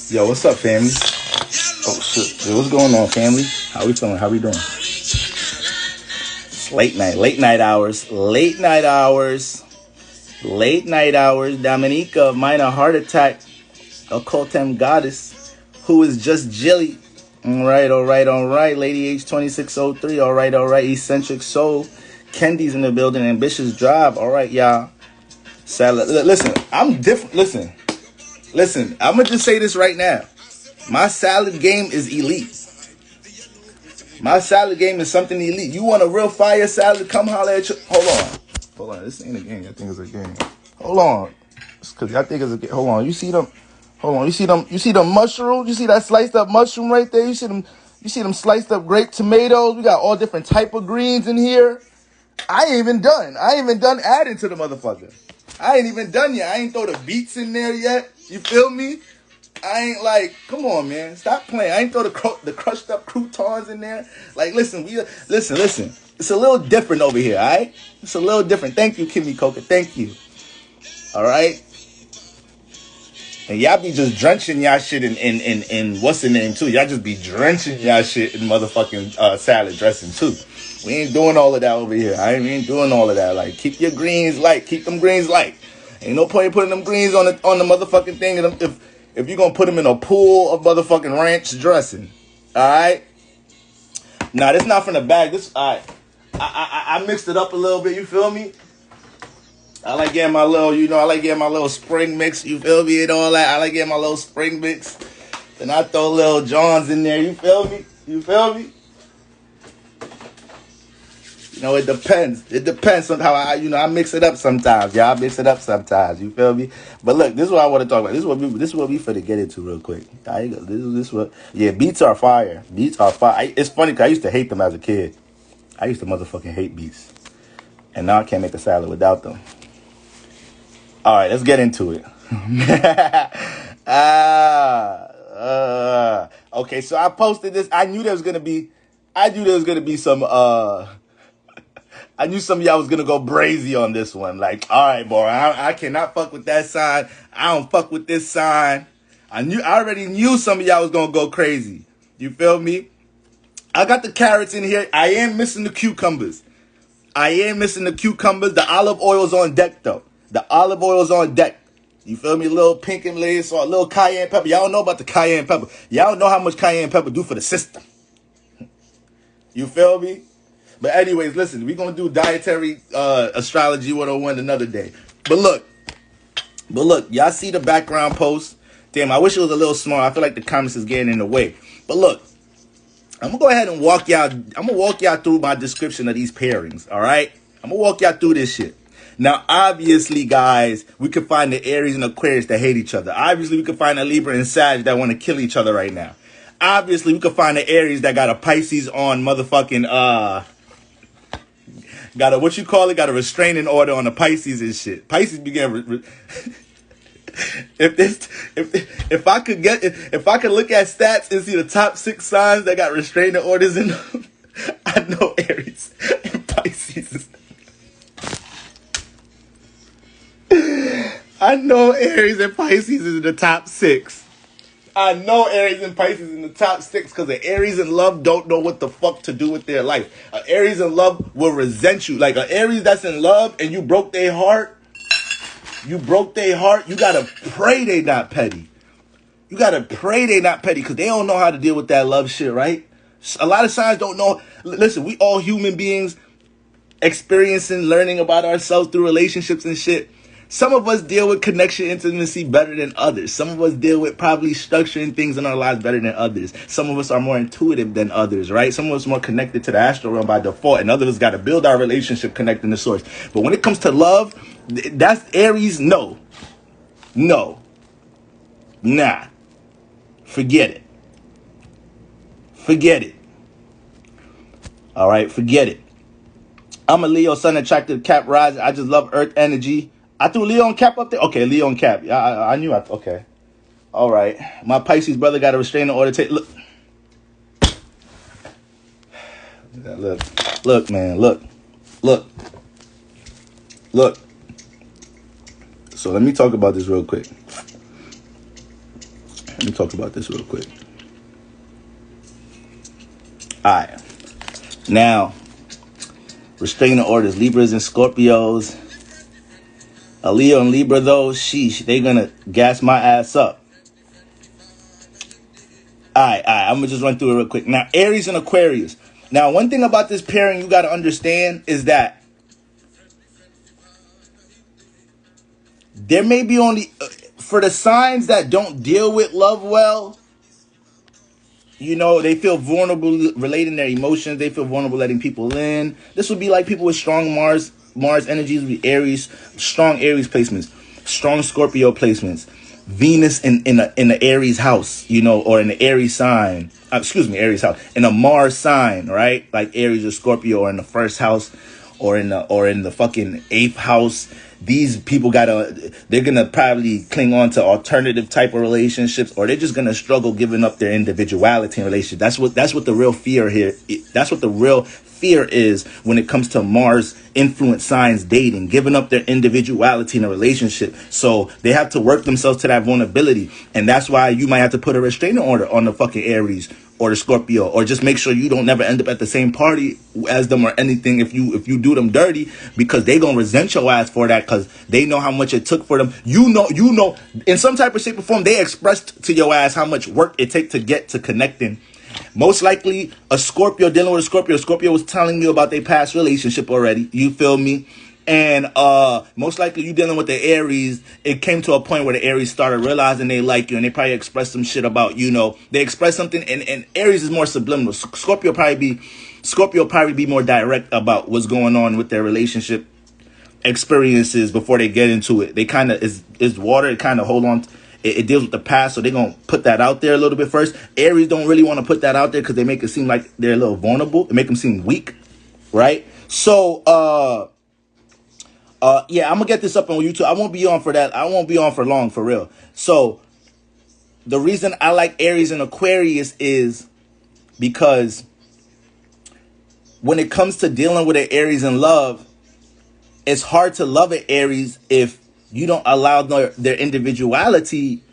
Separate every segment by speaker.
Speaker 1: Yo, what's up, family? Oh shit, yo, what's going on, family? How we feeling? How we doing? It's late night hours, Dominica, minor heart attack, occultem goddess, who is just Jilly. All right. Lady H 2603. All right. Eccentric soul, Kendi's in the building. Ambitious drive. All right, y'all. Salad. Listen, I'm different. Listen, I'm going to just say this right now. My salad game is elite. My salad game is something elite. You want a real fire salad? Come holler at your... Hold on. This ain't a game. I think it's a game. Hold on. Because I think it's a game. Hold on. You see them? Hold on. You see them mushrooms? You see that sliced up mushroom right there? You see them sliced up grape tomatoes? We got all different type of greens in here. I ain't even done adding to the motherfucker. I ain't even done yet. I ain't throw the beets in there yet. You feel me? I ain't like, come on, man. Stop playing. I ain't throw the crushed up croutons in there. Like, listen. It's a little different over here, all right? It's a little different. Thank you, Kimmy Coca. Thank you. All right? And y'all be just drenching y'all shit in what's the name, too. Y'all just be drenching y'all shit in motherfucking salad dressing, too. We ain't doing all of that over here. We ain't doing all of that. Like, keep your greens light. Keep them greens light. Ain't no point in putting them greens on the motherfucking thing if you're going to put them in a pool of motherfucking ranch dressing. All right? Nah, this not from the bag. This, all right. I mixed it up a little bit. You feel me? I like getting my little spring mix. You feel me? And all that. I like getting my little spring mix. Then I throw little Johns in there. You feel me? You know, it depends. It depends on how I mix it up sometimes. Yeah, I mix it up sometimes. You feel me? But look, this is what I want to talk about. This is what we finna get into real quick. Beats are fire. It's funny because I used to hate them as a kid. I used to motherfucking hate beats. And now I can't make a salad without them. All right, let's get into it. Okay, so I posted this. I knew there was gonna be some I knew some of y'all was gonna go brazy on this one. Like, all right, boy, I cannot fuck with that sign. I don't fuck with this sign. I already knew some of y'all was gonna go crazy. You feel me? I got the carrots in here. I am missing the cucumbers. The olive oil's on deck, though. You feel me? A little pink and lace or a little cayenne pepper. Y'all don't know about the cayenne pepper. Y'all don't know how much cayenne pepper do for the system. You feel me? But anyways, listen, we're going to do dietary astrology 101 another day. But look, y'all see the background post? Damn, I wish it was a little smaller. I feel like the comments is getting in the way. But look, I'm going to go ahead and walk y'all through my description of these pairings, all right? I'm going to walk y'all through this shit. Now, obviously, guys, we could find the Aries and Aquarius that hate each other. Obviously, we could find a Libra and Sag that want to kill each other right now. Obviously, we could find the Aries that got a Pisces on motherfucking, got a restraining order on the Pisces and shit. Pisces began, if I could look at stats and see the top 6 signs that got restraining orders in them, I know Aries and Pisces. I know Aries and Pisces is in the top 6. I know Aries and Pisces in the top 6 because the Aries in love don't know what the fuck to do with their life. An Aries in love will resent you. Like an Aries that's in love and you broke their heart. You gotta pray they not petty. Because they don't know how to deal with that love shit, right? A lot of signs don't know. Listen, we all human beings experiencing, learning about ourselves through relationships and shit. Some of us deal with connection, intimacy better than others. Some of us deal with probably structuring things in our lives better than others. Some of us are more intuitive than others, right? Some of us are more connected to the astral realm by default, and others got to build our relationship connecting to source. But when it comes to love, that's Aries. No. Nah. Forget it. All right, forget it. I'm a Leo, sun attracted Cap rising. I just love earth energy. I threw Leo and Cap up there? Okay, Leo and Cap. I knew okay. All right. My Pisces brother got a restraining order. Look. Look, man, look. So let me talk about this real quick. Alright. Now, restraining orders, Libras and Scorpios. A Leo and Libra, though, sheesh, they gonna gas my ass up. Alright, I'm gonna just run through it real quick. Now, Aries and Aquarius. Now, one thing about this pairing you gotta understand is that there may be only, for the signs that don't deal with love well, you know, they feel vulnerable relating their emotions. They feel vulnerable letting people in. This would be like people with strong Mars energies would be Aries, strong Aries placements, strong Scorpio placements, Venus in the Aries house, you know, or in the Aries sign. Aries house, in a Mars sign, right? Like Aries or Scorpio, or in the first house, or in the fucking 8th house. These people they're gonna probably cling on to alternative type of relationships, or they're just gonna struggle giving up their individuality in relationships. That's what the real fear here. That's what the real fear is when it comes to Mars influence signs dating, giving up their individuality in a relationship. So they have to work themselves to that vulnerability, and that's why you might have to put a restraining order on the fucking Aries or the Scorpio, or just make sure you don't never end up at the same party as them or anything if you do them dirty, because they gonna resent your ass for that, because they know how much it took for them. You know, in some type of shape or form, they expressed to your ass how much work it takes to get to connecting. Most likely, a Scorpio dealing with a Scorpio was telling you about their past relationship already. You feel me? And most likely you dealing with the Aries, it came to a point where the Aries started realizing they like you, and they probably expressed some shit about, you know, they expressed something, and Aries is more subliminal. Scorpio probably be more direct about what's going on with their relationship experiences before they get into it. They kind of is water. It kind of hold on. It deals with the past, so they're going to put that out there a little bit first. Aries don't really want to put that out there because they make it seem like they're a little vulnerable. They make them seem weak, right? So, yeah, I'm going to get this up on YouTube. I won't be on for that. I won't be on for long, for real. So, the reason I like Aries and Aquarius is because when it comes to dealing with an Aries in love, it's hard to love an Aries if you don't allow their individuality.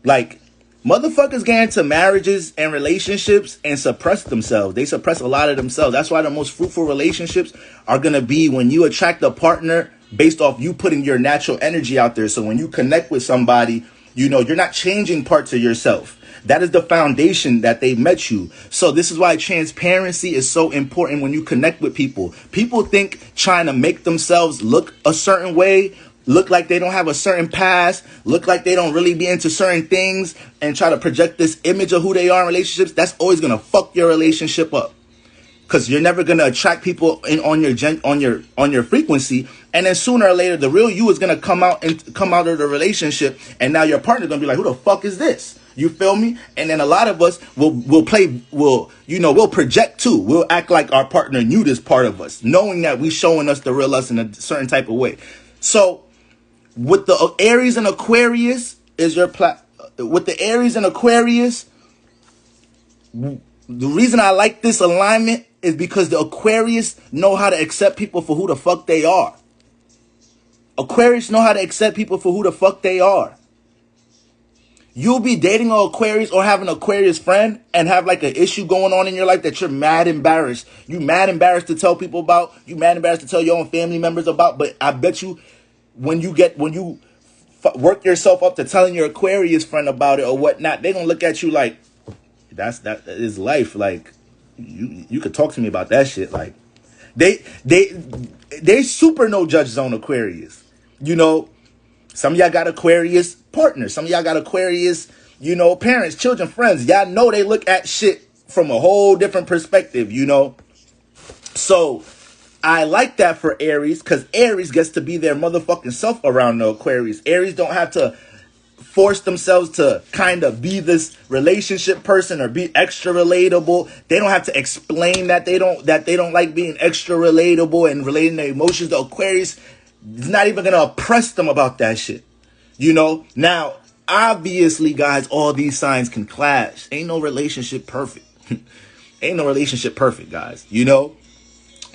Speaker 1: Like, motherfuckers get into marriages and relationships and suppress themselves. They suppress a lot of themselves. That's why the most fruitful relationships are going to be when you attract a partner based off you putting your natural energy out there. So when you connect with somebody, you know, you're not changing parts of yourself. That is the foundation that they met you. So this is why transparency is so important when you connect with people. People think trying to make themselves look a certain way, look like they don't have a certain past, look like they don't really be into certain things, and try to project this image of who they are in relationships. That's always going to fuck your relationship up, because you're never going to attract people on your frequency. And then sooner or later, the real you is going to come out of the relationship, and now your partner's going to be like, who the fuck is this? You feel me? And then a lot of us will project too. We'll act like our partner knew this part of us, knowing that we showing us the real us in a certain type of way. So with the Aries and Aquarius with the Aries and Aquarius, the reason I like this alignment is because the Aquarius know how to accept people for who the fuck they are. Aquarius know how to accept people for who the fuck they are. You'll be dating an Aquarius or having an Aquarius friend and have like an issue going on in your life that you're mad embarrassed. You mad embarrassed to tell people about. You mad embarrassed to tell your own family members about. But I bet you when you work yourself up to telling your Aquarius friend about it or whatnot, they're going to look at you like, that is life. Like, you could talk to me about that shit. Like, they super no judge zone Aquarius. You know, some of y'all got Aquarius partners. Some of y'all got Aquarius, you know, parents, children, friends. Y'all know they look at shit from a whole different perspective, you know. So I like that for Aries, because Aries gets to be their motherfucking self around the Aquarius. Aries don't have to force themselves to kind of be this relationship person or be extra relatable. They don't have to explain that they don't like being extra relatable and relating their emotions. The Aquarius is not even gonna oppress them about that shit. You know? Now, obviously, guys, all these signs can clash. Ain't no relationship perfect. Ain't no relationship perfect, guys. You know,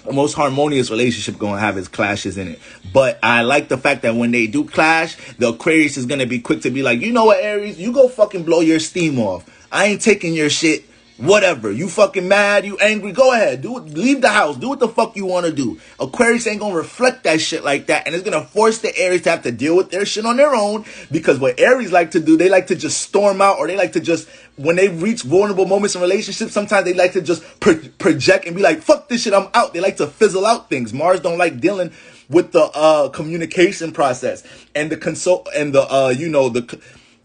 Speaker 1: the most harmonious relationship gonna have its clashes in it. But I like the fact that when they do clash, the Aquarius is gonna be quick to be like, you know what, Aries, you go fucking blow your steam off. I ain't taking your shit. Whatever. You fucking mad, you angry, go ahead. Do it, leave the house. Do what the fuck you want to do. Aquarius ain't gonna reflect that shit like that, and it's gonna force the Aries to have to deal with their shit on their own, because what Aries like to do, they like to just storm out, or they like to just, when they reach vulnerable moments in relationships, sometimes they like to just project and be like, fuck this shit, I'm out. They like to fizzle out things. Mars don't like dealing with the communication process and the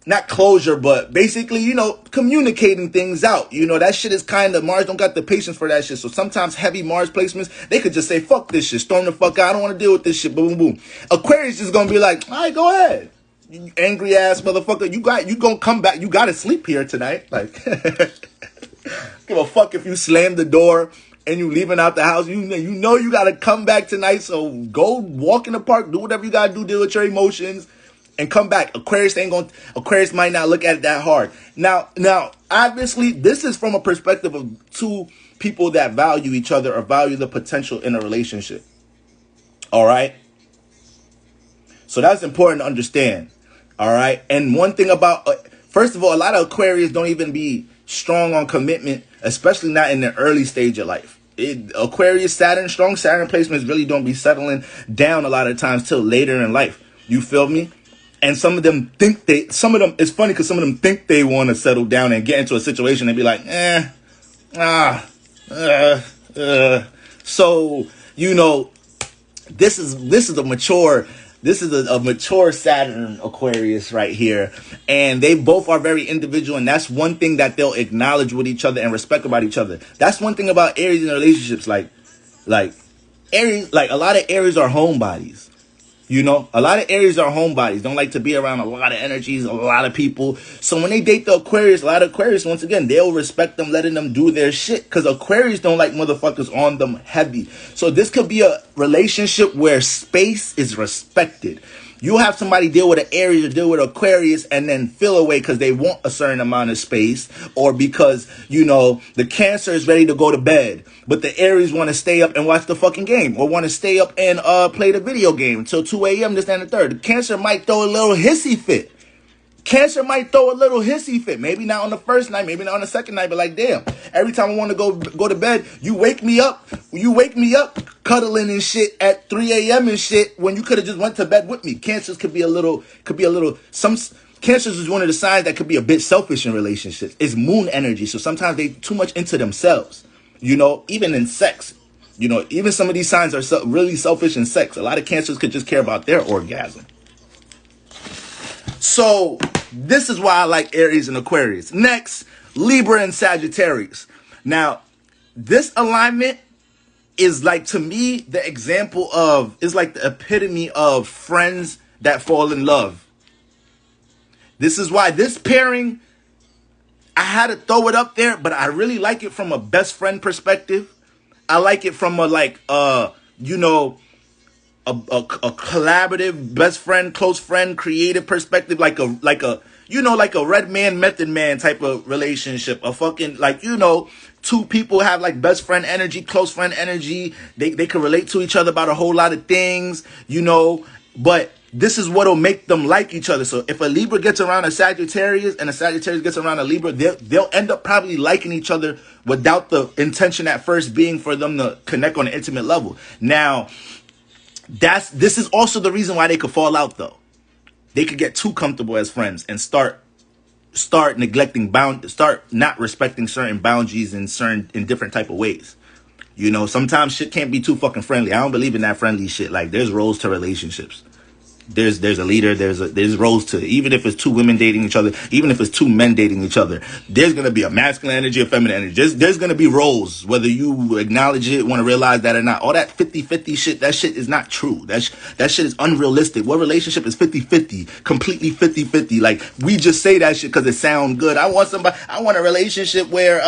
Speaker 1: not closure, but basically, you know, communicating things out. You know, that shit is kind of, Mars don't got the patience for that shit. So sometimes heavy Mars placements, they could just say, fuck this shit, storm the fuck out, I don't want to deal with this shit, boom, boom, boom. Aquarius is going to be like, all right, go ahead. You angry ass motherfucker, you going to come back, you got to sleep here tonight. Like, give a fuck if you slam the door and you leaving out the house. You know you got to come back tonight, so go walk in the park, do whatever you got to do, deal with your emotions, and come back. Aquarius might not look at it that hard. Now, obviously, this is from a perspective of two people that value each other or value the potential in a relationship. All right? So that's important to understand. All right? And one thing about, first of all, a lot of Aquarius don't even be strong on commitment, especially not in the early stage of life. Aquarius, strong Saturn placements really don't be settling down a lot of times till later in life. You feel me? And some of them, it's funny because some of them think they want to settle down and get into a situation and be like, So, you know, this is a mature Saturn Aquarius right here. And they both are very individual. And that's one thing that they'll acknowledge with each other and respect about each other. That's one thing about Aries in relationships. Like Aries, like a lot of Aries are homebodies. You know, a lot of Aries are homebodies, don't like to be around a lot of energies, a lot of people. So when they date the Aquarius, a lot of Aquarius, once again, they'll respect them, letting them do their shit, because Aquarius don't like motherfuckers on them heavy. So this could be a relationship where space is respected. You'll have somebody deal with an Aries or deal with Aquarius and then feel away because they want a certain amount of space, or because, you know, the Cancer is ready to go to bed, but the Aries want to stay up and watch the fucking game, or want to stay up and play the video game until 2 a.m. this and the third. The Cancer might throw a little hissy fit. Maybe not on the first night, maybe not on the second night, but like, damn, every time I want to go to bed, you wake me up cuddling and shit at 3 a.m. and shit, when you could have just went to bed with me. Cancers some Cancers is one of the signs that could be a bit selfish in relationships. It's moon energy, so sometimes they too much into themselves, you know, even in sex. You know, even some of these signs are really selfish in sex. A lot of Cancers could just care about their orgasm. So this is why I like Aries and Aquarius. Next, Libra and Sagittarius. Now, this alignment is like, to me, the example of, is like the epitome of friends that fall in love. This is why this pairing, I had to throw it up there, but I really like it from a best friend perspective. I like it from a collaborative best friend, close friend, creative perspective, like a red man, method man type of relationship. A fucking, like, you know, two people have like best friend energy, close friend energy. They can relate to each other about a whole lot of things, you know, but this is what'll make them like each other. So if a Libra gets around a Sagittarius and a Sagittarius gets around a Libra, they'll end up probably liking each other without the intention at first being for them to connect on an intimate level. Now, this is also the reason why they could fall out, though. They could get too comfortable as friends and start neglecting start not respecting certain boundaries in different type of ways. You know, sometimes shit can't be too fucking friendly. I don't believe in that friendly shit. Like, there's roles to relationships. There's a leader, there's roles to, even if it's two women dating each other, even if it's two men dating each other, there's going to be a masculine energy, a feminine energy. There's going to be roles, whether you acknowledge it, want to realize that or not. All that 50-50 shit, that shit is not true. That shit is unrealistic. What relationship is 50-50? Completely 50-50. Like, we just say that shit because it sounds good. I want a relationship where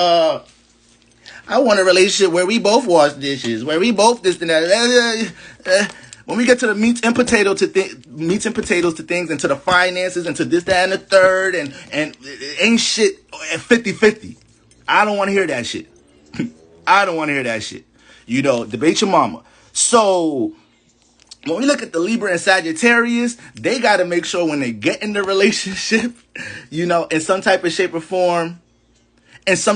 Speaker 1: we both wash dishes, where we both this and that. When we get to the meats and potatoes to things, and to the finances, and to this, that, and the third, and it ain't shit at 50-50. I don't want to hear that shit. I don't want to hear that shit. You know, debate your mama. So when we look at the Libra and Sagittarius, they got to make sure when they get in the relationship, you know, in some type of shape or form, they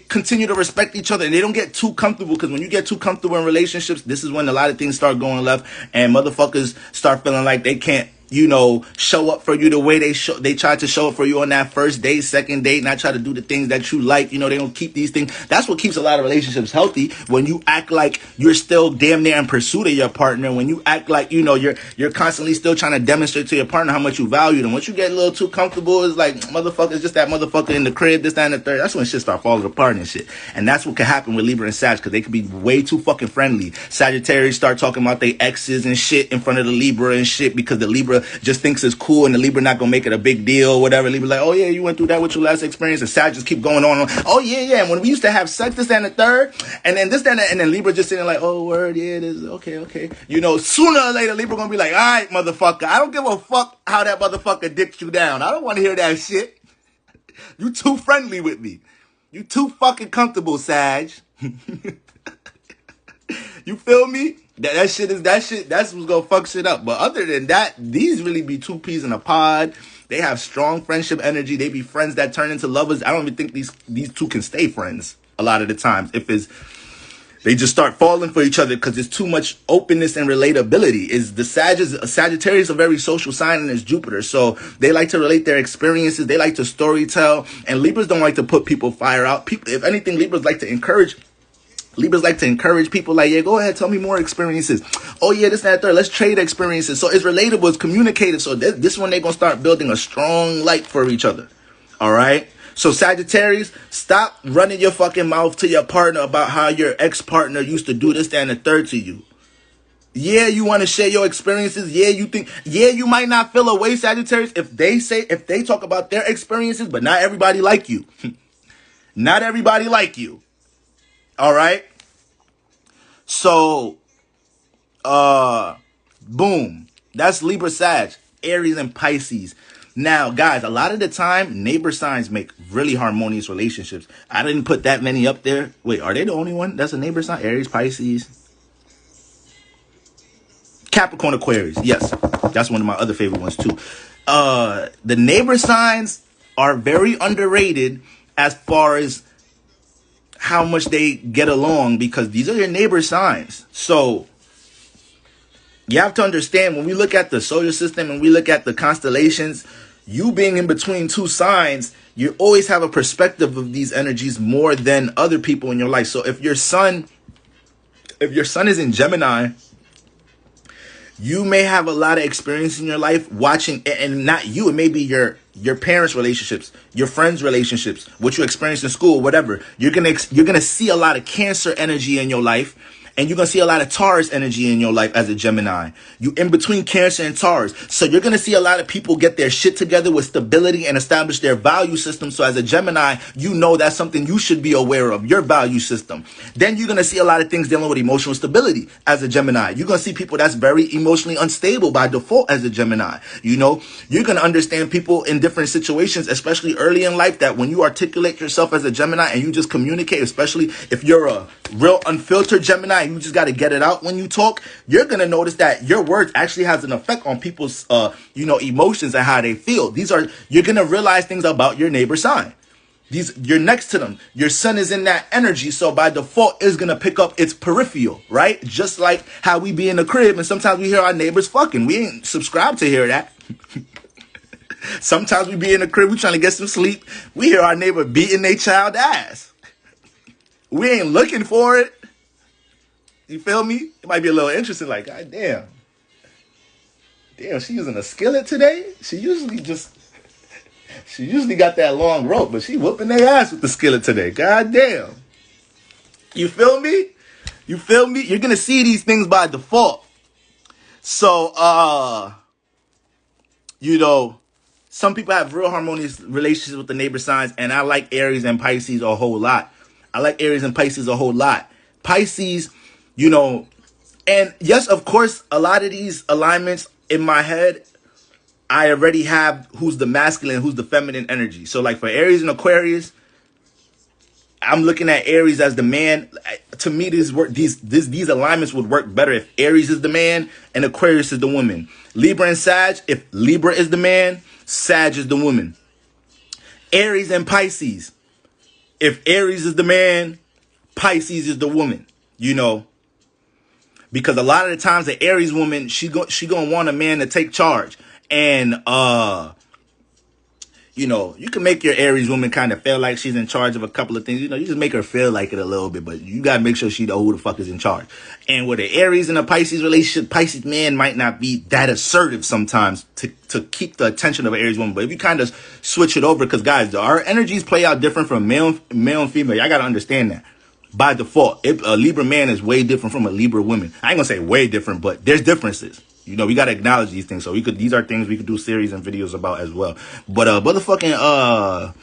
Speaker 1: continue to respect each other and they don't get too comfortable, because when you get too comfortable in relationships, this is when a lot of things start going left and motherfuckers start feeling like they can't, you know, show up for you the way they tried to show up for you on that first date, second date, not try to do the things that you like. You know, they don't keep these things. That's what keeps a lot of relationships healthy. When you act like you're still damn near in pursuit of your partner, when you act like, you know, you're constantly still trying to demonstrate to your partner how much you value them. Once you get a little too comfortable, it's like, motherfucker, it's just that motherfucker in the crib, this, that, and the third. That's when shit start falling apart and shit. And that's what can happen with Libra and Sag, because they can be way too fucking friendly. Sagittarius start talking about their exes and shit in front of the Libra and shit, because the Libra just thinks it's cool and the Libra not gonna make it a big deal, whatever. Libra like, oh yeah, you went through that with your last experience, and Sag just keep going on. Oh yeah, and when we used to have sex, this, that, and the third, and then this, that, and then Libra just sitting like, oh word, yeah, this is okay. You know, sooner or later, Libra gonna be like, all right, motherfucker, I don't give a fuck how that motherfucker dicks you down. I don't want to hear that shit. You too friendly with me. You too fucking comfortable, Sag. You feel me? That's what's gonna fuck shit up. But other than that, these really be two peas in a pod. They have strong friendship energy. They be friends that turn into lovers. I don't even think these two can stay friends a lot of the times. They just start falling for each other because there's too much openness and relatability. Sagittarius a very social sign, and it's Jupiter. So they like to relate their experiences. They like to storytell. And Libras don't like to put people fire out. If anything, Libras like to encourage people like, yeah, go ahead, tell me more experiences. Oh yeah, this, that, third. Let's trade experiences. So it's relatable, it's communicative. So this one, they're going to start building a strong light for each other. All right? So Sagittarius, stop running your fucking mouth to your partner about how your ex-partner used to do this, that, and the third to you. Yeah, you want to share your experiences. Yeah, you might not feel a way, Sagittarius, if they talk about their experiences, but not everybody like you. Not everybody like you. All right. So, boom. That's Libra, Sag, Aries, and Pisces. Now, guys, a lot of the time, neighbor signs make really harmonious relationships. I didn't put that many up there. Wait, are they the only one that's a neighbor sign? Aries, Pisces, Capricorn, Aquarius. Yes, that's one of my other favorite ones too. The neighbor signs are very underrated as far as how much they get along, because these are your neighbor signs. So you have to understand, when we look at the solar system and we look at the constellations, you being in between two signs, you always have a perspective of these energies more than other people in your life. So if your sun is in Gemini, you may have a lot of experience in your life watching, and not you, it may be your parents' relationships, your friends' relationships, what you experienced in school, whatever. You're gonna see a lot of Cancer energy in your life, and you're gonna see a lot of Taurus energy in your life as a Gemini. You in between Cancer and Taurus, so you're gonna see a lot of people get their shit together with stability and establish their value system. So as a Gemini, you know that's something you should be aware of, your value system. Then you're gonna see a lot of things dealing with emotional stability as a Gemini. You're gonna see people that's very emotionally unstable by default as a Gemini. You know, you're gonna understand people in different situations, especially early in life, that when you articulate yourself as a Gemini and you just communicate, especially if you're a real unfiltered Gemini, you just got to get it out when you talk, you're going to notice that your words actually has an effect on people's, emotions and how they feel. You're going to realize things about your neighbor sign. You're next to them. Your sun is in that energy. So by default, it's going to pick up its peripheral, right? Just like how we be in the crib and sometimes we hear our neighbors fucking. We ain't subscribed to hear that. Sometimes we be in the crib, we trying to get some sleep. We hear our neighbor beating their child ass. We ain't looking for it. You feel me? It might be a little interesting, like, God damn. Damn, she using a skillet today? She usually got that long rope, but she whooping their ass with the skillet today. God damn. You feel me? You're going to see these things by default. So, some people have real harmonious relationships with the neighbor signs, and I like Aries and Pisces a whole lot. Pisces, and yes, of course, a lot of these alignments in my head, I already have who's the masculine, who's the feminine energy. So like for Aries and Aquarius, I'm looking at Aries as the man. To me, these alignments would work better if Aries is the man and Aquarius is the woman. Libra and Sag, if Libra is the man, Sag is the woman. Aries and Pisces, if Aries is the man, Pisces is the woman. You know, because a lot of the times the Aries woman, she gonna want a man to take charge. And you know, you can make your Aries woman kind of feel like she's in charge of a couple of things. You know, you just make her feel like it a little bit, but you got to make sure she know who the fuck is in charge. And with the Aries and a Pisces relationship, Pisces man might not be that assertive sometimes to keep the attention of an Aries woman. But if you kind of switch it over, because guys, our energies play out different from male and female. Y'all got to understand that. By default, if a Libra man is way different from a Libra woman. I ain't gonna say way different, but there's differences. You know, we gotta acknowledge these things. So these are things we could do series and videos about as well. But motherfucking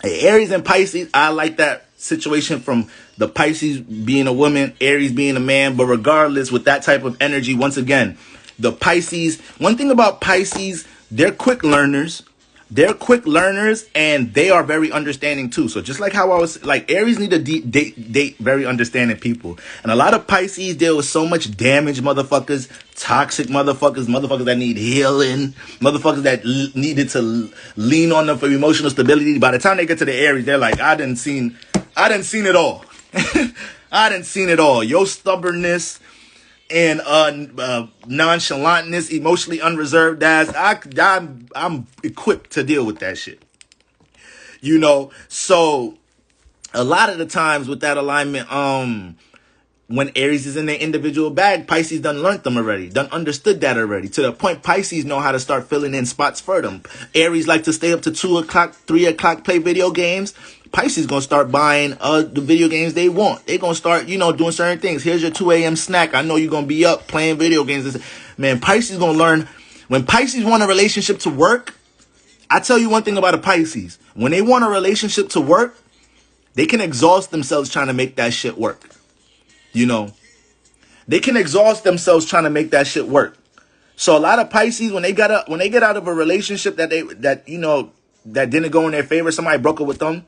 Speaker 1: Aries and Pisces, I like that situation from the Pisces being a woman, Aries being a man. But regardless, with that type of energy, once again, the Pisces. One thing about Pisces, they're quick learners. They're quick learners, and they are very understanding too. So just like how I was like, Aries need to date very understanding people. And a lot of Pisces deal with so much damage, motherfuckers, toxic motherfuckers that need healing, motherfuckers that needed to lean on them for emotional stability. By the time they get to the Aries, they're like, I done seen it all. I done seen it all. Your stubbornness and nonchalantness, emotionally unreserved ass, I'm equipped to deal with that shit. You know, so a lot of the times with that alignment, when Aries is in their individual bag, Pisces done learned them already, done understood that already, to the point Pisces know how to start filling in spots for them. Aries like to stay up to 2 o'clock, 3 o'clock, play video games. Pisces gonna start buying the video games they want. They gonna start, you know, doing certain things. Here's your 2 a.m. snack. I know you're gonna be up playing video games. Man, Pisces gonna learn. When Pisces want a relationship to work, I tell you one thing about a Pisces. When they want a relationship to work, they can exhaust themselves trying to make that shit work. You know, they can exhaust themselves trying to make that shit work. So a lot of Pisces, when they get out of a relationship that didn't go in their favor, somebody broke up with them,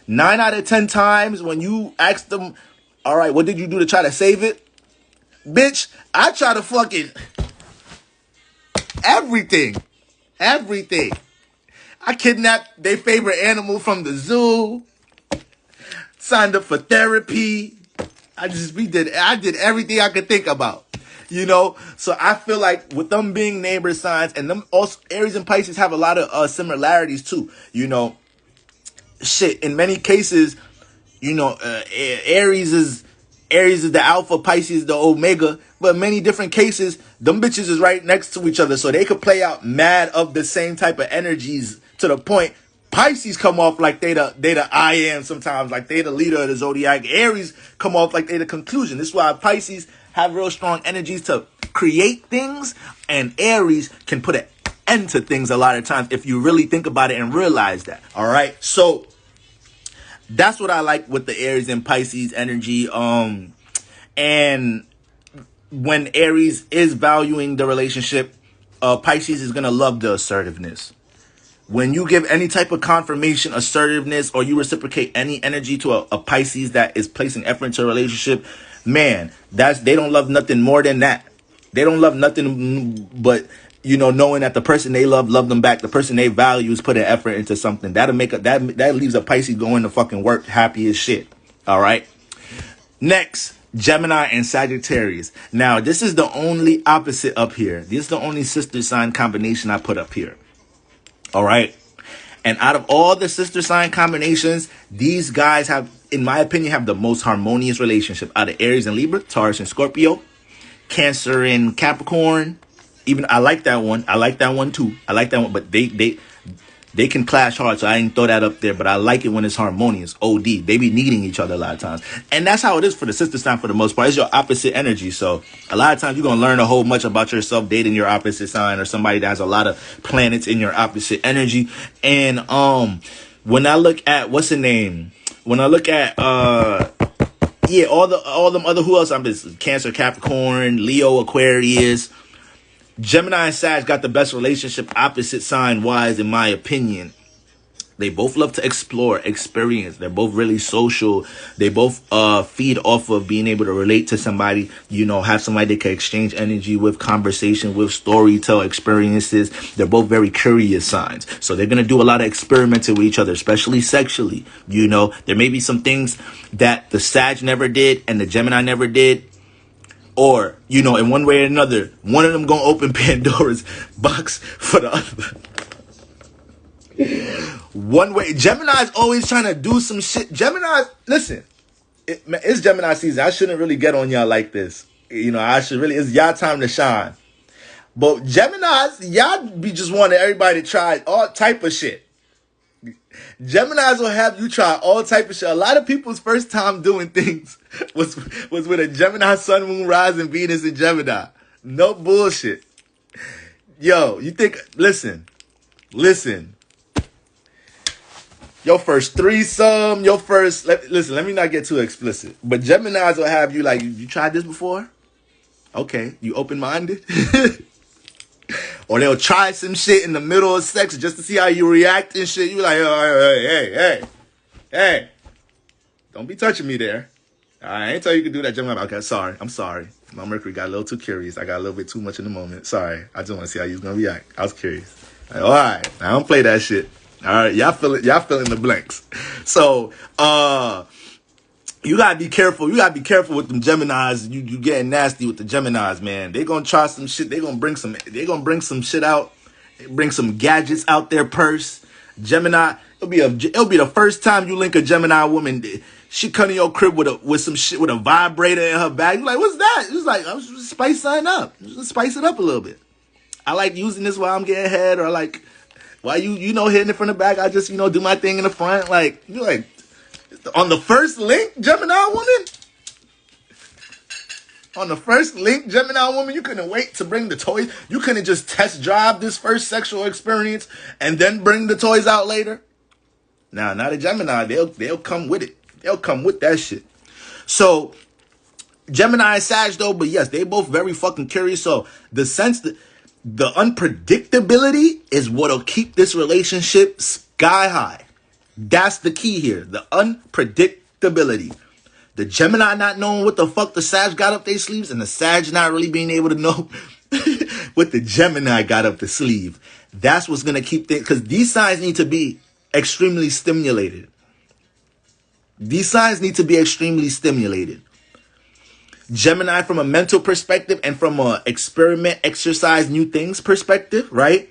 Speaker 1: 9 out of 10 times when you ask them, all right, what did you do to try to save it? Bitch, I try to fucking everything. I kidnapped their favorite animal from the zoo, signed up for therapy. I did everything I could think about, you know? So I feel like with them being neighbor signs, and them also Aries and Pisces have a lot of similarities too, you know? Shit, in many cases, you know, Aries is the alpha, Pisces is the omega, but in many different cases, them bitches is right next to each other, so they could play out mad of the same type of energies, to the point Pisces come off like they the I am sometimes, like they the leader of the zodiac. Aries come off like they the conclusion. This is why Pisces have real strong energies to create things, and Aries can put an end to things a lot of times if you really think about it and realize that. All right, so that's what I like with the Aries and Pisces energy. And when Aries is valuing the relationship, Pisces is gonna love the assertiveness. When you give any type of confirmation, assertiveness, or you reciprocate any energy to a Pisces that is placing effort into a relationship, man, they don't love nothing more than that. They don't love nothing but, you know, knowing that the person they love them back. The person they value is putting effort into something. That leaves a Pisces going to fucking work happy as shit. All right. Next, Gemini and Sagittarius. Now, this is the only opposite up here. This is the only sister sign combination I put up here. All right. And out of all the sister sign combinations, these guys have, in my opinion, have the most harmonious relationship out of Aries and Libra, Taurus and Scorpio, Cancer and Capricorn. Even I like that one. I like that one too. I like that one, but they can clash hard, so I didn't throw that up there, but I like it when it's harmonious. OD. They be needing each other a lot of times. And that's how it is for the sister sign for the most part. It's your opposite energy. So a lot of times you're going to learn a whole much about yourself dating your opposite sign or somebody that has a lot of planets in your opposite energy. And when I look at, what's the name? When I look at, all them other, who else? I'm just Cancer, Capricorn, Leo, Aquarius. Gemini and Sag got the best relationship opposite sign wise, in my opinion. They both love to explore, experience. They're both really social. They both feed off of being able to relate to somebody, have somebody they can exchange energy with, conversation with, story tell experiences. They're both very curious signs. So they're going to do a lot of experimenting with each other, especially sexually. There may be some things that the Sag never did and the Gemini never did. Or, in one way or another, one of them going to open Pandora's box for the other. One way. Gemini's always trying to do some shit. Gemini's, listen, it's Gemini season. I shouldn't really get on y'all like this. It's y'all time to shine. But Gemini's, y'all be just wanting everybody to try all type of shit. Gemini's will have you try all type of shit. A lot of people's first time doing things was with a Gemini, Sun, Moon, Rising, Venus, and Gemini. No bullshit. Yo, you think, listen. Your first threesome, let me not get too explicit. But Geminis will have you like, you tried this before? Okay, you open-minded? Or they'll try some shit in the middle of sex just to see how you react and shit. You like, hey, don't be touching me there. I ain't tell you can do that, Gemini. Okay, I'm sorry. My Mercury got a little too curious. I got a little bit too much in the moment. Sorry, I just want to see how you was going to react. I was curious. Like, all right, I don't play that shit. All right, y'all fill in the blanks. So, you gotta be careful. You gotta be careful with them Geminis. You getting nasty with the Geminis, man. They gonna try some shit. They gonna bring some shit out. Bring some gadgets out their purse. Gemini. It'll be the first time you link a Gemini woman. She come to your crib with some shit with a vibrator in her bag. You like, what's that? It's like, I'm just spice something up. Just spice it up a little bit. I like using this while I'm getting head, or like. Why you hitting it from the back? I just, do my thing in the front. Like, you like, on the first link, Gemini woman? On the first link, Gemini woman, you couldn't wait to bring the toys. You couldn't just test drive this first sexual experience and then bring the toys out later. Now, not a Gemini. They'll come with it. They'll come with that shit. So, Gemini and Sag though, but yes, they both very fucking curious. So, the sense that the unpredictability is what'll keep this relationship sky high. That's the key here. The unpredictability. The Gemini not knowing what the fuck the Sag got up their sleeves, and the Sag not really being able to know what the Gemini got up the sleeve. That's what's going to keep things, because these signs need to be extremely stimulated. Gemini from a mental perspective and from a experiment, exercise, new things perspective, right?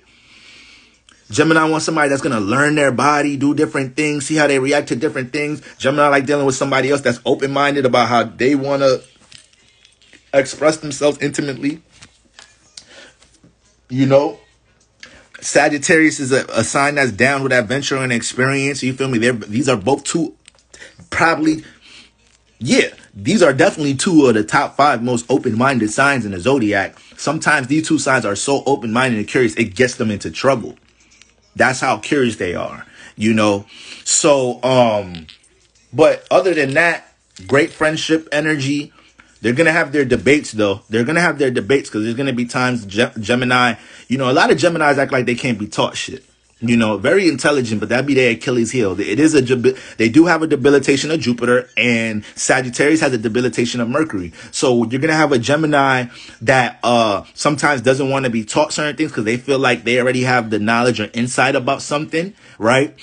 Speaker 1: Gemini wants somebody that's going to learn their body, do different things, see how they react to different things. Gemini like dealing with somebody else that's open-minded about how they want to express themselves intimately. Sagittarius is a sign that's down with adventure and experience. You feel me? These are both two, probably, these are definitely two of the top 5 most open-minded signs in the zodiac. Sometimes these two signs are so open-minded and curious, it gets them into trouble. That's how curious they are, So, but other than that, great friendship energy. They're going to have their debates, though. They're going to have their debates because there's going to be times Gemini, a lot of Geminis act like they can't be taught shit. Very intelligent, but that'd be their Achilles heel. They do have a debilitation of Jupiter, and Sagittarius has a debilitation of Mercury. So you're going to have a Gemini that sometimes doesn't want to be taught certain things because they feel like they already have the knowledge or insight about something, right?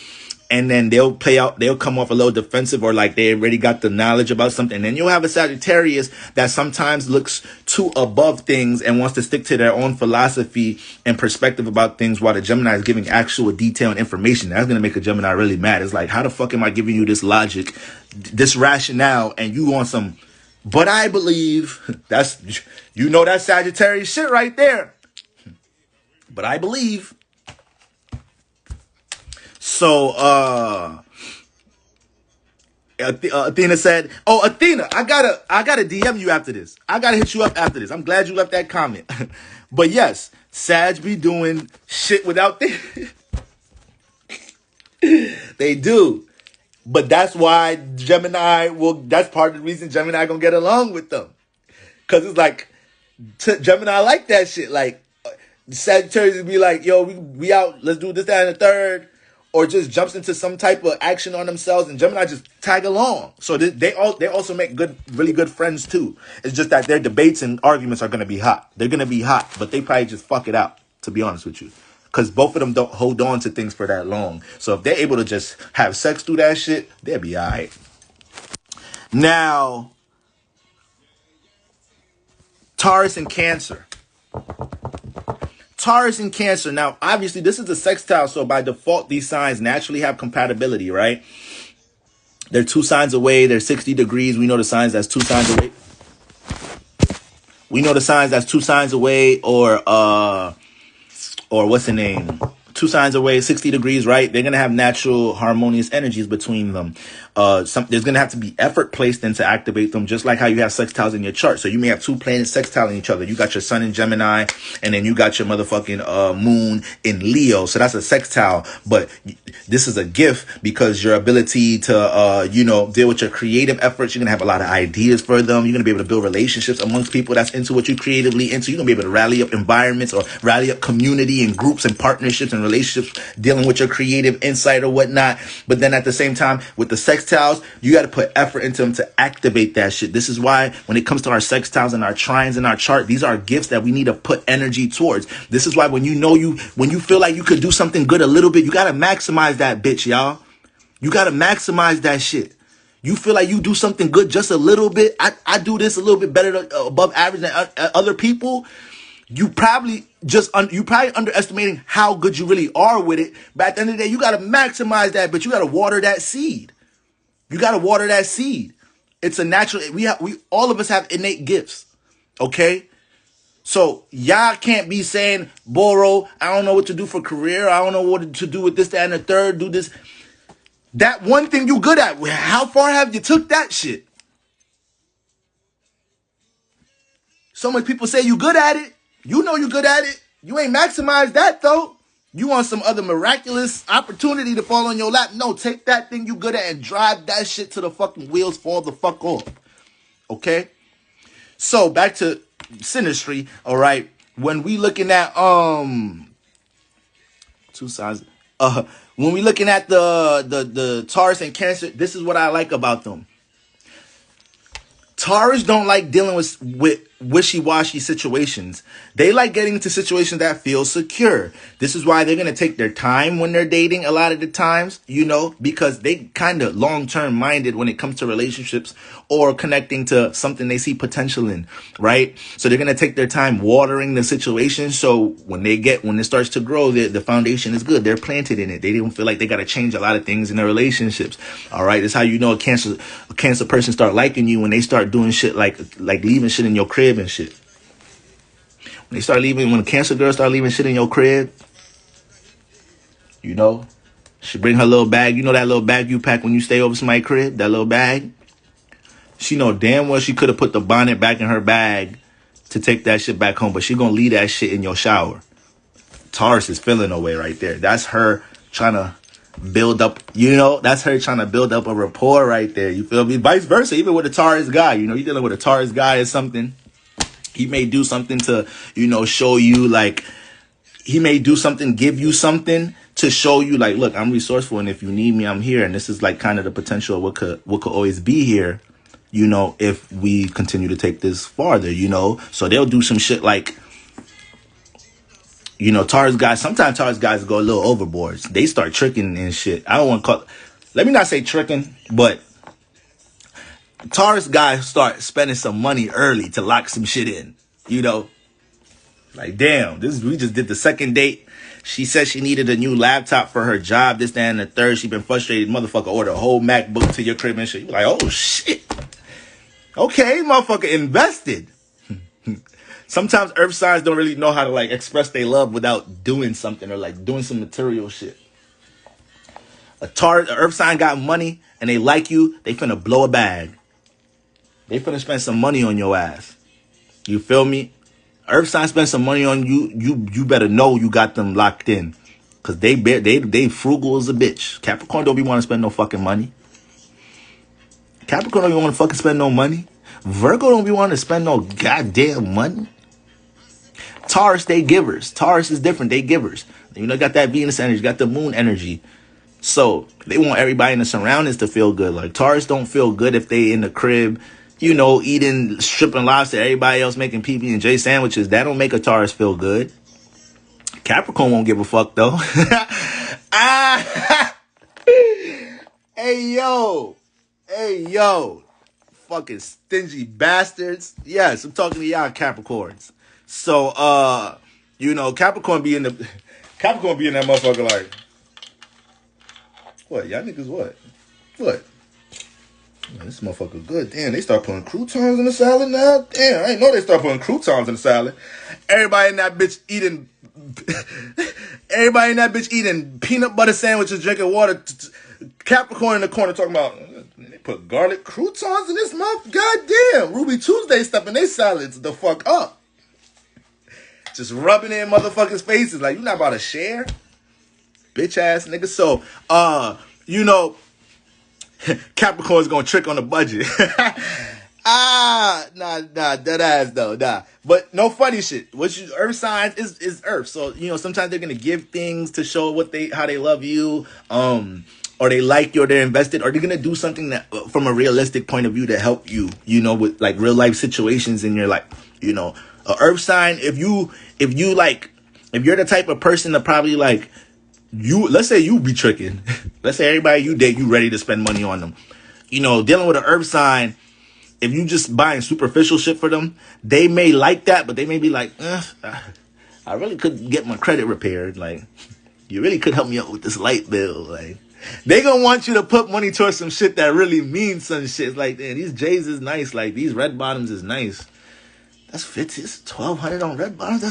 Speaker 1: And then they'll come off a little defensive, or like they already got the knowledge about something. And then you'll have a Sagittarius that sometimes looks too above things and wants to stick to their own philosophy and perspective about things, while the Gemini is giving actual detail and information. That's going to make a Gemini really mad. It's like, how the fuck am I giving you this logic, this rationale, and you want some, but I believe, that's Sagittarius shit right there. But I believe. So, Athena said, "Oh, Athena, I gotta DM you after this. I gotta hit you up after this. I'm glad you left that comment." But yes, Sag be doing shit without them. They do. But that's why that's part of the reason Gemini gonna get along with them. Cause it's like, Gemini like that shit. Like, Sagittarius would be like, yo, we out, let's do this, that, and the third. or just jumps into some type of action on themselves, and Gemini just tag along. So they also make really good friends too. It's just that their debates and arguments are gonna be hot. They're gonna be hot, but they probably just fuck it out, to be honest with you. Because both of them don't hold on to things for that long. So if they're able to just have sex through that shit, they'll be alright. Now, Taurus and Cancer. Taurus and Cancer. Now, obviously, this is a sextile, so by default, these signs naturally have compatibility, right? They're 2 signs away. They're 60 degrees. We know the signs that's 2 signs away. We know the signs that's 2 signs away, or what's the name? 2 signs away, 60 degrees, right? They're going to have natural harmonious energies between them. There's going to have to be effort placed in to activate them, just like how you have sextiles in your chart. So you may have 2 planets sextiling each other. You got your sun in Gemini, and then you got your motherfucking moon in Leo. So that's a sextile. But this is a gift because your ability to, deal with your creative efforts, you're going to have a lot of ideas for them. You're going to be able to build relationships amongst people that's into what you creatively into. You're going to be able to rally up environments or rally up community and groups and partnerships and relationships dealing with your creative insight or whatnot. But then at the same time, with the sextiles, you got to put effort into them to activate that shit. This is why when it comes to our sextiles and our trines in our chart, these are gifts that we need to put energy towards. This is why when you feel like you could do something good a little bit, you got to maximize that bitch, y'all. You got to maximize that shit. You feel like you do something good just a little bit. I do this a little bit better above average than other people. You probably underestimating how good you really are with it. But at the end of the day, you got to maximize that, but you got to water that seed. You got to water that seed. It's a natural, we all of us have innate gifts. Okay? So y'all can't be saying, Boro, I don't know what to do for career. I don't know what to do with this, that, and the third. Do this. That one thing you good at, how far have you took that shit? So many people say you good at it. You know you good at it. You ain't maximized that though. You want some other miraculous opportunity to fall on your lap. No, take that thing you good at and drive that shit to the fucking wheels fall the fuck off. Okay? So back to SYNASTRY, all right? When we looking at 2 sides, when we looking at the Taurus and Cancer, this is what I like about them. Taurus don't like dealing with wishy-washy situations. They like getting into situations that feel secure. This is why they're going to take their time when they're dating a lot of the times, because they kind of long-term minded when it comes to relationships or connecting to something they see potential in, right? So they're going to take their time watering the situation. So when it starts to grow, the foundation is good. They're planted in it. They don't feel like they got to change a lot of things in their relationships. All right. That's how you know a cancer person start liking you when they start doing shit like leaving shit in your crib and shit. When a cancer girl start leaving shit in your crib, she bring her little bag. You know that little bag you pack when you stay over somebody's crib? That little bag? She know damn well she could have put the bonnet back in her bag to take that shit back home, but she gonna leave that shit in your shower. Taurus is feeling away right there. That's her trying to build up, that's her trying to build up a rapport right there. You feel me? Vice versa, even with a Taurus guy, you're dealing with a Taurus guy or something. He may do something to, show you like, he may do something, give you something to show you like, look, I'm resourceful, and if you need me, I'm here. And this is like kind of the potential of what could always be here, if we continue to take this farther, So they'll do some shit like, Taurus guys, sometimes Taurus guys go a little overboard. They start tricking and shit. I don't want to let me not say tricking, but Taurus guys start spending some money early to lock some shit in, Like, damn, we just did the second date. She said she needed a new laptop for her job, this, that, and the third. She been frustrated. Motherfucker ordered a whole MacBook to your crib and shit. You like, oh, shit. Okay, motherfucker invested. Sometimes earth signs don't really know how to like express their love without doing something or like doing some material shit. A earth sign got money and they like you, they finna blow a bag. They finna spend some money on your ass. You feel me? Earth sign spend some money on you, you better know you got them locked in. Cause they frugal as a bitch. Capricorn don't be want to spend no fucking money. Capricorn don't be want to fucking spend no money. Virgo don't be want to spend no goddamn money. Taurus, they givers. Taurus is different. They givers. Got that Venus energy. Got the moon energy. So they want everybody in the surroundings to feel good. Like Taurus don't feel good if they in the crib, you know, eating, stripping lobster, everybody else making PB&J sandwiches. That don't make a Taurus feel good. Capricorn won't give a fuck though. Hey yo. Fucking stingy bastards. Yes, I'm talking to y'all Capricorns. So you know, Capricorn be in that motherfucker like, what? Y'all niggas what? What? Man, this motherfucker good. Damn, they start putting croutons in the salad now? Damn, I didn't know they start putting croutons in the salad. Everybody in that bitch eating peanut butter sandwiches, drinking water. Capricorn in the corner talking about, they put garlic croutons in this month? Goddamn. Ruby Tuesday stuffing they salads the fuck up. Just rubbing it in motherfuckers' faces like, you not about to share? Bitch ass nigga. So, you know, Capricorn's gonna trick on the budget. Nah, dead ass though, nah. But no funny shit. Earth signs is Earth. So, you know, sometimes they're gonna give things to show how they love you, or they like you, or they're invested, or they're gonna do something that from a realistic point of view to help you, you know, with like real life situations in your life. You know, a Earth sign, if you're the type of person that probably like, let's say you be tricking. Let's say everybody you date, you ready to spend money on them. You know, dealing with an Earth sign, if you just buying superficial shit for them, they may like that, but they may be like, I really could get my credit repaired. Like, you really could help me out with this light bill. Like, they gonna want you to put money towards some shit that really means some shit. It's like, damn, these J's is nice. Like, these red bottoms is nice. That's 50, it's $1,200 on red bottoms.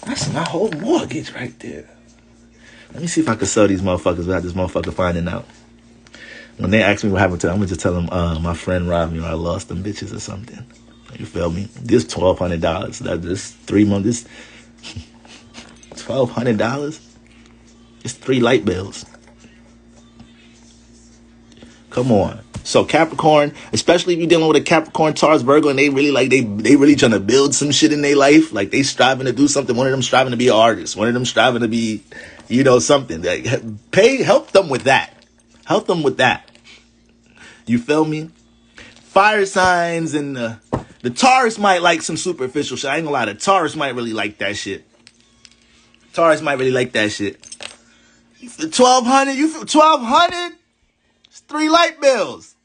Speaker 1: That's my whole mortgage right there. Let me see if I can sell these motherfuckers without this motherfucker finding out. When they ask me what happened to them, I'm going to just tell them, my friend robbed me or I lost them bitches or something. You feel me? This $1,200. That this 3 months, this $1,200. It's 3 light bills. Come on. So Capricorn, especially if you're dealing with a Capricorn, Taurus, Virgo, and they really like, they really trying to build some shit in their life. Like they striving to do something. One of them striving to be an artist. One of them striving to be, you know, something. Like, help them with that. Help them with that. You feel me? Fire signs and the Taurus might like some superficial shit. I ain't gonna lie, the Taurus might really like that shit. Taurus might really like that shit. You feel 1,200? You feel 1,200? It's 3 light bills.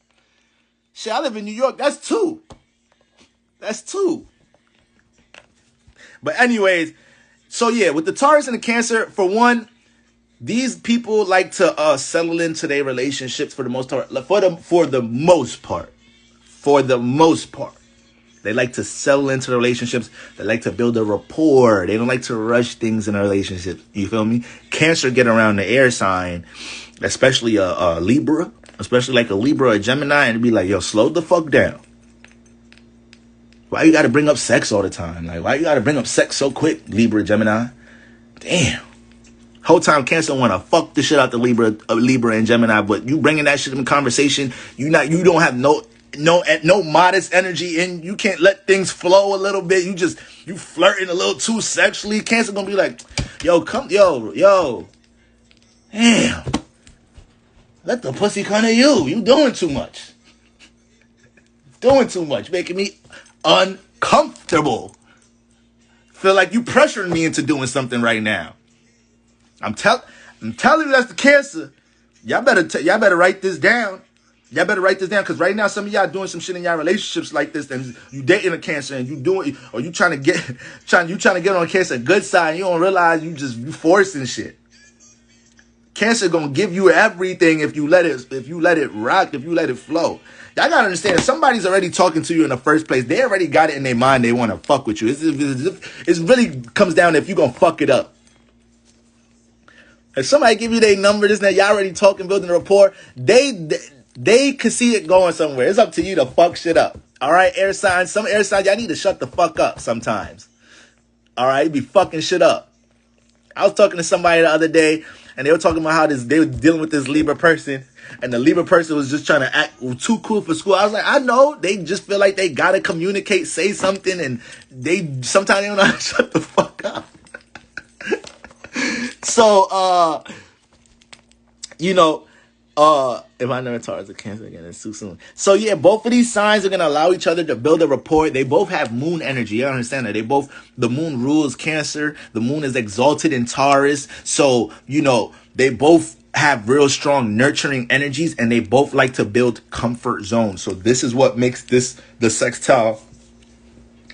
Speaker 1: Shit, I live in New York. That's 2. That's 2. But anyways, so yeah, with the Taurus and the Cancer, for one, these people like to settle into their relationships for the most part. For the most part, they like to settle into the relationships. They like to build a rapport. They don't like to rush things in a relationship. You feel me? Cancer get around the air sign, especially a Libra, especially like a Libra or Gemini, and be like, yo, slow the fuck down. Why you got to bring up sex all the time? Like, why you got to bring up sex so quick, Libra, Gemini? Damn. Whole time Cancer want to fuck the shit out the Libra and Gemini, but you bringing that shit in conversation, you don't have no modest energy, and you can't let things flow a little bit. You flirting a little too sexually. Cancer gonna be like, yo, damn, let the pussy come to you. You doing too much. Making me uncomfortable. Feel like you pressuring me into doing something right now. I'm telling you, that's the Cancer. Y'all better write this down. Y'all better write this down, because right now some of y'all doing some shit in y'all relationships like this, and you dating a Cancer, and you trying to get on a Cancer good side, and you don't realize you forcing shit. Cancer gonna give you everything if you let it rock, if you let it flow. Y'all gotta understand, if somebody's already talking to you in the first place, they already got it in their mind they want to fuck with you. It really comes down to if you gonna fuck it up. If somebody give you their number, this and that, y'all already talking, building a rapport, they can see it going somewhere. It's up to you to fuck shit up. All right, air signs. Some air signs, y'all need to shut the fuck up sometimes. All right, be fucking shit up. I was talking to somebody the other day, and they were talking about how they were dealing with this Libra person, and the Libra person was just trying to act too cool for school. I was like, I know, they just feel like they gotta communicate, say something, and sometimes they don't know how to shut the fuck up. So, You know, if I never Taurus or Cancer again, it's too soon. So yeah, both of these signs are gonna allow each other to build a rapport. They both have moon energy. You understand that? They both, the moon rules Cancer. The moon is exalted in Taurus. So, you know, they both have real strong nurturing energies, and they both like to build comfort zones. So this is what makes this the sextile.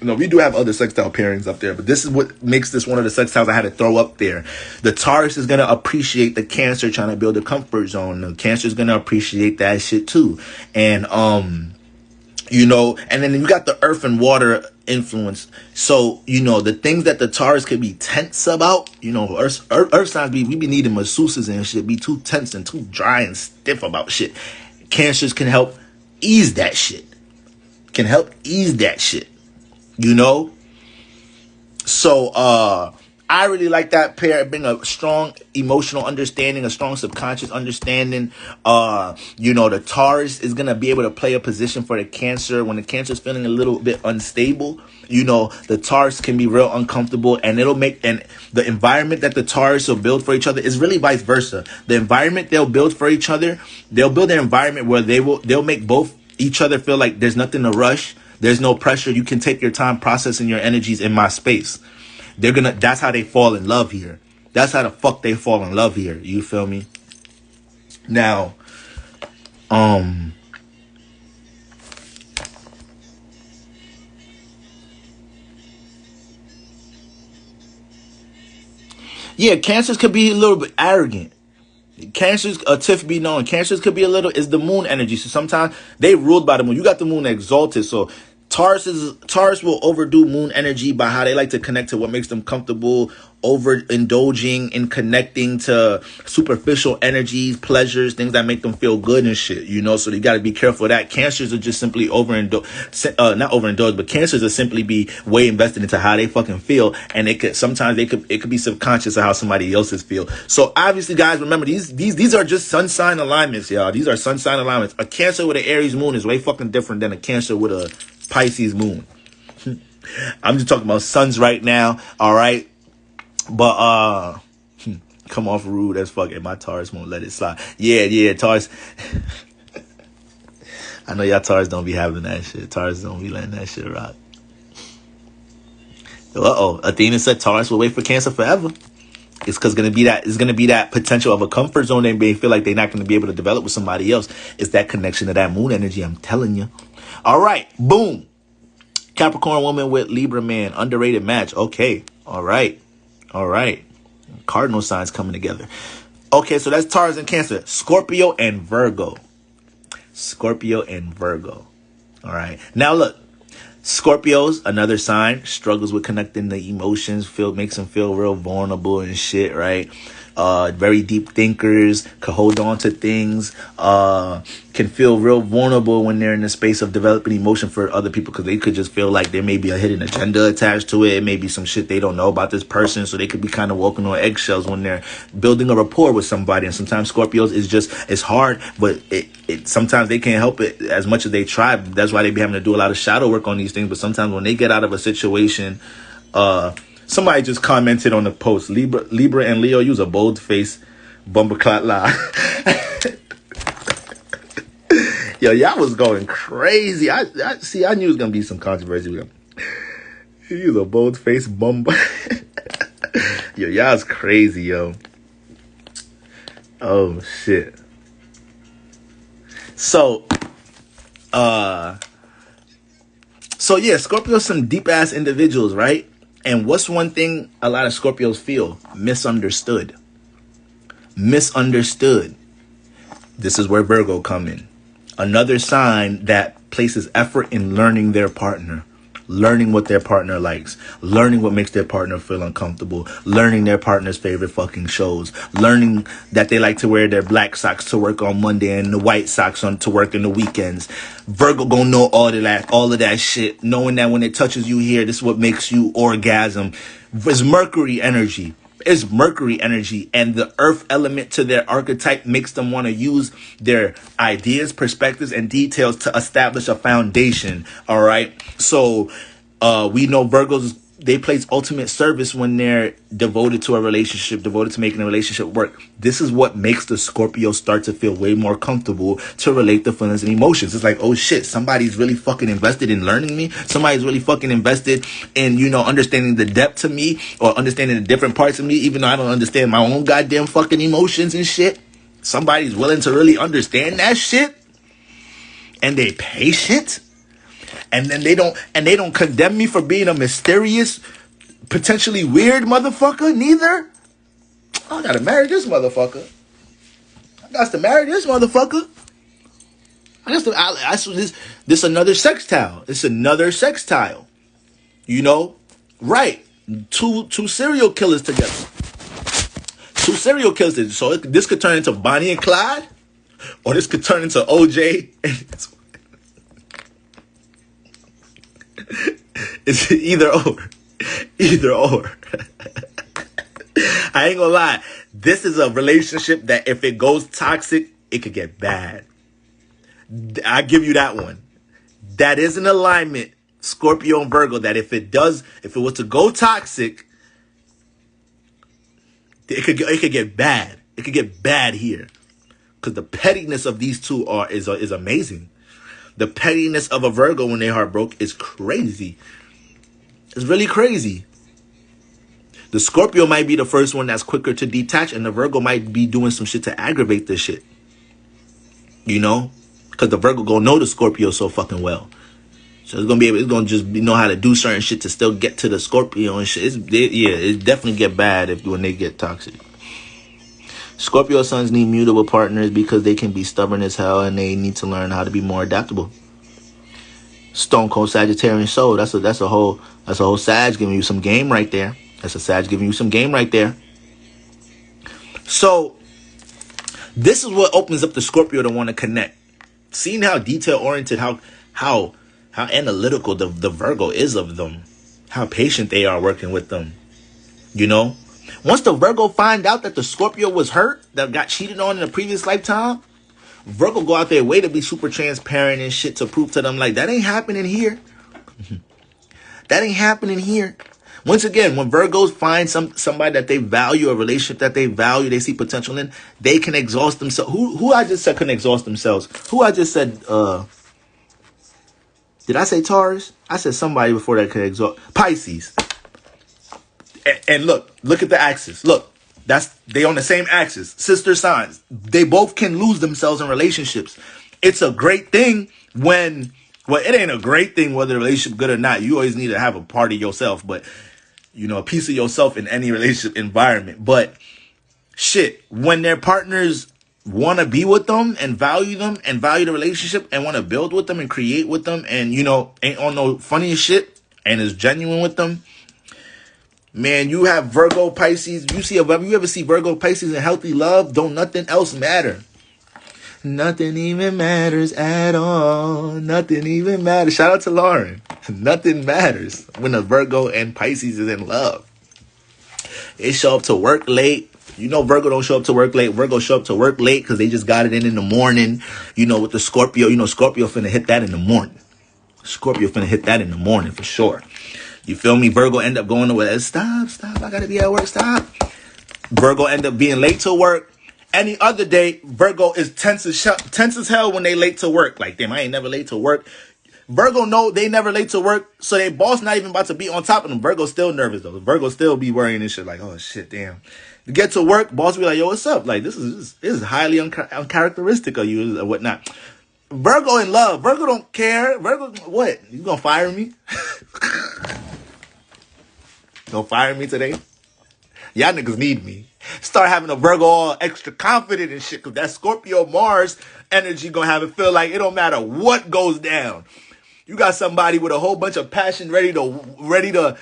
Speaker 1: No, we do have other sextile pairings up there, but this is what makes this one of the sextiles I had to throw up there. The Taurus is going to appreciate the Cancer trying to build a comfort zone. The Cancer is going to appreciate that shit too. And, you know, and then you got the earth and water influence. So, you know, the things that the Taurus could be tense about, you know, earth signs, we be needing masseuses and shit, be too tense and too dry and stiff about shit. Cancers can help ease that shit. You know? So, I really like that pair. It brings a strong emotional understanding, a strong subconscious understanding. You know, the Taurus is going to be able to play a position for the Cancer. When the Cancer is feeling a little bit unstable, you know, the Taurus can be real uncomfortable, and it'll make, and the environment that the Taurus will build for each other is really vice versa. The environment they'll build for each other, they'll build an environment where they'll make both each other feel like there's nothing to rush. There's no pressure. You can take your time processing your energies in my space. That's how they fall in love here. That's how the fuck they fall in love here. You feel me? Now, yeah, Cancers could be a little bit arrogant. Cancers, Tiff be known. Cancers could be a little, is the moon energy. So sometimes they ruled by the moon. You got the moon exalted. So Taurus will overdo moon energy by how they like to connect to what makes them comfortable, overindulging in connecting to superficial energies, pleasures, things that make them feel good and shit, you know. So you got to be careful of that. Cancers are just simply not overindulged, but Cancers are simply be way invested into how they fucking feel, and it could be subconscious of how somebody else's feel. So obviously, guys, remember these are just sun sign alignments, y'all. These are sun sign alignments. A Cancer with an Aries moon is way fucking different than a Cancer with a Pisces moon. I'm just talking about suns right now, all right? But come off rude as fuck, and my Taurus won't let it slide. Yeah, Taurus. I know y'all Taurus don't be having that shit. Taurus don't be letting that shit rock. Athena said Taurus will wait for Cancer forever. It's gonna be that potential of a comfort zone. They may feel like they're not gonna be able to develop with somebody else. It's that connection to that moon energy, I'm telling you. All right, boom. Capricorn woman with Libra man, underrated match. Okay, all right. Cardinal signs coming together. Okay, so that's Taurus and Cancer. Scorpio and Virgo. All right. Now look, Scorpios, another sign, struggles with connecting the emotions, makes them feel real vulnerable and shit, right? Very deep thinkers, can hold on to things, can feel real vulnerable when they're in the space of developing emotion for other people, because they could just feel like there may be a hidden agenda attached to it. It may be some shit they don't know about this person, so they could be kind of walking on eggshells when they're building a rapport with somebody. And sometimes Scorpios it's hard, but it sometimes they can't help it as much as they try. That's why they be having to do a lot of shadow work on these things. But sometimes when they get out of a situation, somebody just commented on the post, Libra and Leo use a bold face, bumper clot lie. Yo, y'all was going crazy. I knew it was gonna be some controversy. You use a bold face bumper. Yo, y'all's crazy, yo. Oh shit. So yeah, Scorpio's some deep ass individuals, right? And what's one thing a lot of Scorpios feel? Misunderstood. This is where Virgo come in. Another sign that places effort in learning their partner, learning what their partner likes, learning what makes their partner feel uncomfortable, learning their partner's favorite fucking shows, learning that they like to wear their black socks to work on Monday and the white socks to work in the weekends. Virgo gonna know all of that shit, knowing that when it touches you here, this is what makes you orgasm. It's Mercury energy. And the earth element to their archetype makes them want to use their ideas, perspectives, and details to establish a foundation. All right. So we know Virgos they place ultimate service when they're devoted to a relationship, devoted to making a relationship work. This is what makes the Scorpio start to feel way more comfortable to relate the feelings and emotions. It's like, oh shit, somebody's really fucking invested in learning me. Somebody's really fucking invested in, understanding the depth to me, or understanding the different parts of me, even though I don't understand my own goddamn fucking emotions and shit. Somebody's willing to really understand that shit. And they patient. And then they don't condemn me for being a mysterious, potentially weird motherfucker neither. I gotta marry this motherfucker. I got to marry this motherfucker. This another sextile. It's another sextile. Right? Two serial killers together. Two serial killers. So this could turn into Bonnie and Clyde, or this could turn into OJ. It's either or. Either or. I ain't gonna lie. This is a relationship that if it goes toxic, it could get bad. I give you that one. That is an alignment, Scorpio and Virgo, that if it was to go toxic, it could get bad. It could get bad here. Because the pettiness of these two is amazing. The pettiness of a Virgo when they're heartbroken is crazy. It's really crazy. The Scorpio might be the first one that's quicker to detach, and the Virgo might be doing some shit to aggravate this shit. Because the Virgo gonna know the Scorpio so fucking well. So it's gonna just know how to do certain shit to still get to the Scorpio and shit. It definitely get bad when they get toxic. Scorpio sons need mutable partners because they can be stubborn as hell, and they need to learn how to be more adaptable. Stone Cold Sagittarian soul. That's a whole Sag giving you some game right there. That's a Sag giving you some game right there. So this is what opens up the Scorpio to want to connect. Seeing how detail oriented, how analytical the Virgo is of them, how patient they are working with them. Once the Virgo find out that the Scorpio was hurt, that got cheated on in a previous lifetime, Virgo go out their way to be super transparent and shit to prove to them like that ain't happening here. That ain't happening here. Once again, when Virgos find somebody that they value, a relationship that they value, they see potential in, they can exhaust themselves. Who I just said can exhaust themselves? Who I just said, did I say Taurus? I said somebody before that could exhaust. Pisces. And look at the axis. Look, they on the same axis. Sister signs. They both can lose themselves in relationships. It's a great thing it ain't a great thing whether the relationship good or not. You always need to have a part of yourself, but a piece of yourself in any relationship environment. But shit, when their partners want to be with them and value the relationship and want to build with them and create with them and, ain't on no funny shit and is genuine with them, man, you have Virgo, Pisces. You ever see Virgo, Pisces in healthy love? Don't nothing else matter. Nothing even matters at all. Nothing even matters. Shout out to Lauren. Nothing matters when a Virgo and Pisces is in love. They show up to work late. Virgo don't show up to work late. Virgo show up to work late because they just got it in the morning. With the Scorpio, Scorpio finna hit that in the morning. Scorpio finna hit that in the morning for sure. You feel me? Virgo end up going to stop. I gotta be at work. Stop. Virgo end up being late to work. Any other day, Virgo is tense as hell when they late to work. Like, damn, I ain't never late to work. Virgo know they never late to work, so they boss not even about to be on top of them. Virgo still nervous though. Virgo still be worrying and shit like, oh shit, damn. You get to work, boss be like, yo, what's up? Like, this is highly uncharacteristic of you or whatnot. Virgo in love. Virgo don't care. Virgo, what? You gonna fire me? Gonna fire me today? Y'all niggas need me. Start having a Virgo all extra confident and shit, because that Scorpio Mars energy gonna have it feel like it don't matter what goes down. You got somebody with a whole bunch of passion ready to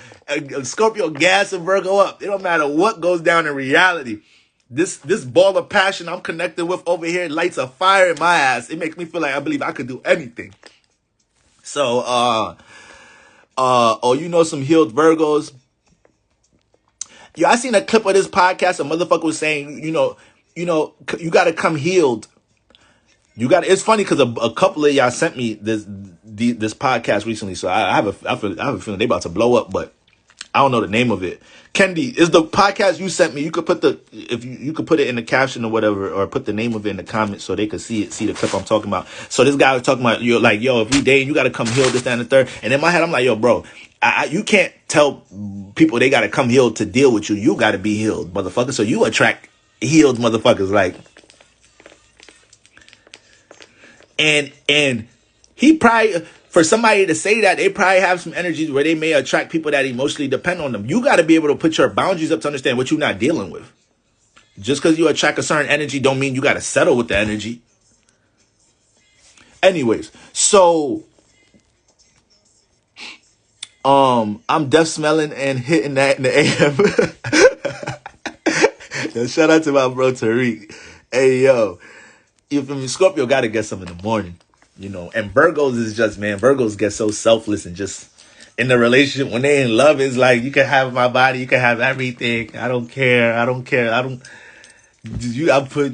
Speaker 1: Scorpio gas and Virgo up. It don't matter what goes down in reality. This ball of passion I'm connected with over here lights a fire in my ass. It makes me feel like I believe I could do anything. So, some healed Virgos. Yo, I seen a clip of this podcast. A motherfucker was saying, you got to come healed. It's funny because a couple of y'all sent me this podcast recently, so I have a feeling they about to blow up. But I don't know the name of it. Kendi, is the podcast you sent me? You could put you could put it in the caption or whatever, or put the name of it in the comments so they could see the clip I'm talking about. So this guy was talking about, you're like, yo, if we dating, you got to come healed, this, that, and the third. And in my head, I'm like, yo, bro, you can't tell people they got to come healed to deal with you. You got to be healed, motherfucker. So you attract healed motherfuckers, like. And he probably, for somebody to say that, they probably have some energies where they may attract people that emotionally depend on them. You got to be able to put your boundaries up to understand what you're not dealing with. Just because you attract a certain energy don't mean you got to settle with the energy. Anyways, so I'm deaf smelling and hitting that in the AM. Yo, shout out to my bro Tariq. Hey, yo. You feel me? Scorpio got to get some in the morning, you know. And Virgos is just, man, Virgos get so selfless and just in the relationship, when they in love, it's like, you can have my body, you can have everything. I don't care. You can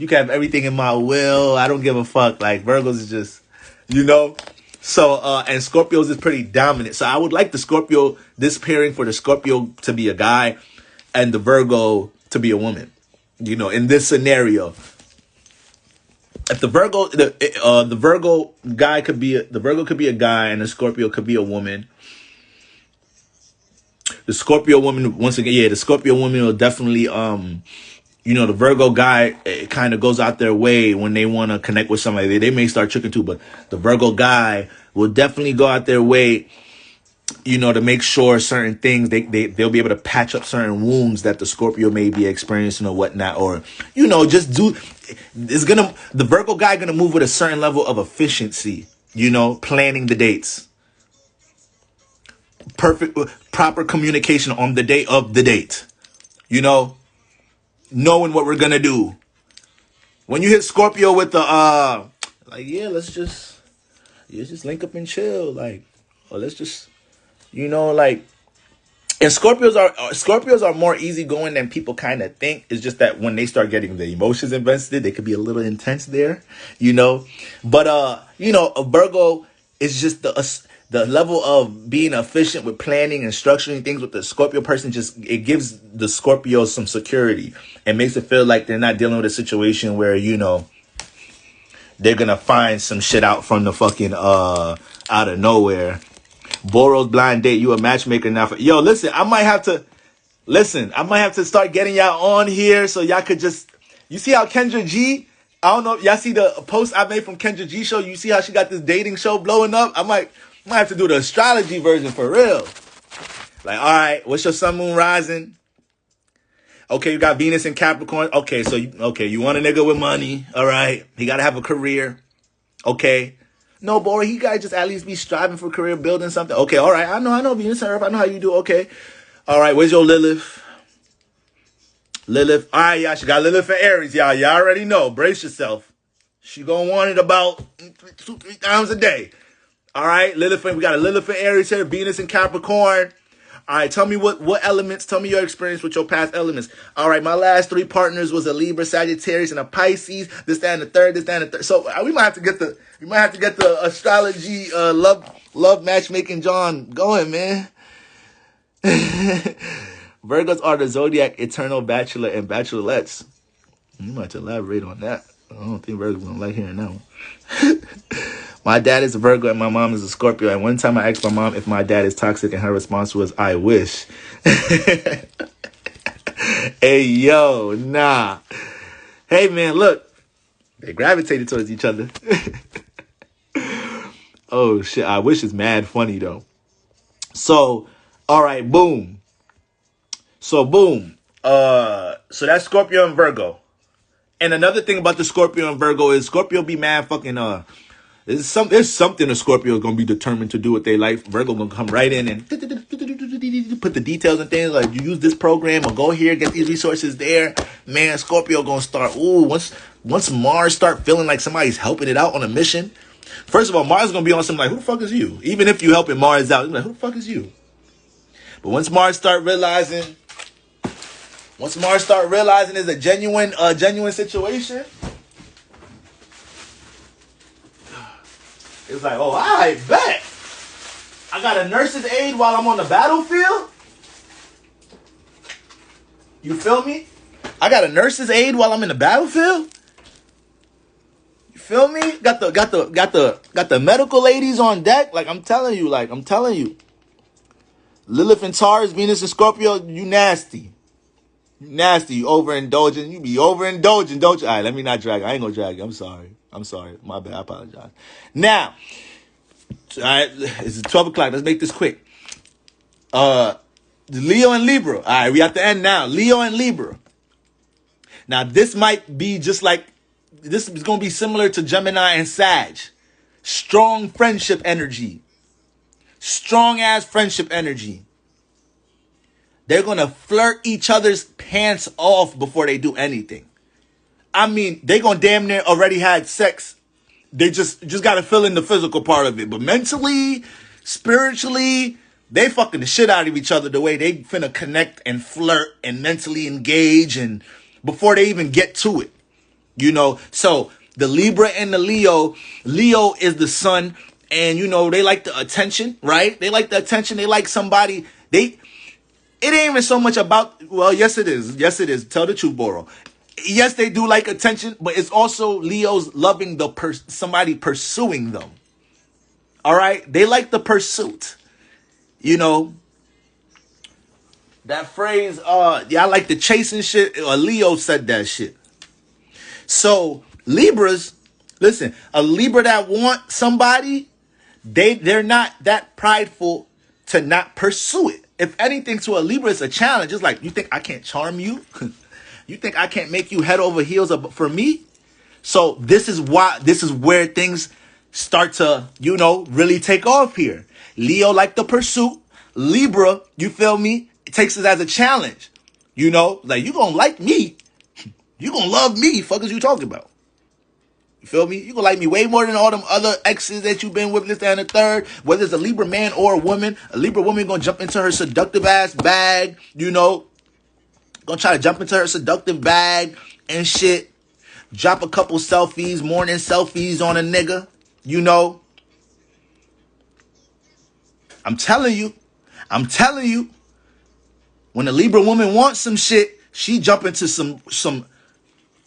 Speaker 1: have everything in my will. I don't give a fuck. Like, Virgos is just, you know. So, and Scorpios is pretty dominant. So I would like this pairing for the Scorpio to be a guy and the Virgo to be a woman, you know, in this scenario. If the Virgo could be a guy and the Scorpio could be a woman. The Scorpio woman, once again, the Scorpio woman will definitely, the Virgo guy, it kind of goes out their way when they want to connect with somebody. They may start tricking too, but the Virgo guy will definitely go out their way, you know, to make sure certain things, they'll be able to patch up certain wounds that the Scorpio may be experiencing or whatnot, or, you know, the Virgo guy gonna move with a certain level of efficiency, you know, planning the dates. Proper communication on the day of the date, you know, knowing what we're gonna do. When you hit Scorpio with the, like, yeah, let's just link up and chill, like, or let's just, you know, like, and Scorpios are more easygoing than people kind of think. It's just that when they start getting the emotions invested, they could be a little intense there, you know. But you know, a Virgo is just the level of being efficient with planning and structuring things with the Scorpio person. Just, it gives the Scorpio some security and makes it feel like they're not dealing with a situation where, you know, they're gonna find some shit out from the fucking out of nowhere. Boro's blind date, you a matchmaker now. Yo, listen, I might have to start getting y'all on here so y'all could just, you see how Kendra G, I don't know, y'all see the post I made from Kendra G show, you see how she got this dating show blowing up? I might have to do the astrology version for real. Like, all right, what's your sun, moon, rising? Okay, you got Venus in Capricorn. Okay, so you want a nigga with money, all right? He got to have a career, okay? No, boy, he gotta just at least be striving for career, building something. Okay, all right, I know Venus and Earth. I know how you do. Okay, all right, where's your Lilith? All right, y'all, she got Lilith and Aries, y'all. Y'all already know. Brace yourself. She gonna want it about 2-3 times a day. All right, we got a Lilith and Aries here, Venus and Capricorn. All right, tell me what elements, tell me your experience with your past elements. All right, my last 3 partners was a Libra, Sagittarius, and a Pisces. This, that, and the third. So we might have to get the astrology, love matchmaking John going, man. Virgos are the zodiac eternal bachelor and bachelorettes. You might have to elaborate on that. I don't think Virgos gonna like hearing that one. My dad is a Virgo and my mom is a Scorpio. And one time I asked my mom if my dad is toxic and her response was, I wish. Hey, yo, nah. Hey, man, look. They gravitated towards each other. Oh, shit. I wish is mad funny, though. So, all right, boom. So that's Scorpio and Virgo. And another thing about the Scorpio and Virgo is Scorpio be mad fucking, there's something a Scorpio is going to be determined to do with their life. Virgo going to come right in and put the details and things like, you use this program or go here, get these resources there. Man, Scorpio going to start, once Mars start feeling like somebody's helping it out on a mission. First of all, Mars is going to be on something like, who the fuck is you? Even if you helping Mars out, you're like, who the fuck is you? But once Mars start realizing it's a genuine situation, it's like, oh, I bet. I got a nurse's aide while I'm on the battlefield. You feel me? I got a nurse's aide while I'm in the battlefield. You feel me? Got the medical ladies on deck. Like I'm telling you. Lilith and Taurus, Venus and Scorpio, you nasty. You nasty. You overindulgent. You be overindulgent, don't you? All right, let me not drag you. I ain't gonna drag you. I'm sorry. My bad. I apologize. Now, all right, it's 12 o'clock. Let's make this quick. Leo and Libra. All right, we at the end now. Leo and Libra. Now, this might be just like, this is going to be similar to Gemini and Sag. Strong friendship energy. Strong ass friendship energy. They're going to flirt each other's pants off before they do anything. I mean, they going to damn near already had sex. They just got to fill in the physical part of it. But mentally, spiritually, they fucking the shit out of each other the way they finna connect and flirt and mentally engage and before they even get to it. You know, so the Libra and the Leo is the sun, and you know, they like the attention, right? They like the attention. They like somebody. It ain't even so much about, well, yes it is. Tell the truth, Boro. Yes, they do like attention, but it's also Leos loving somebody pursuing them. All right? They like the pursuit. You know, that phrase, I like the chasing shit. Leo said that shit. So Libras, listen, a Libra that want somebody, they're not that prideful to not pursue it. If anything, to a Libra, it's a challenge. It's like, you think I can't charm you? You think I can't make you head over heels for me? So this is where things start to, you know, really take off here. Leo like the pursuit. Libra, you feel me? It takes it as a challenge. You know, like, you gonna like me. You gonna love me. Fuck is you talking about? You feel me? You gonna like me way more than all them other exes that you've been with, this, that, and the third. Whether it's a Libra man or a woman, a Libra woman gonna jump into her seductive ass bag, you know. Gonna try to jump into her seductive bag and shit. Drop a couple selfies, morning selfies on a nigga, you know. I'm telling you, when a Libra woman wants some shit, she jump into some,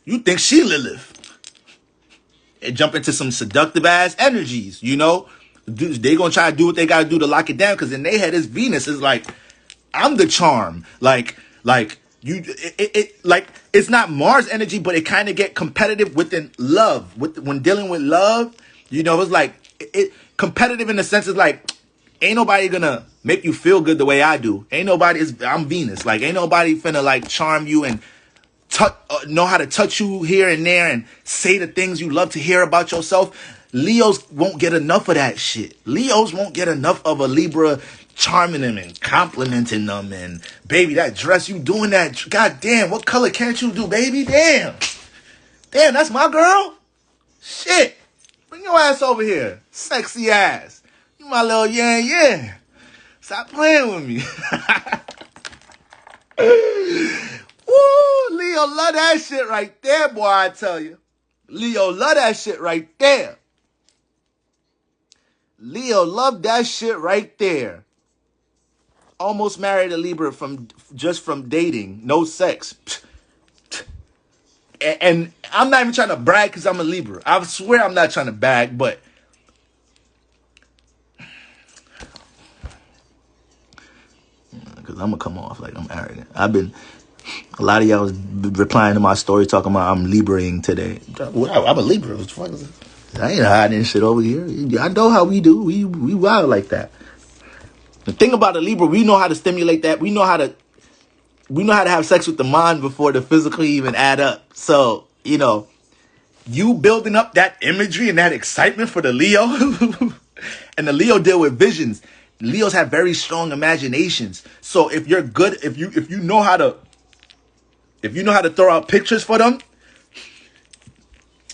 Speaker 1: you think she Lilith. And jump into some seductive ass energies, you know. They gonna try to do what they gotta do to lock it down, because in their head, it's Venus. It's like, I'm the charm. Like it's not Mars energy, but it kind of get competitive within love. When dealing with love, you know, it's like, it competitive in the sense is like, ain't nobody gonna make you feel good the way I do. I'm Venus. Like, ain't nobody finna like charm you and know how to touch you here and there and say the things you love to hear about yourself. Leos won't get enough of that shit. Leos won't get enough of a Libra charming them and complimenting them and, baby, that dress, you doing that. God damn, what color can't you do, baby? Damn, that's my girl. Shit. Bring your ass over here. Sexy ass. You my little yeah. Stop playing with me. Woo, Leo love that shit right there, boy, I tell you. Leo love that shit right there. Leo love that shit right there. Almost married a Libra from dating, no sex. And I'm not even trying to brag because I'm a Libra. I swear I'm not trying to brag, but because I'm going to come off like I'm arrogant. A lot of y'all was replying to my story talking about I'm Libraing today. I'm a Libra. What the fuck is it? I ain't hiding shit over here. I know how we do. We wild like that. The thing about a Libra, we know how to stimulate that. We know how to have sex with the mind before the physical even add up. So, you know, you building up that imagery and that excitement for the Leo. And the Leo deal with visions. Leos have very strong imaginations. So if you're good, if you know how to throw out pictures for them,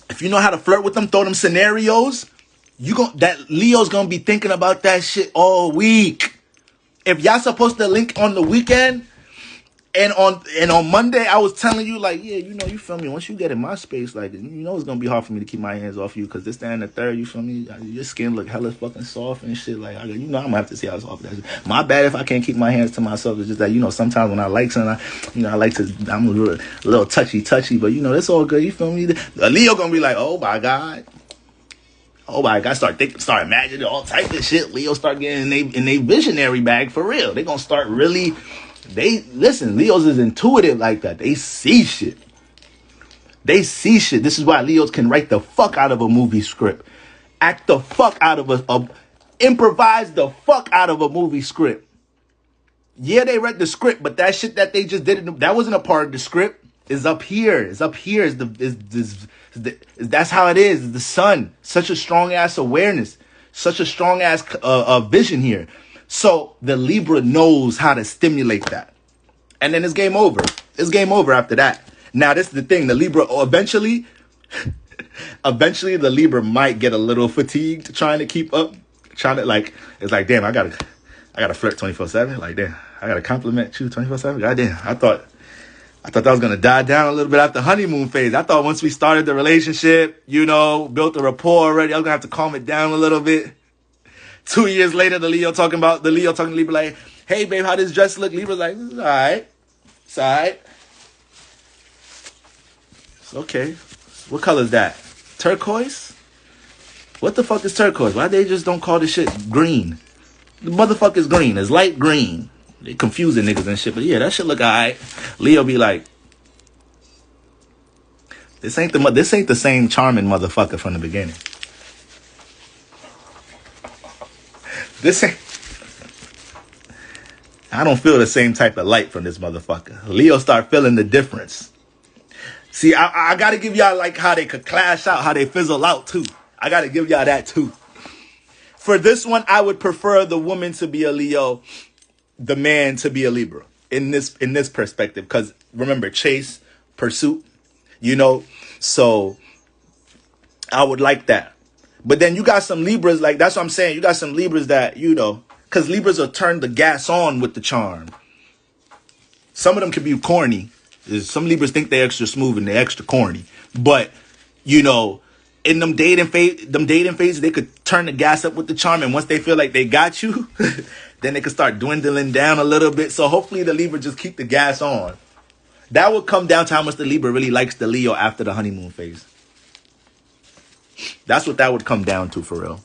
Speaker 1: if you know how to flirt with them, throw them scenarios, that Leo's gonna be thinking about that shit all week. If y'all supposed to link on the weekend, And on Monday, I was telling you, like, yeah, you feel me? Once you get in my space, like, it's gonna be hard for me to keep my hands off you, because this, that, and the third, you feel me? Your skin look hella fucking soft and shit. Like, I'm gonna have to see how soft that is. My bad if I can't keep my hands to myself. It's just that, sometimes when I like something, I like to, I'm a little touchy, but it's all good. You feel me? Leo gonna be like, oh my god. Oh my God, start imagining all type of shit. Leo start getting in they visionary bag for real. They gonna start really, Leos is intuitive like that. They see shit. This is why Leos can write the fuck out of a movie script. Act the fuck out of improvise the fuck out of a movie script. Yeah, they read the script, but that shit that they just did, that wasn't a part of the script. Is up here. That's how it is. The sun. Such a strong ass awareness. Such a strong ass vision here. So the Libra knows how to stimulate that. And then it's game over. It's game over after that. Now this is the thing. The Libra eventually the Libra might get a little fatigued trying to keep up. It's like, damn, I gotta flirt 24/7. Like, damn, I gotta compliment you 24/7. God damn, I thought that was going to die down a little bit after honeymoon phase. I thought once we started the relationship, built a rapport already, I was going to have to calm it down a little bit. 2 years later, the Leo talking to Libra like, hey, babe, how does this dress look? Libra's like, it's all right. It's all right. It's okay. What color is that? Turquoise? What the fuck is turquoise? Why they just don't call this shit green? The motherfucker is green. It's light green. They confusing niggas and shit, but yeah, that shit look alright. Leo be like, this ain't the same charming motherfucker from the beginning. I don't feel the same type of light from this motherfucker. Leo start feeling the difference. See, I gotta give y'all like how they could clash out, how they fizzle out too. I gotta give y'all that too. For this one, I would prefer the woman to be a Leo, the man to be a Libra in this perspective, because remember, chase, pursuit, so I would like that. But then you got some Libras, like, that's what I'm saying, you got some Libras that, because Libras will turn the gas on with the charm. Some of them can be corny. Some Libras think they're extra smooth and they're extra corny, but in them dating phases, they could turn the gas up with the charm, and once they feel like they got you, then they could start dwindling down a little bit. So hopefully the Libra just keep the gas on. That would come down to how much the Libra really likes the Leo after the honeymoon phase. That's what that would come down to for real.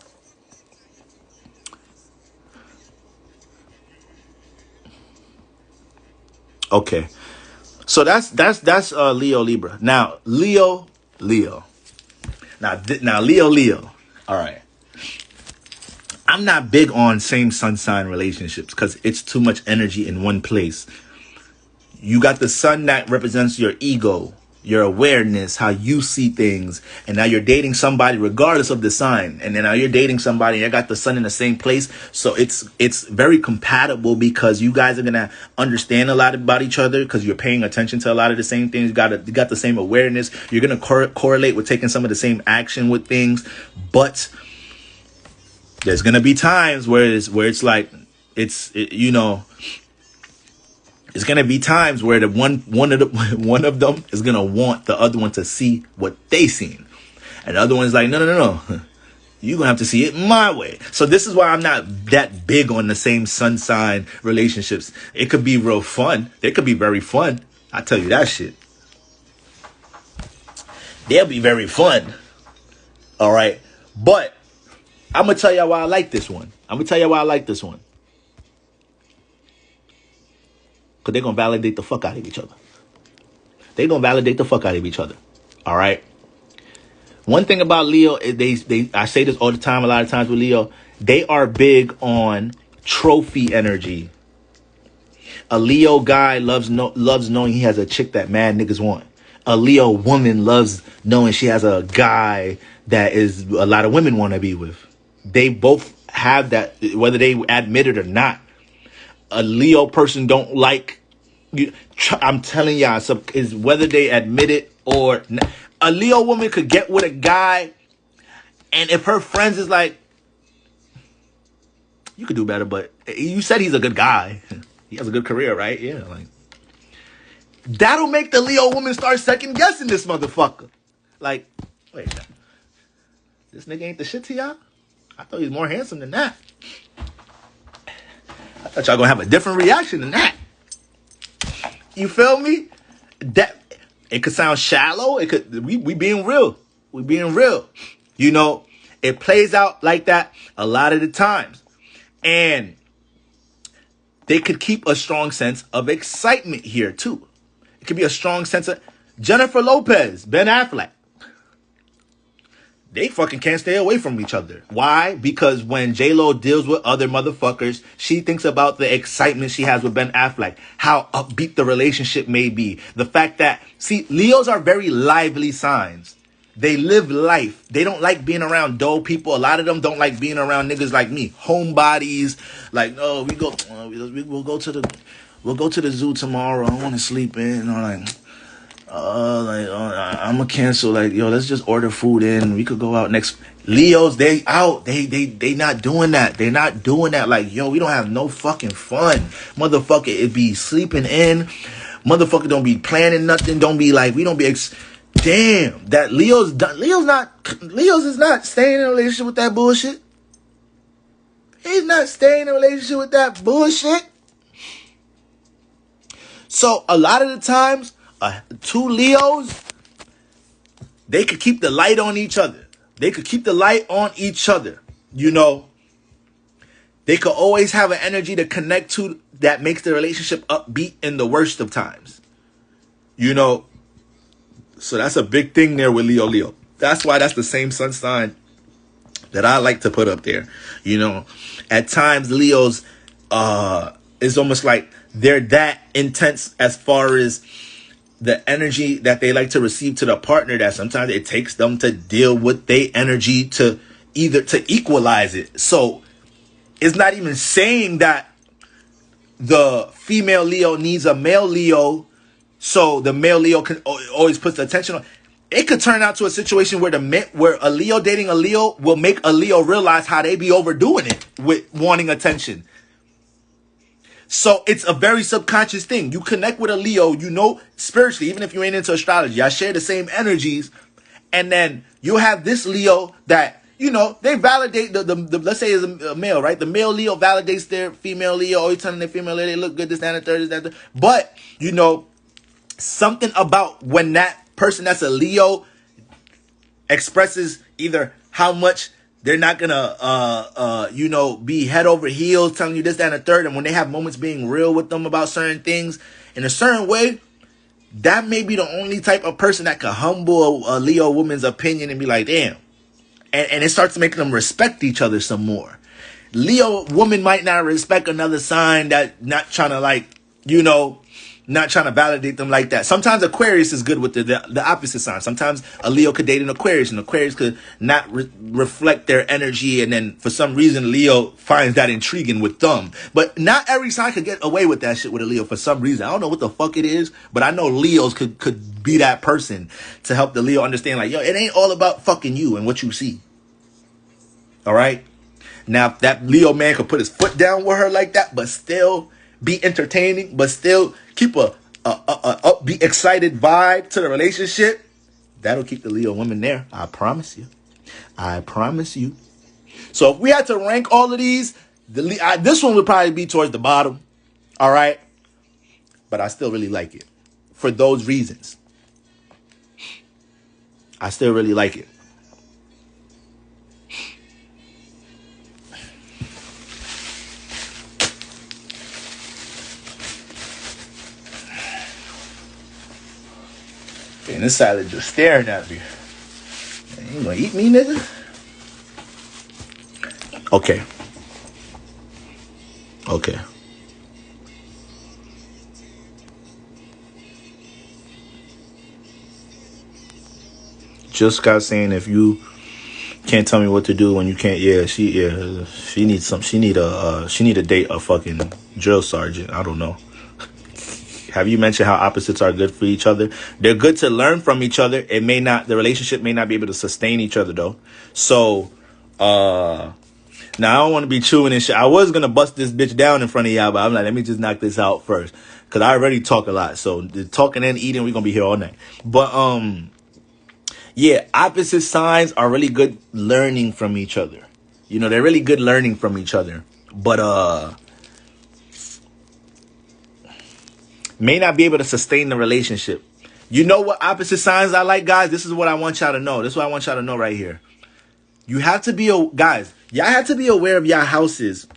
Speaker 1: Okay. So that's Leo Libra. Now Leo. Now Leo. All right. I'm not big on same sun sign relationships because it's too much energy in one place. You got the sun that represents your ego, your awareness, how you see things. And now you're dating somebody regardless of the sign. And then now you're dating somebody and you got the sun in the same place. So it's very compatible because you guys are going to understand a lot about each other because you're paying attention to a lot of the same things. You got the same awareness. You're going to correlate with taking some of the same action with things. But there's going to be times where it's like, it's going to be times where one of them is going to want the other one to see what they seen. And the other one's like, no. You're going to have to see it my way. So this is why I'm not that big on the same sun sign relationships. It could be real fun. They could be very fun. I tell you that shit. They'll be very fun. All right. But I'm going to tell y'all why I like this one. Because they're going to validate the fuck out of each other. All right. One thing about Leo, I say this all the time, a lot of times with Leo, they are big on trophy energy. A Leo guy loves knowing he has a chick that mad niggas want. A Leo woman loves knowing she has a guy that is a lot of women want to be with. They both have that, whether they admit it or not. A Leo person don't like, I'm telling y'all, is whether they admit it or not. A Leo woman could get with a guy, and if her friends is like, you could do better, but you said he's a good guy. He has a good career, right? Yeah, like, That'll make the Leo woman start second guessing this motherfucker. Like, wait, this nigga ain't the shit to y'all? I thought he was more handsome than that. I thought y'all gonna have a different reaction than that. You feel me? That it could sound shallow. It could we being real. We being real. You know, it plays out like that a lot of the times. And they could keep a strong sense of excitement here too. It could be a strong sense of Jennifer Lopez, Ben Affleck. They fucking can't stay away from each other. Why? Because when J-Lo deals with other motherfuckers, she thinks about the excitement she has with Ben Affleck, how upbeat the relationship may be. The fact that, see, Leos are very lively signs. They live life. They don't like being around dull people. A lot of them don't like being around niggas like me, homebodies. Like, oh, we'll go to the zoo tomorrow. I want to sleep in. Or like, I'm gonna cancel. Like, yo, let's just order food in. We could go out next. Leos, they out. They not doing that. They're not doing that. Like, yo, we don't have no fucking fun, motherfucker. It be sleeping in, motherfucker. Don't be planning nothing. Don't be like, we don't be. Damn, that Leos is not staying in a relationship with that bullshit. He's not staying in a relationship with that bullshit. So a lot of the times, two Leos, they could keep the light on each other. They could keep the light on each other. You know, they could always have an energy to connect to that makes the relationship upbeat in the worst of times. You know, so that's a big thing there with Leo. That's why that's the same sun sign that I like to put up there. You know, at times Leos is almost like they're that intense as far as the energy that they like to receive to the partner, that sometimes it takes them to deal with their energy to equalize it. So it's not even saying that the female Leo needs a male Leo, so the male Leo can always put the attention on. It could turn out to a situation where where a Leo dating a Leo will make a Leo realize how they be overdoing it with wanting attention. So it's a very subconscious thing. You connect with a Leo, you know, spiritually, even if you ain't into astrology, I share the same energies. And then you have this Leo that, you know, they validate the let's say is a male, right? The male Leo validates their female Leo, always telling their female Leo they look good, this, that, and the third, this, that, and the third. But, you know, something about when that person that's a Leo expresses either how much they're not gonna, you know, be head over heels telling you this, that, and the third. And when they have moments being real with them about certain things in a certain way, that may be the only type of person that can humble a Leo woman's opinion and be like, damn. And it starts making them respect each other some more. Leo woman might not respect another sign that not trying to, like, you know, not trying to validate them like that. Sometimes Aquarius is good with the opposite sign. Sometimes a Leo could date an Aquarius, and Aquarius could not reflect their energy, and then for some reason Leo finds that intriguing with them. But not every sign could get away with that shit with a Leo for some reason. I don't know what the fuck it is, but I know Leos could be that person to help the Leo understand, like, yo, it ain't all about fucking you and what you see. All right? Now, if that Leo man could put his foot down with her like that, but still be entertaining, but still keep a upbeat, excited vibe to the relationship, that'll keep the Leo woman there. I promise you. I promise you. So if we had to rank all of these, this one would probably be towards the bottom. All right? But I still really like it. For those reasons. I still really like it. And this salad just staring at me. Man, you gonna eat me, nigga? Okay. Just got saying, if you can't tell me what to do when you can't, she needs a date a fucking drill sergeant. I don't know. Have you mentioned how opposites are good for each other? They're good to learn from each other. The relationship may not be able to sustain each other though. So, Now, I don't want to be chewing and shit. I was going to bust this bitch down in front of y'all, but I'm like, let me just knock this out first. Because I already talk a lot. So, the talking and eating, we're going to be here all night. But, yeah, opposite signs are really good learning from each other. You know, they're really good learning from each other. But, may not be able to sustain the relationship. You know what opposite signs I like, guys? This is what I want y'all to know. This is what I want y'all to know right here. You have to be, guys, y'all have to be aware of your houses.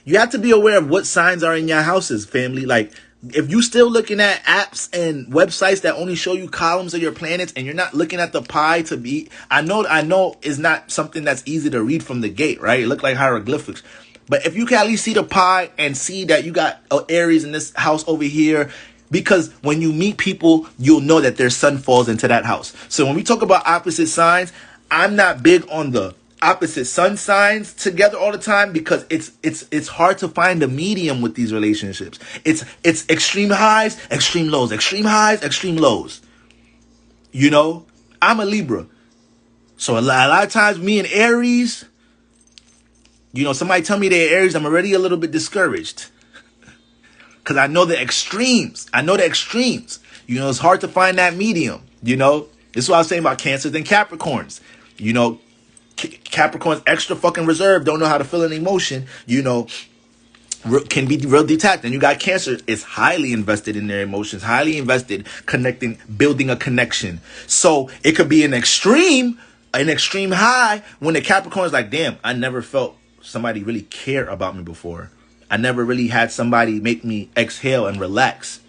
Speaker 1: You have to be aware of what signs are in your houses, family. Like, if you still looking at apps and websites that only show you columns of your planets and you're not looking at the pie to be, I know it's not something that's easy to read from the gate, right? It look like hieroglyphics. But if you can at least see the pie and see that you got Aries in this house over here, because when you meet people, you'll know that their sun falls into that house. So when we talk about opposite signs, I'm not big on the opposite sun signs together all the time because it's hard to find a medium with these relationships. It's extreme highs, extreme lows, extreme highs, extreme lows. You know, I'm a Libra. So a lot of times me and Aries, you know, somebody tell me they're Aries, I'm already a little bit discouraged. Because I know the extremes. You know, it's hard to find that medium, you know. This is what I was saying about Cancers and Capricorns. You know, Capricorn's extra fucking reserved, don't know how to feel an emotion, you know, can be real detached. And you got Cancer, is highly invested in their emotions, highly invested, connecting, building a connection. So it could be an extreme high when the Capricorn is like, damn, I never felt somebody really care about me before. I never really had somebody make me exhale and relax,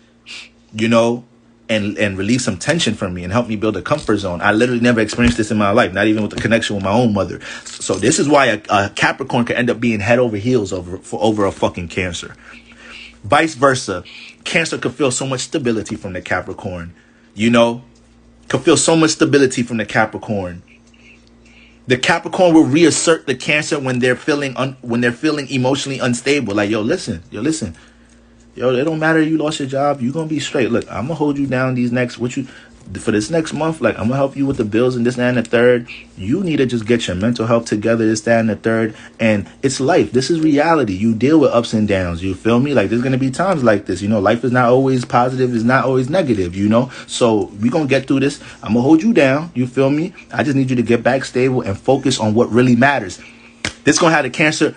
Speaker 1: you know, and relieve some tension from me and help me build a comfort zone. I literally never experienced this in my life, not even with the connection with my own mother. So this is why a Capricorn can end up being head over heels over a fucking Cancer. Vice versa, Cancer could feel so much stability from the Capricorn, you know, could feel so much stability from the Capricorn. The Capricorn will reassert the Cancer when they're feeling emotionally unstable. Like, yo, listen. Yo, it don't matter you lost your job. You're going to be straight. Look, I'm going to hold you down for this next month. Like, I'm going to help you with the bills and this, that, and the third. You need to just get your mental health together, this, that, and the third. And it's life. This is reality. You deal with ups and downs. You feel me? Like, there's going to be times like this. You know, life is not always positive. It's not always negative, you know? So we're going to get through this. I'm going to hold you down. You feel me? I just need you to get back stable and focus on what really matters. This gonna have the Cancer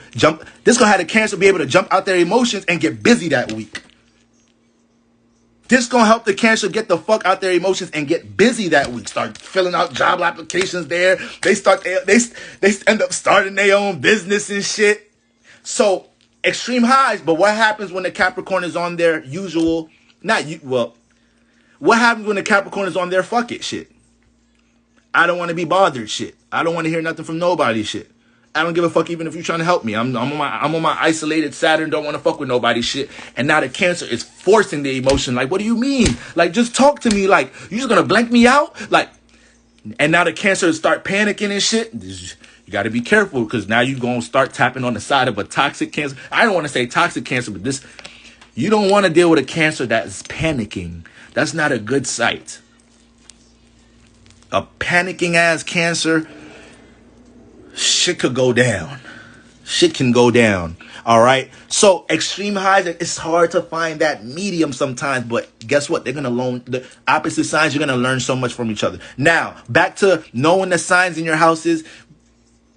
Speaker 1: be able to jump out their emotions and get busy that week. This gonna help the Cancer get the fuck out their emotions and get busy that week. Start filling out job applications there. They end up starting their own business and shit. So extreme highs, but what happens when the Capricorn is on their usual? What happens when the Capricorn is on their fuck it shit? I don't want to be bothered shit. I don't want to hear nothing from nobody shit. I don't give a fuck even if you're trying to help me. I'm on my isolated Saturn, don't want to fuck with nobody shit. And now the Cancer is forcing the emotion. Like, what do you mean? Like, just talk to me. Like, you just gonna blank me out? Like, and now the Cancer start panicking and shit. You got to be careful because now you're gonna start tapping on the side of a toxic Cancer. I don't want to say toxic Cancer, but you don't want to deal with a Cancer that is panicking. That's not a good sight. A panicking ass Cancer, shit could go down. Shit can go down. All right. So extreme highs, it's hard to find that medium sometimes. But guess what? The opposite signs, you're going to learn so much from each other. Now, back to knowing the signs in your houses.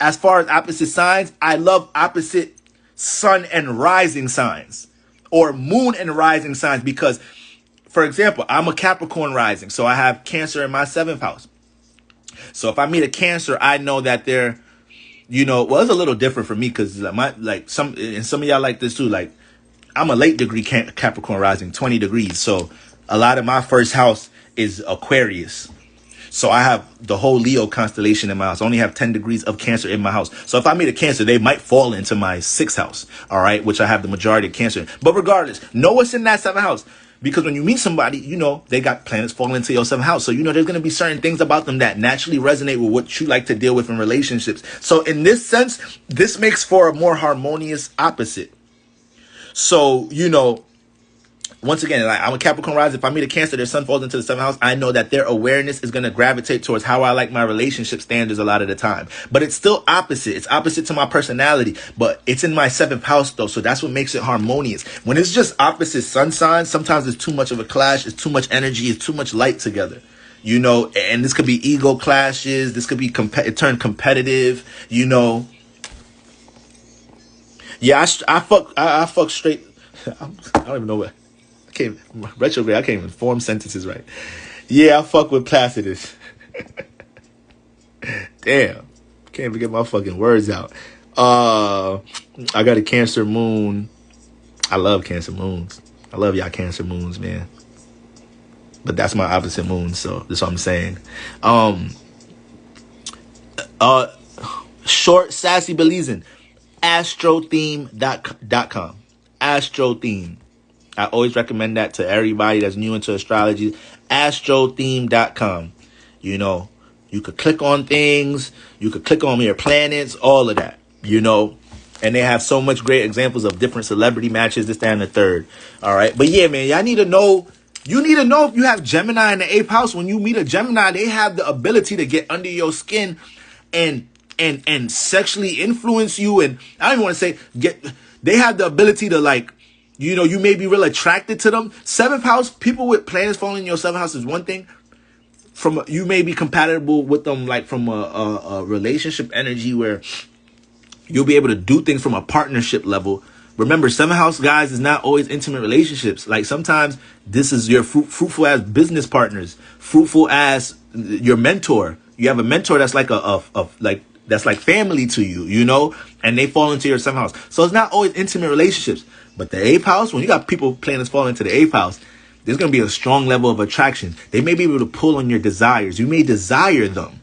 Speaker 1: As far as opposite signs, I love opposite sun and rising signs. Or moon and rising signs. Because, for example, I'm a Capricorn rising. So I have Cancer in my 7th house. So if I meet a Cancer, I know that they're, you know, well, it's a little different for me because some of y'all like this too. Like, I'm a late degree Capricorn rising, 20 degrees. So a lot of my first house is Aquarius. So I have the whole Leo constellation in my house. I only have 10 degrees of Cancer in my house. So if I meet a Cancer, they might fall into my 6th house. All right, which I have the majority of Cancer in. But regardless, know what's in that 7th house. Because when you meet somebody, you know, they got planets falling into your 7th house. So, you know, there's going to be certain things about them that naturally resonate with what you like to deal with in relationships. So in this sense, this makes for a more harmonious opposite. So, you know, once again, like I'm a Capricorn rising. If I meet a Cancer, their sun falls into the 7th house. I know that their awareness is going to gravitate towards how I like my relationship standards a lot of the time. But it's still opposite. It's opposite to my personality. But it's in my 7th house, though. So that's what makes it harmonious. When it's just opposite sun signs, sometimes it's too much of a clash. It's too much energy. It's too much light together. You know, and this could be ego clashes. This could be it turned competitive, you know. Yeah, I fuck straight. I don't even know what. Retrograde. I can't even form sentences right. Yeah, I fuck with Placidus. Damn, can't even get my fucking words out. I got a Cancer moon. I love Cancer moons. I love y'all Cancer moons, man. But that's my opposite moon, so that's what I'm saying. Short sassy Belizean. Astrotheme.com. Astrotheme. I always recommend that to everybody that's new into astrology. Astrotheme.com. You know, you could click on things. You could click on your planets, all of that, you know. And they have so much great examples of different celebrity matches, this, that, and the third. All right. But yeah, man, y'all need to know. You need to know if you have Gemini in the 8th house. When you meet a Gemini, they have the ability to get under your skin and sexually influence you. And I don't even want to say they have the ability to, like, you know, you may be real attracted to them. 7th house, people with planets falling in your 7th house is one thing. You may be compatible with them, like from a relationship energy where you'll be able to do things from a partnership level. Remember, 7th house, guys, is not always intimate relationships. Like, sometimes this is your fruitful as business partners, fruitful as your mentor. You have a mentor that's like that's like family to you, you know, and they fall into your 7th house. So it's not always intimate relationships. But the 8th house, when you got people planets falling into the 8th house, there's going to be a strong level of attraction. They may be able to pull on your desires. You may desire them.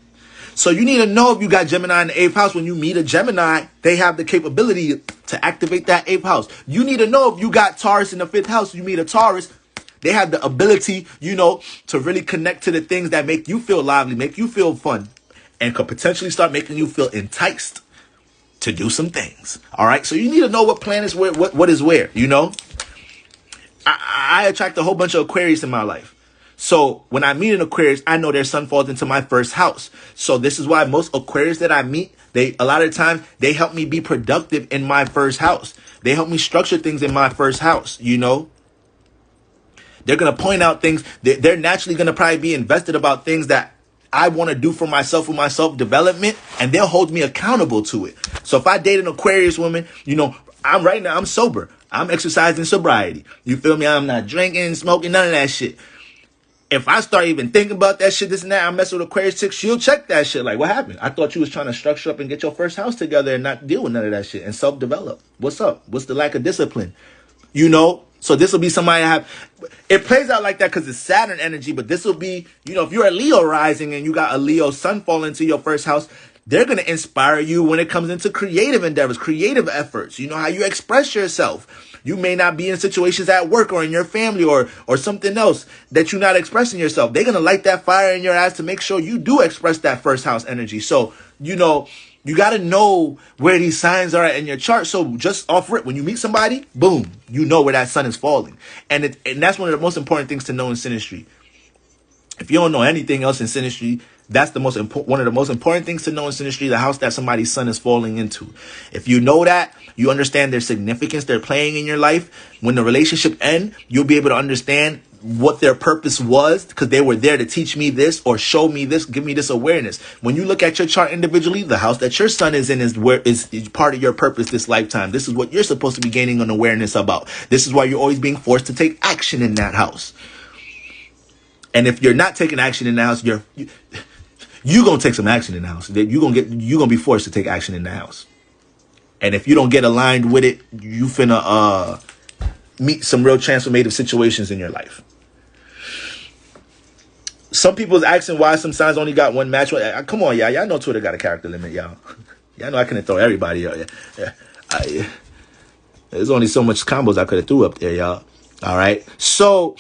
Speaker 1: So you need to know if you got Gemini in the 8th house. When you meet a Gemini, they have the capability to activate that 8th house. You need to know if you got Taurus in the 5th house. You meet a Taurus, they have the ability, you know, to really connect to the things that make you feel lively, make you feel fun, and could potentially start making you feel enticed to do some things. All right. So you need to know what planets, what is where, you know. I attract a whole bunch of Aquarius in my life. So when I meet an Aquarius, I know their sun falls into my 1st house. So this is why most Aquarius that I meet, a lot of the time, they help me be productive in my 1st house. They help me structure things in my 1st house, you know. They're going to point out things. They're naturally going to probably be invested about things that I want to do for myself with my self-development, and they'll hold me accountable to it. So if I date an Aquarius woman, you know, I'm sober. I'm exercising sobriety. You feel me? I'm not drinking, smoking, none of that shit. If I start even thinking about that shit, this and that, I'm messing with Aquarius chick, she'll check that shit. Like, what happened? I thought you was trying to structure up and get your 1st house together and not deal with none of that shit and self-develop. What's up? What's the lack of discipline? You know? So this will be somebody I have. It plays out like that because it's Saturn energy, but this will be, you know, if you're a Leo rising and you got a Leo sun falling into your 1st house, they're going to inspire you when it comes into creative endeavors, creative efforts. You know, how you express yourself. You may not be in situations at work or in your family or something else that you're not expressing yourself. They're going to light that fire in your eyes to make sure you do express that 1st house energy. So, you know, you got to know where these signs are in your chart. So just off rip, when you meet somebody, boom, you know where that sun is falling. And that's one of the most important things to know in synastry. If you don't know anything else in synastry, that's one of the most important things to know in synastry, the house that somebody's sun is falling into. If you know that, you understand their significance they're playing in your life. When the relationship ends, you'll be able to understand what their purpose was, because they were there to teach me this or show me this, give me this awareness. When you look at your chart individually, the house that your sun is in is part of your purpose this lifetime. This is what you're supposed to be gaining an awareness about. This is why you're always being forced to take action in that house. And if you're not taking action in the house, you're gonna take some action in the house. You're gonna be forced to take action in the house. And if you don't get aligned with it, you finna meet some real transformative situations in your life. Some people's asking why some signs only got one match. Come on, y'all. Y'all know Twitter got a character limit, y'all. Y'all know I couldn't throw everybody out. There's only so much combos I could have threw up there, y'all. All right. So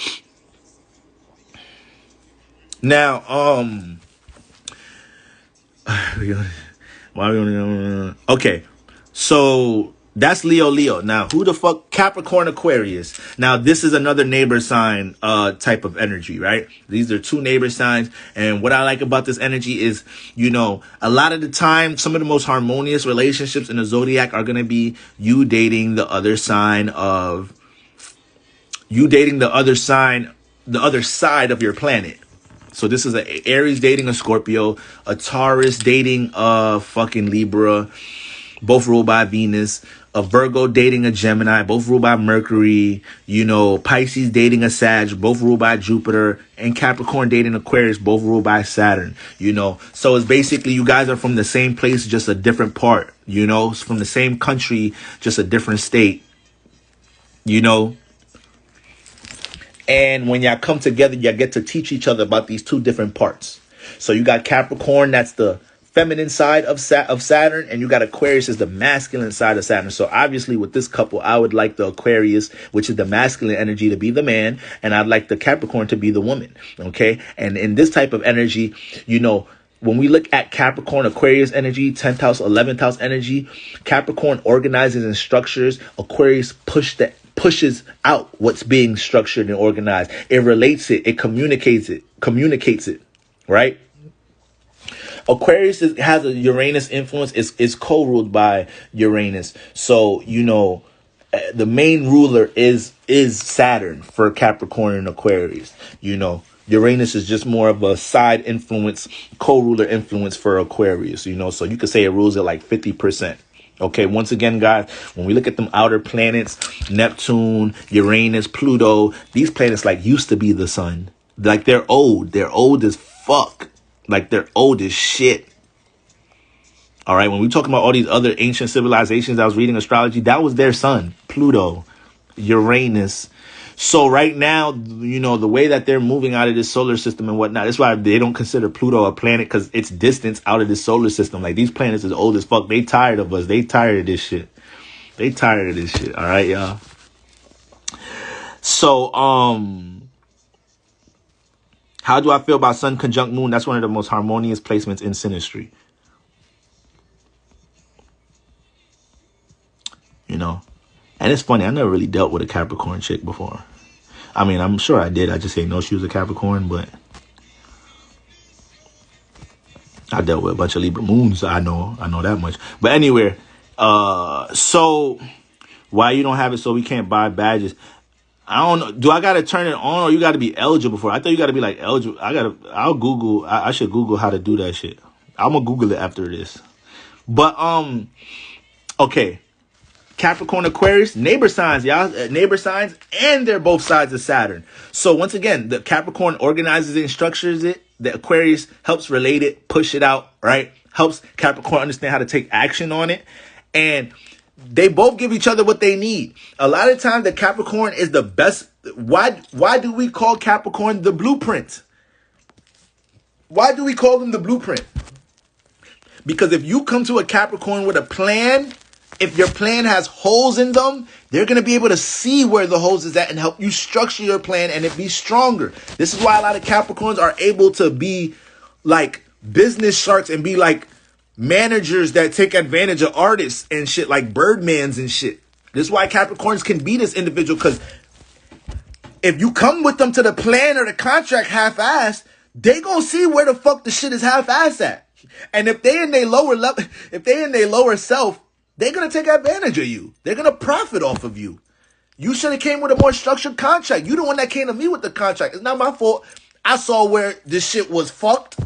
Speaker 1: now, okay. So That's Leo. Now, who the fuck? Capricorn, Aquarius. Now, this is another neighbor sign type of energy, right? These are two neighbor signs. And what I like about this energy is, you know, a lot of the time, some of the most harmonious relationships in the zodiac are going to be you dating the other sign of, the other side of your planet. So this is a Aries dating a Scorpio, a Taurus dating a fucking Libra, both ruled by Venus, a Virgo dating a Gemini, both ruled by Mercury, you know, Pisces dating a Sag, both ruled by Jupiter, and Capricorn dating Aquarius, both ruled by Saturn, you know. So it's basically you guys are from the same place, just a different part, you know, it's from the same country, just a different state, you know. And when y'all come together, y'all get to teach each other about these two different parts. So you got Capricorn, that's the feminine side of Saturn, and you got Aquarius as the masculine side of Saturn. So obviously with this couple, I would like the Aquarius, which is the masculine energy, to be the man, and I'd like the Capricorn to be the woman. Okay. And in this type of energy, you know, when we look at Capricorn, Aquarius energy, 10th house, 11th house energy, Capricorn organizes and structures. Aquarius pushes out what's being structured and organized. It relates it. It communicates it. Right? Aquarius has a Uranus influence. It's co-ruled by Uranus. So, you know, the main ruler is Saturn for Capricorn and Aquarius. You know, Uranus is just more of a side influence, co-ruler influence for Aquarius, you know. So you could say it rules at like 50%. Okay, once again, guys, when we look at them outer planets, Neptune, Uranus, Pluto, these planets like used to be the sun. Like they're old. They're old as fuck. Like they're old as shit. All right. When we talking about all these other ancient civilizations, I was reading astrology. That was their sun, Pluto, Uranus. So right now, you know, the way that they're moving out of this solar system and whatnot, that's why they don't consider Pluto a planet, because it's distance out of this solar system. Like these planets is old as fuck. They tired of us. They tired of this shit. All right, y'all. So, how do I feel about Sun conjunct Moon? That's one of the most harmonious placements in SYNASTRY. You know, and it's funny. I never really dealt with a Capricorn chick before. I mean, I'm sure I did. I just didn't know she was a Capricorn, but I dealt with a bunch of Libra moons. I know that much. But anyway, so why you don't have it so we can't buy badges? I don't know. Do I got to turn it on, or you got to be eligible for it? I thought you got to be like eligible. I should Google how to do that shit. I'm going to Google it after this. But, okay. Capricorn, Aquarius, neighbor signs, y'all. Neighbor signs, and they're both sides of Saturn. So once again, the Capricorn organizes it and structures it. The Aquarius helps relate it, push it out, right? Helps Capricorn understand how to take action on it. And they both give each other what they need. A lot of times the Capricorn is the best. Why do we call Capricorn the blueprint? Why do we call them the blueprint? Because if you come to a Capricorn with a plan, if your plan has holes in them, they're going to be able to see where the holes is at and help you structure your plan and it be stronger. This is why a lot of Capricorns are able to be like business sharks and be like managers that take advantage of artists and shit, like Birdmans and shit. This is why Capricorns can be this individual, because if you come with them to the plan or the contract half-assed, they gonna see where the fuck the shit is half-assed at. And if they in their lower level, if they in their lower self, they're gonna take advantage of you. They're gonna profit off of you. You should have came with a more structured contract. You the one that came to me with the contract. It's not my fault. I saw where this shit was fucked,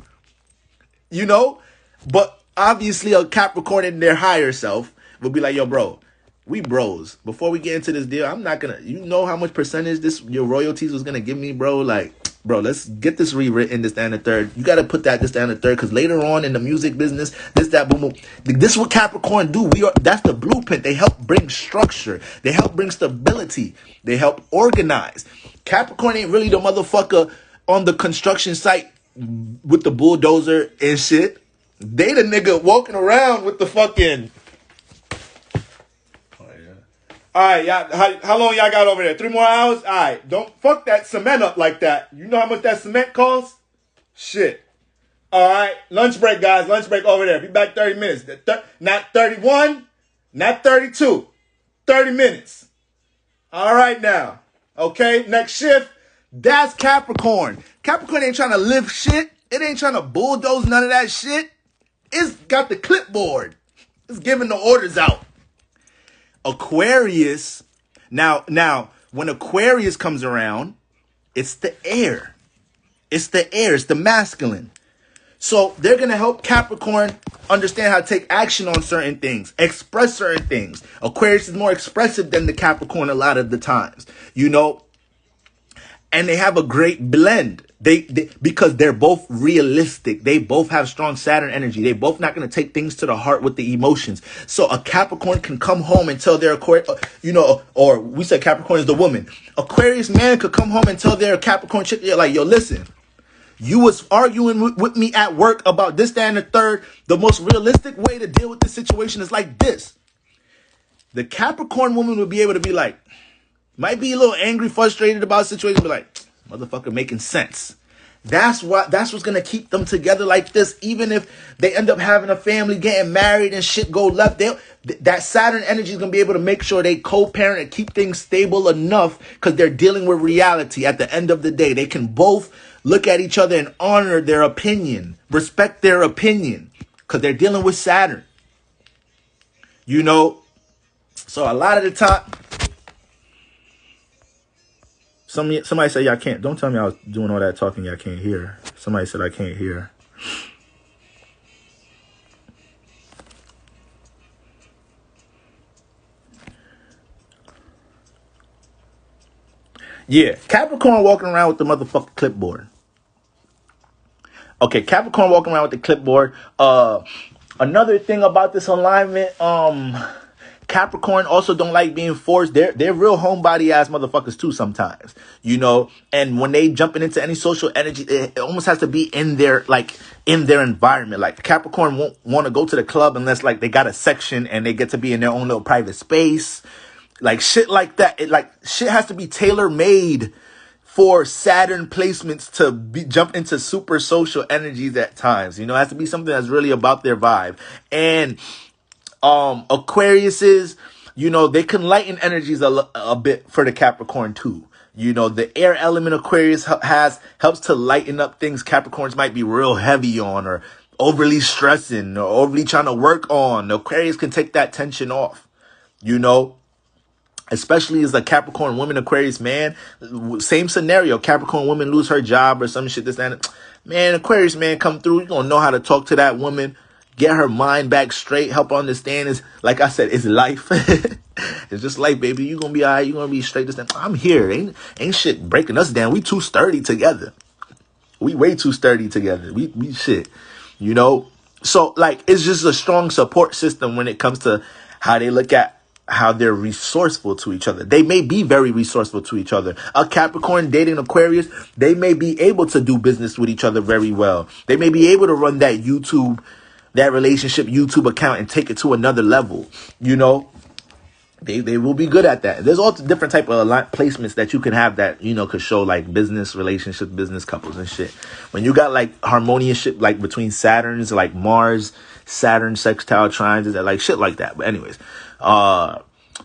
Speaker 1: you know? But obviously a Capricorn in their higher self would be like, yo, bro, we bros. Before we get into this deal, I'm not gonna, you know how much percentage your royalties was gonna give me, bro? Like, bro, let's get this rewritten, this, that, and the third. You gotta put that, this, that, and the third, because later on in the music business, this, that, boom, boom. This is what Capricorn do. That's the blueprint. They help bring structure. They help bring stability. They help organize. Capricorn ain't really the motherfucker on the construction site with the bulldozer and shit. They the nigga walking around with the fucking... Oh, yeah. All right, y'all. How long y'all got over there? 3 more hours? All right. Don't fuck that cement up like that. You know how much that cement costs? Shit. All right. Lunch break, guys. Lunch break over there. Be back 30 minutes. Not 31. Not 32. 30 minutes. All right now. Okay, next shift. That's Capricorn. Capricorn ain't trying to lift shit. It ain't trying to bulldoze none of that shit. It's got the clipboard. It's giving the orders out. Aquarius. Now, when Aquarius comes around, it's the air. It's the air. It's the masculine. So they're going to help Capricorn understand how to take action on certain things, express certain things. Aquarius is more expressive than the Capricorn a lot of the times, you know, and they have a great blend. They because they're both realistic. They both have strong Saturn energy. They both not going to take things to the heart with the emotions. So a Capricorn can come home and tell their Aquarius, you know, or we said Capricorn is the woman. Aquarius man could come home and tell their Capricorn chick, like, yo, listen, you was arguing with me at work about this, that, and the third. The most realistic way to deal with this situation is like this. The Capricorn woman would be able to be like, might be a little angry, frustrated about a situation, but like, motherfucker making sense. That's what's going to keep them together like this. Even if they end up having a family, getting married and shit go left, that Saturn energy is going to be able to make sure they co-parent and keep things stable enough because they're dealing with reality. At the end of the day, they can both look at each other and honor their opinion, respect their opinion because they're dealing with Saturn. You know, so a lot of the time, somebody said y'all can't. Don't tell me I was doing all that talking y'all can't hear. Somebody said I can't hear. Yeah, Capricorn walking around with the motherfucking clipboard. Okay, Capricorn walking around with the clipboard. Another thing about this alignment, Capricorn also don't like being forced. They're real homebody ass motherfuckers too sometimes, you know. And when they jumping into any social energy, it almost has to be in their environment. Like Capricorn won't want to go to the club unless like they got a section and they get to be in their own little private space, like shit like that. Shit has to be tailor made for Saturn placements to jump into super social energies at times. You know, it has to be something that's really about their vibe. And Aquariuses, you know, they can lighten energies a bit for the Capricorn too. You know, the air element Aquarius helps to lighten up things Capricorns might be real heavy on or overly stressing or overly trying to work on. The Aquarius can take that tension off, you know, especially as a Capricorn woman, Aquarius man. Same scenario, Capricorn woman lose her job or some shit, this, that, man, Aquarius man come through, you gonna know how to talk to that woman, get her mind back straight, help her understand is, like I said, it's life. It's just life, baby. You gonna be all right. You gonna be straight. This time. I'm here. Ain't shit breaking us down. We too sturdy together. We way too sturdy together. We shit. You know. So like, it's just a strong support system when it comes to how they look at how they're resourceful to each other. They may be very resourceful to each other. A Capricorn dating Aquarius, they may be able to do business with each other very well. They may be able to run that relationship YouTube account and take it to another level. You know, they will be good at that. There's all different type of placements that you can have that, you know, could show like business relationships, business couples and shit. When you got like harmonious shit like between Saturns, like Mars, Saturn, sextile trines, like shit like that. But anyways,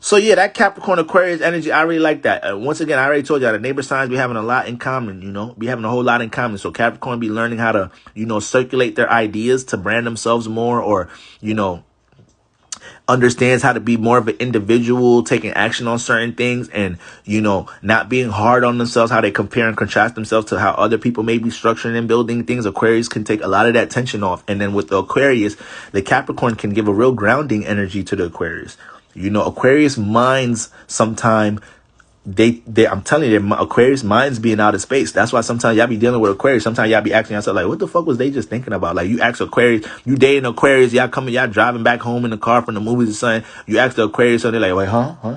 Speaker 1: so yeah, that Capricorn Aquarius energy, I really like that. Once again, I already told y'all the neighbor signs be having a lot in common, you know, be having a whole lot in common. So Capricorn be learning how to, you know, circulate their ideas to brand themselves more, or, you know, understands how to be more of an individual, taking action on certain things and, you know, not being hard on themselves, how they compare and contrast themselves to how other people may be structuring and building things. Aquarius can take a lot of that tension off. And then with the Aquarius, the Capricorn can give a real grounding energy to the Aquarius. You know, Aquarius minds sometime I'm telling you, Aquarius minds being out of space. That's why sometimes y'all be dealing with Aquarius. Sometimes y'all be asking yourself like, what the fuck was they just thinking about? Like you ask Aquarius, you dating Aquarius, y'all driving back home in the car from the movies or something. You ask the Aquarius, so they're like, wait, huh?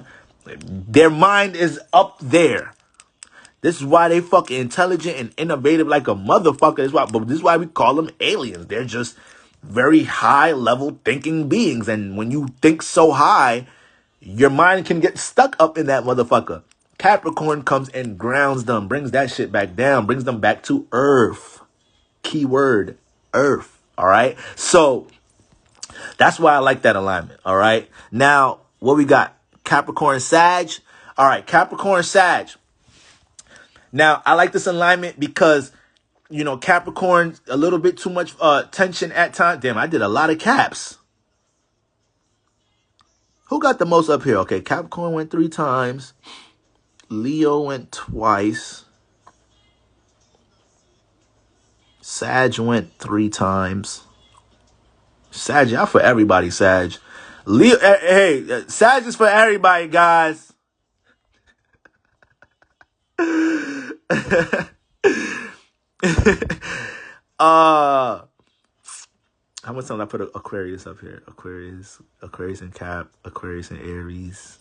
Speaker 1: Their mind is up there. This is why they fucking intelligent and innovative like a motherfucker. This is why we call them aliens. They're just very high level thinking beings. And when you think so high, your mind can get stuck up in that motherfucker. Capricorn comes and grounds them, brings that shit back down, brings them back to earth. Keyword, earth. All right. So that's why I like that alignment. All right. Now, what we got? Capricorn, Sag. All right, Capricorn, Sag. Now, I like this alignment because, you know, Capricorn, a little bit too much tension at times. Damn, I did a lot of caps. Who got the most up here? Okay, Capricorn went 3 times. Leo went twice. Sag went 3 times. Sag, y'all for everybody, Sag. Leo, hey, Sag is for everybody, guys. How much time I put Aquarius up here? Aquarius and Cap, Aquarius and Aries.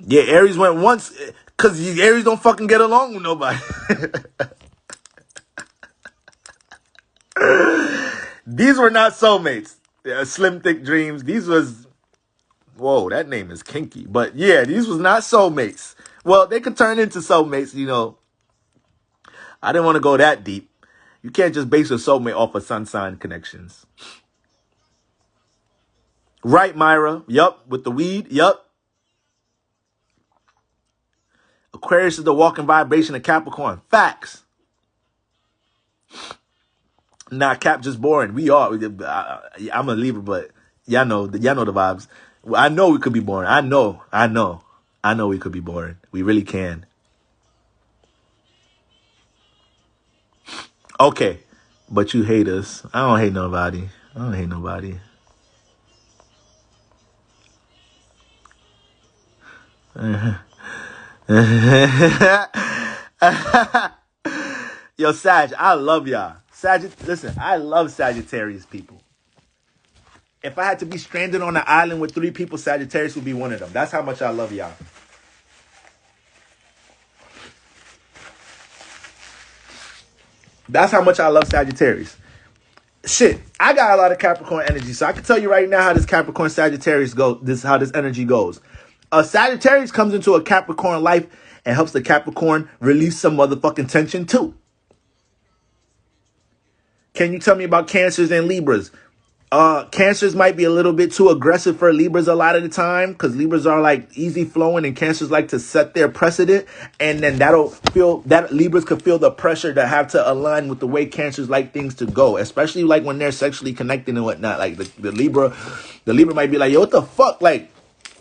Speaker 1: Yeah, Aries went once because Aries don't fucking get along with nobody. These were not soulmates. Slim Thick Dreams. These was, whoa, that name is kinky. But yeah, these was not soulmates. Well, they could turn into soulmates, you know. I didn't want to go that deep. You can't just base a soulmate off of sun sign connections. Right, Myra. Yup. With the weed. Yup. Aquarius is the walking vibration of Capricorn. Facts. Nah, Cap just boring. We are. I'm a Libra, but y'all know the vibes. I know we could be boring. I know we could be boring. We really can. Okay, but you hate us. I don't hate nobody. Yo, Sag, I love y'all. Listen, I love Sagittarius people. If I had to be stranded on an island with 3 people, Sagittarius would be one of them. That's how much I love y'all. That's how much I love Sagittarius. Shit, I got a lot of Capricorn energy, so I can tell you right now how this Capricorn Sagittarius goes. How this energy goes. A Sagittarius comes into a Capricorn life and helps the Capricorn release some motherfucking tension too. Can you tell me about Cancers and Libras? Cancers might be a little bit too aggressive for Libras a lot of the time because Libras are like easy flowing and Cancers like to set their precedent, and then that Libras could feel the pressure to have to align with the way Cancers like things to go, especially like when they're sexually connected and whatnot. Like the Libra might be like, yo, what the fuck? Like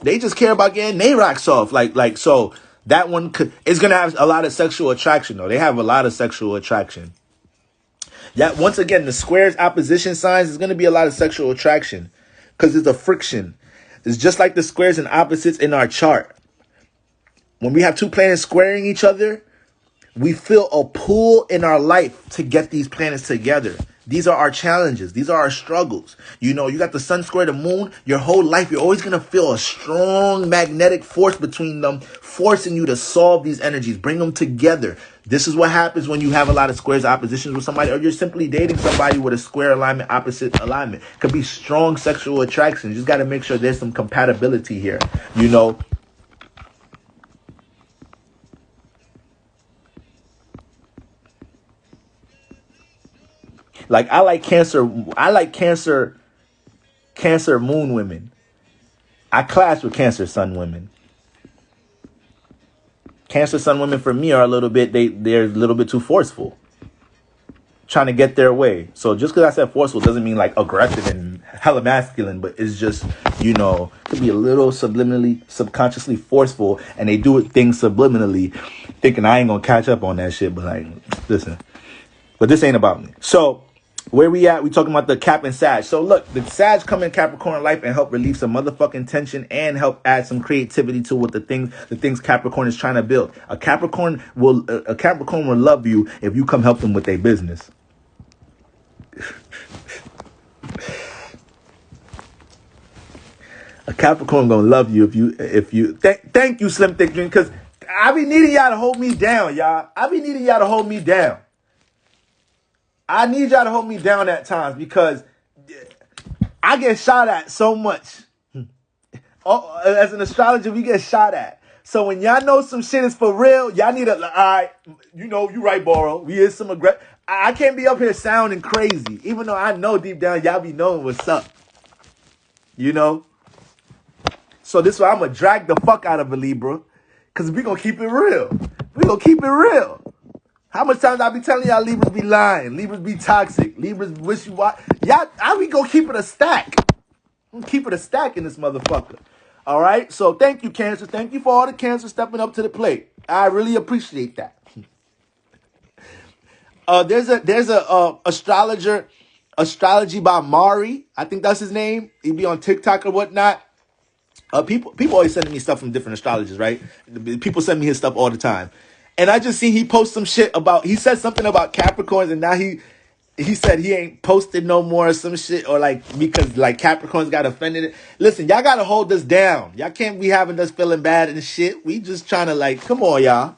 Speaker 1: they just care about getting their rocks off. Like so that one is gonna have a lot of sexual attraction though. They have a lot of sexual attraction. Yeah, once again, the squares, opposition signs, is going to be a lot of sexual attraction because it's a friction. It's just like the squares and opposites in our chart. When we have 2 planets squaring each other, we feel a pull in our life to get these planets together. These are our challenges. These are our struggles. You know, you got the sun square the moon. Your whole life, you're always going to feel a strong magnetic force between them, forcing you to solve these energies, bring them together. This is what happens when you have a lot of squares, oppositions with somebody, or you're simply dating somebody with a square alignment, opposite alignment. It could be strong sexual attraction. You just got to make sure there's some compatibility here, you know. Like I like Cancer moon women. I clash with Cancer sun women. Cancer sun women for me are a little bit, they're a little bit too forceful. Trying to get their way. So just because I said forceful doesn't mean like aggressive and hella masculine, but it's just, you know, could be a little subconsciously forceful, and they do things subliminally, thinking I ain't gonna catch up on that shit, but like, listen. But this ain't about me. So where we at? We talking about the Cap and Sag. So look, the Sag come in Capricorn life and help relieve some motherfucking tension and help add some creativity to what the things Capricorn is trying to build. A Capricorn will love you if you come help them with their business. A Capricorn gonna love you if you thank you, Slim Thick Dream, because I be needing y'all to hold me down, y'all. I be needing y'all to hold me down. I need y'all to hold me down at times because I get shot at so much. Oh, as an astrologer, we get shot at. So when y'all know some shit is for real, y'all need to, all right, you know, you right, Boro. We is some aggressive. I can't be up here sounding crazy, even though I know deep down y'all be knowing what's up. You know? So this is why I'm going to drag the fuck out of a Libra. Because we going to keep it real. We going to keep it real. How much times I be telling y'all Libras be lying, Libras be toxic, Libras wish you what? Y'all, we gonna keep it a stack. I'm gonna keep it a stack in this motherfucker. All right. So thank you, Cancer. Thank you for all the Cancer stepping up to the plate. I really appreciate that. There's a astrology by Mari. I think that's his name. He be on TikTok or whatnot. People always sending me stuff from different astrologers, right? People send me his stuff all the time. And I just see he posts some shit about, he said something about Capricorns, and now he said he ain't posted no more or some shit, or like, because like Capricorns got offended. Listen, y'all gotta hold us down. Y'all can't be having us feeling bad and shit. We just trying to like, come on, y'all.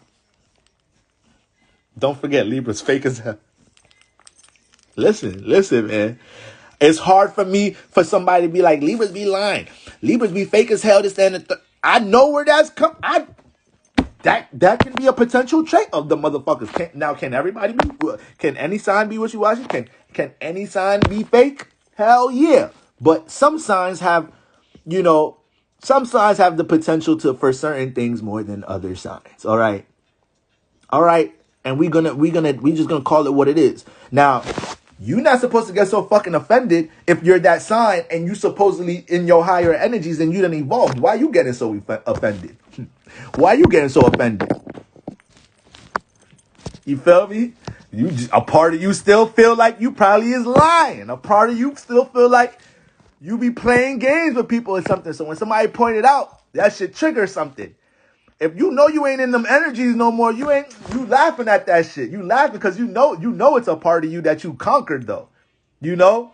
Speaker 1: Don't forget, Libra's fake as hell. Listen, man. It's hard for me for somebody to be like, Libras be lying. Libras be fake as hell. This, and the I know where that's come. That can be a potential trait of the motherfuckers. Can everybody be? Can any sign be wishy-washy? Can any sign be fake? Hell yeah. But some signs have, some signs have the potential to for certain things more than other signs. All right. And we just gonna call it what it is. Now, you're not supposed to get so fucking offended if you're that sign and you supposedly in your higher energies and you done evolved. Why you getting so offended? Why you getting so offended? You feel me? A part of you still feel like you probably is lying. A part of you still feel like you be playing games with people or something. So when somebody pointed out, that should trigger something. If you know you ain't in them energies no more, you laughing at that shit. You laughing because you know it's a part of you that you conquered though. You know?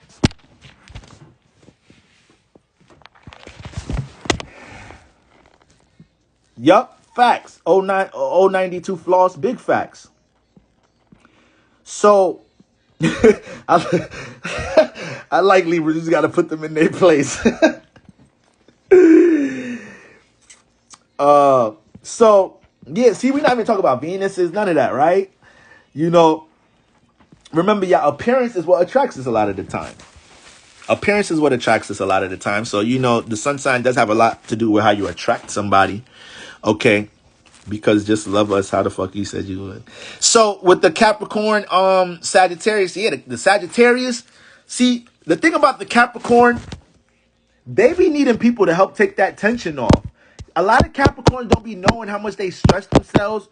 Speaker 1: Yup, facts. 092 floss, big facts. So I like Libras, you just gotta put them in their place. So, yeah, see, we're not even talking about Venuses, none of that, right? Remember, your appearance is what attracts us a lot of the time. Appearance is what attracts us a lot of the time. So, the sun sign does have a lot to do with how you attract somebody, okay? Because just love us, how the fuck you said you would. So, with the Capricorn, Sagittarius, yeah, the Sagittarius, see, the thing about the Capricorn, they be needing people to help take that tension off. A lot of Capricorns don't be knowing how much they stress themselves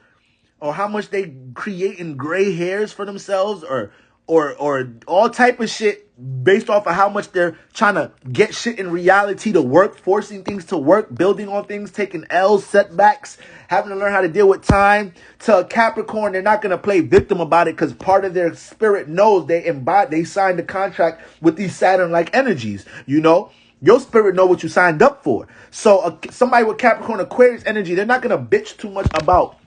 Speaker 1: or how much they creating gray hairs for themselves or all type of shit based off of how much they're trying to get shit in reality to work, forcing things to work, building on things, taking L's, setbacks, having to learn how to deal with time. To a Capricorn, they're not going to play victim about it because part of their spirit knows they signed a contract with these Saturn-like energies, Your spirit know what you signed up for. So somebody with Capricorn Aquarius energy, they're not going to bitch too much about,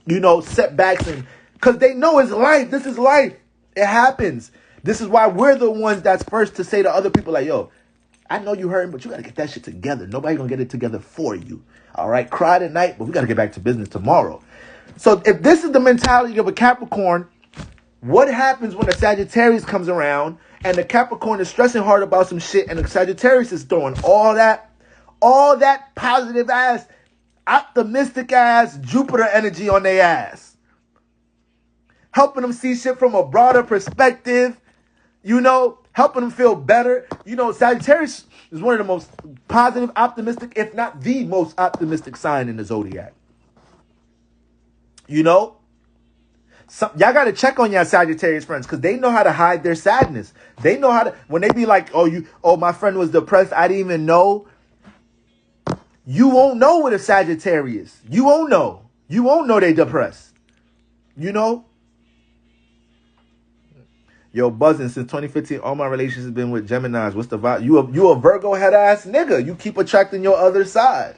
Speaker 1: setbacks, and because they know it's life. This is life. It happens. This is why we're the ones that's first to say to other people like, yo, I know you hurting, but you got to get that shit together. Nobody going to get it together for you. All right. Cry tonight, but we got to get back to business tomorrow. So if this is the mentality of a Capricorn, what happens when a Sagittarius comes around and the Capricorn is stressing hard about some shit and the Sagittarius is throwing all that positive ass, optimistic ass Jupiter energy on their ass? Helping them see shit from a broader perspective, helping them feel better. Sagittarius is one of the most positive, optimistic, if not the most optimistic sign in the zodiac. Y'all got to check on your Sagittarius friends because they know how to hide their sadness. They know how to, when they be like, my friend was depressed, I didn't even know. You won't know with a Sagittarius. You won't know. You won't know they depressed. Yo, buzzing since 2015. All my relationships have been with Geminis. What's the vibe? You a Virgo head ass nigga. You keep attracting your other side.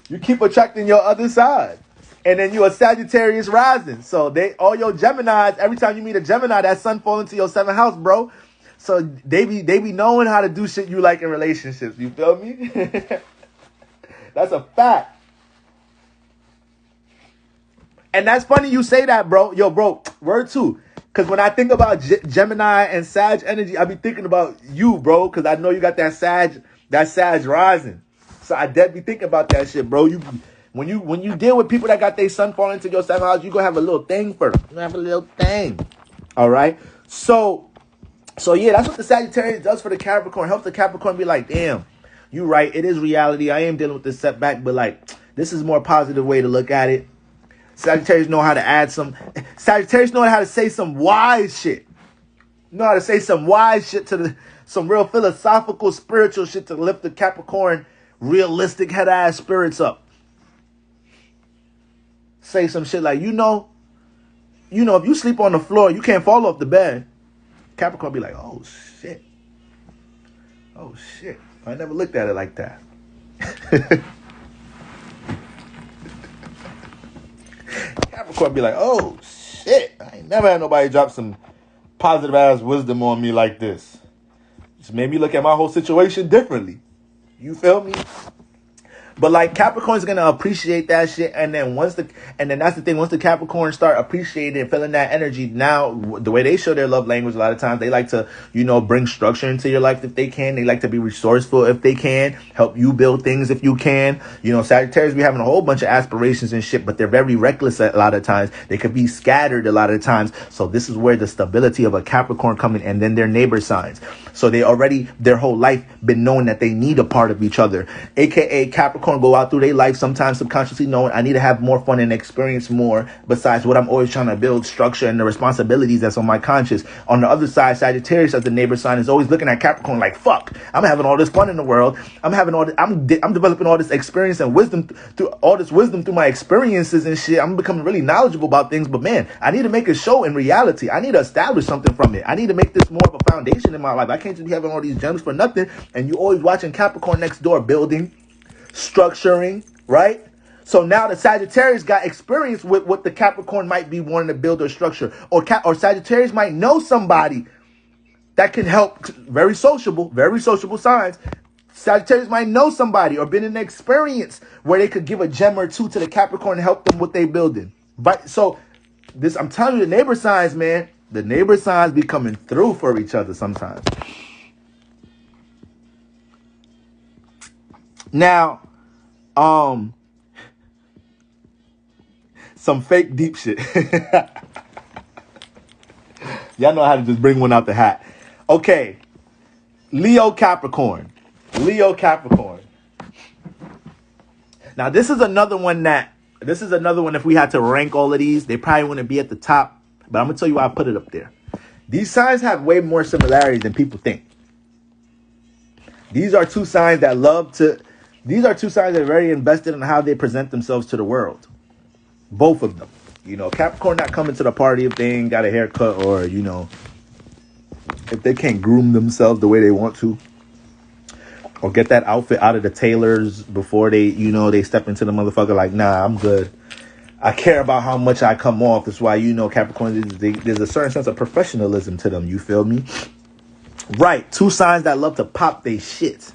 Speaker 1: You keep attracting your other side. And then you a Sagittarius rising. So all your Geminis, every time you meet a Gemini, that sun fall into your 7th house, bro. So they be knowing how to do shit you like in relationships. You feel me? That's a fact. And that's funny you say that, bro. Yo, bro, word too. Because when I think about Gemini and Sag energy, I be thinking about you, bro. Because I know you got that Sag rising. So I dead be thinking about that shit, bro. When you deal with people that got their sun falling into your 7th house, you gonna have a little thing for them. You gonna have a little thing. All right. So yeah, that's what the Sagittarius does for the Capricorn. Helps the Capricorn be like, damn, you right. It is reality. I am dealing with this setback, but like, this is a more positive way to look at it. Sagittarius know how to Sagittarius know how to say some wise shit. Know how to say some wise shit some real philosophical, spiritual shit to lift the Capricorn realistic head ass spirits up. Say some shit like, you know, if you sleep on the floor, you can't fall off the bed. Capricorn be like, oh shit. Oh shit. I never looked at it like that. Capricorn be like, oh shit. I ain't never had nobody drop some positive ass wisdom on me like this. Just made me look at my whole situation differently. You feel me? But like Capricorn's gonna appreciate that shit, and then that's the thing. Once the Capricorn start appreciating and feeling that energy, now the way they show their love language, a lot of times they like to, bring structure into your life if they can. They like to be resourceful if they can, help you build things if you can. Sagittarius be having a whole bunch of aspirations and shit, but they're very reckless a lot of times. They could be scattered a lot of times. So this is where the stability of a Capricorn coming, and then their neighbor signs. So they already their whole life been knowing that they need a part of each other, aka Capricorn go out through their life sometimes subconsciously knowing I need to have more fun and experience more besides what I'm always trying to build, structure, and the responsibilities that's on my conscience. On the other side, Sagittarius as the neighbor sign is always looking at Capricorn like, fuck, I'm having all this fun in the world. I'm developing all this experience and wisdom through my experiences and shit. I'm becoming really knowledgeable about things, but man, I need to make a show in reality. I need to establish something from it. I need to make this more of a foundation in my life. I can't just be having all these gems for nothing. And you always watching Capricorn next door building, structuring, right? So now the Sagittarius got experience with what the Capricorn might be wanting to build or structure, or Sagittarius might know somebody that can help. Very sociable signs. Sagittarius might know somebody or been in an experience where they could give a gem or two to the Capricorn and help them with they building. But so this, I'm telling you, the neighbor signs, man, the neighbor signs be coming through for each other sometimes. Now, some fake deep shit. Y'all know how to just bring one out the hat. Okay. Leo Capricorn. Now, this is another one if we had to rank all of these, they probably wouldn't be at the top, but I'm going to tell you why I put it up there. These signs have way more similarities than people think. These are two signs that are very invested in how they present themselves to the world. Both of them. Capricorn not coming to the party if they ain't got a haircut or, if they can't groom themselves the way they want to. Or get that outfit out of the tailors before they step into the motherfucker like, nah, I'm good. I care about how much I come off. That's why, Capricorn, there's a certain sense of professionalism to them. You feel me? Right. Two signs that love to pop they shit.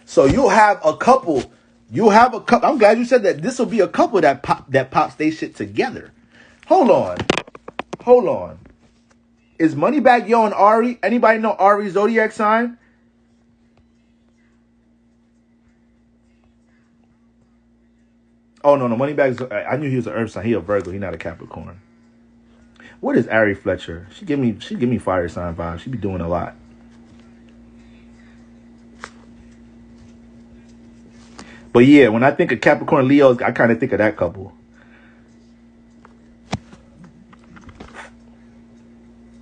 Speaker 1: So you'll have a couple. I'm glad you said that. This will be a couple that pops they shit together. Hold on. Is Moneybag Yo and Ari? Anybody know Ari's zodiac sign? Oh no, Moneybag's. I knew he was an Earth sign. He a Virgo. He not a Capricorn. What is Ari Fletcher? She give me fire sign vibes. She be doing a lot. But yeah, when I think of Capricorn Leo, I kind of think of that couple.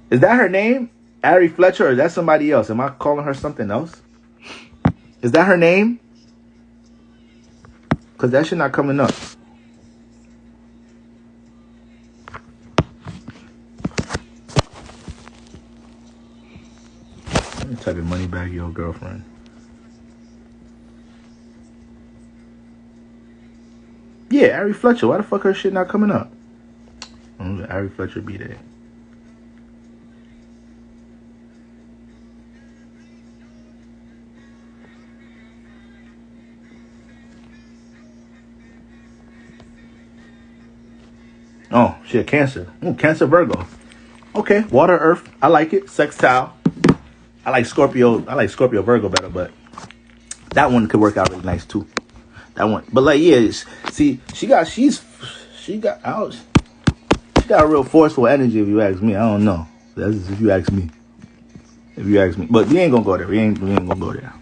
Speaker 1: Is that her name? Ari Fletcher, or is that somebody else? Am I calling her something else? Is that her name? Because that shit not coming up. Let me type in Moneybag Yo girlfriend. Yeah, Ari Fletcher. Why the fuck her shit not coming up? Ari Fletcher be there. Oh, shit, Cancer. Cancer Virgo. Okay, water, earth. I like it. Sextile. I like Scorpio Virgo better, but That one could work out really nice too. That one, but like, yeah, see, she got a real forceful energy. If you ask me, I don't know. That's if you ask me. If you ask me, but we ain't gonna go there. We ain't gonna go there.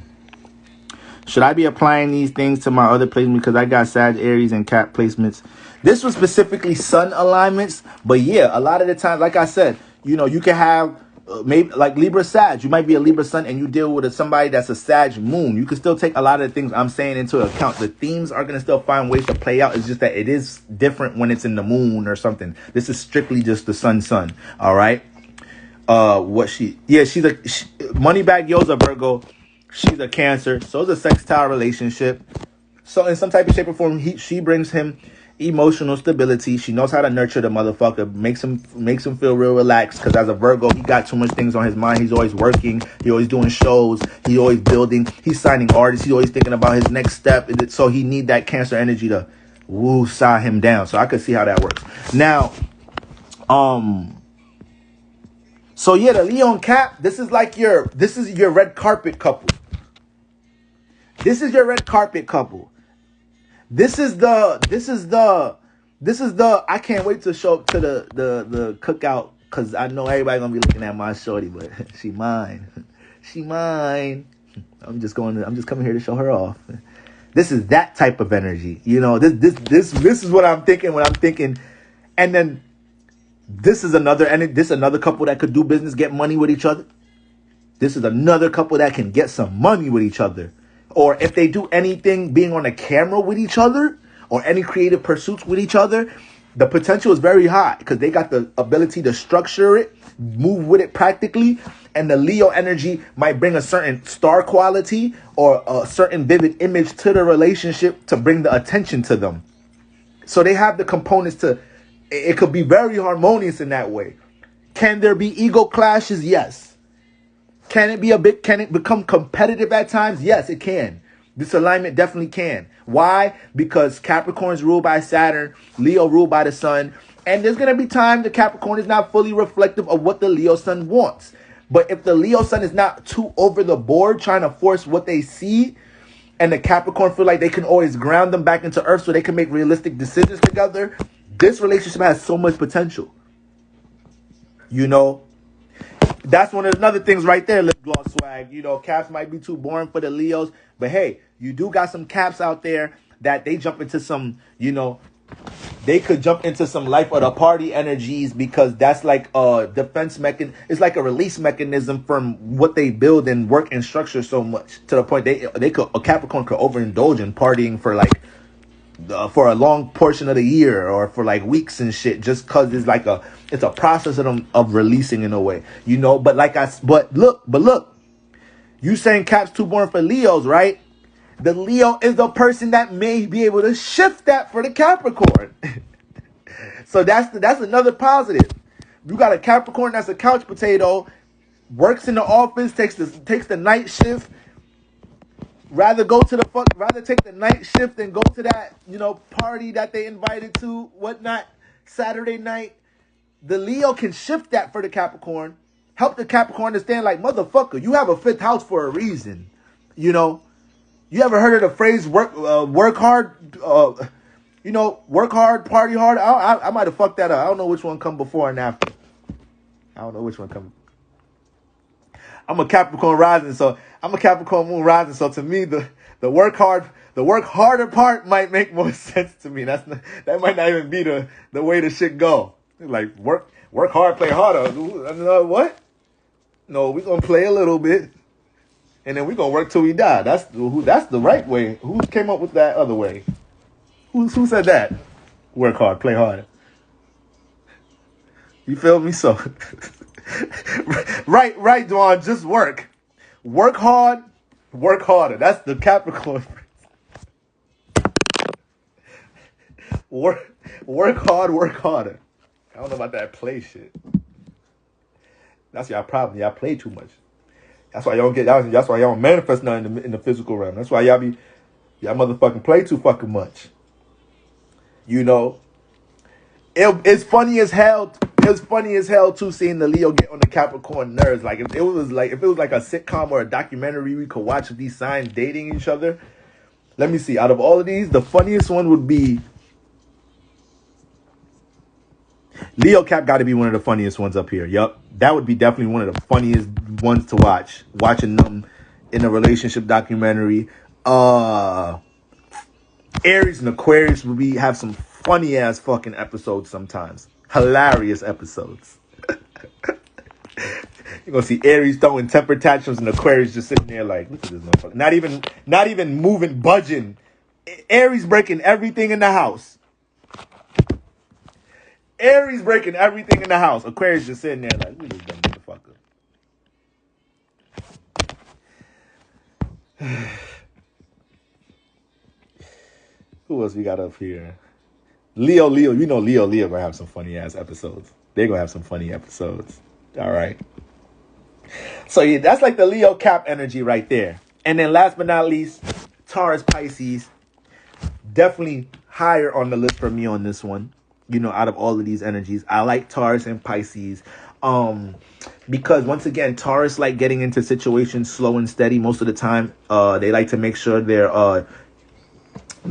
Speaker 1: Should I be applying these things to my other placements because I got Sag, Aries, and Cap placements? This was specifically Sun alignments, but yeah, a lot of the times, like I said, you know, you can have maybe like Libra Sag. You might be a Libra Sun and you deal with somebody that's a Sag Moon. You can still take a lot of the things I'm saying into account. The themes are gonna still find ways to play out. It's just that it is different when it's in the Moon or something. This is strictly just the Sun. All right. She's a Moneybag Yo's a Virgo. She's a Cancer. So it's a sextile relationship. So in some type of shape or form, she brings him emotional stability. She knows how to nurture the motherfucker, makes him feel real relaxed. Because as a Virgo, he got too much things on his mind. He's always working. He always doing shows. He always building. He's signing artists. He's always thinking about his next step. So he need that Cancer energy to woo-saw him down. So I could see how that works. Now, so yeah, the Leo and Cap, this is your red carpet couple. This is your red carpet couple. This is the I can't wait to show up to the cookout because I know everybody gonna be looking at my shorty, but she mine. She mine. I'm just coming here to show her off. This is that type of energy. You know, this is what I'm thinking when I'm thinking. And then this is another couple that could do business, get money with each other. This is another couple that can get some money with each other. Or if they do anything being on a camera with each other or any creative pursuits with each other, the potential is very high because they got the ability to structure it, move with it practically. And the Leo energy might bring a certain star quality or a certain vivid image to the relationship to bring the attention to them. So they have the components it could be very harmonious in that way. Can there be ego clashes? Yes. Can it become competitive at times? Yes, it can. This alignment definitely can. Why? Because Capricorn's ruled by Saturn, Leo ruled by the Sun, and there's going to be time the Capricorn is not fully reflective of what the Leo Sun wants. But if the Leo Sun is not too over the board trying to force what they see, and the Capricorn feel like they can always ground them back into Earth so they can make realistic decisions together, this relationship has so much potential. You know? That's one of the other things right there, lip gloss swag. You know, Caps might be too boring for the Leos. But hey, you do got some Caps out there that they jump into some, you know, they could jump into some life of the party energies because that's like a defense mechanism. It's like a release mechanism from what they build and work and structure so much to the point a Capricorn could overindulge in partying for like for a long portion of the year or for like weeks and shit, just cause it's a process of releasing in a way, you know. But look, you saying Cap's too boring for Leos, right? The Leo is the person that may be able to shift that for the Capricorn. So that's another positive. You got a Capricorn that's a couch potato, works in the office, takes the night shift. Rather take the night shift than go to that, you know, party that they invited to, whatnot, Saturday night. The Leo can shift that for the Capricorn. Help the Capricorn understand, like, motherfucker, you have a fifth house for a reason. You know, you ever heard of the phrase work hard, work hard, party hard? I might have fucked that up. I don't know which one come before and after. I don't know which one come. I'm a Capricorn rising, so I'm a Capricorn moon rising. So to me, the work harder part might make more sense to me. That might not even be the way the shit go. Like work hard, play harder. What? No, we gonna play a little bit, and then we gonna work till we die. That's the right way. Who came up with that other way? Who said that? Work hard, play harder. You feel me? So. Right, Dwan. Just work. Work hard, work harder. That's the Capricorn. Work hard, work harder. I don't know about that play shit. That's y'all problem. Y'all play too much. That's why y'all don't get. That's why y'all don't manifest nothing in the physical realm. That's why y'all motherfucking play too fucking much. You know, it's funny as hell. It was funny as hell too seeing the Leo get on the Capricorn nerves. Like if it was like a sitcom or a documentary we could watch of these signs dating each other. Let me see. Out of all of these, the funniest one would be Leo Cap. Got to be one of the funniest ones up here. Yup, that would be definitely one of the funniest ones to watch. Watching them in a relationship documentary. Aries and Aquarius would have some funny ass fucking episodes sometimes. Hilarious episodes. You're gonna see Aries throwing temper tantrums and Aquarius just sitting there like, look at this motherfucker. Not even moving, budging. Aries breaking everything in the house. Aquarius just sitting there like, look at this dumb motherfucker. Who else we got up here? Leo. You know Leo gonna have some funny ass episodes. They're gonna have some funny episodes. All right. So yeah, that's like the Leo Cap energy right there. And then last but not least, Taurus Pisces. Definitely higher on the list for me on this one. You know, out of all of these energies, I like Taurus and Pisces. Because once again, Taurus like getting into situations slow and steady. Most of the time, they like to make sure they're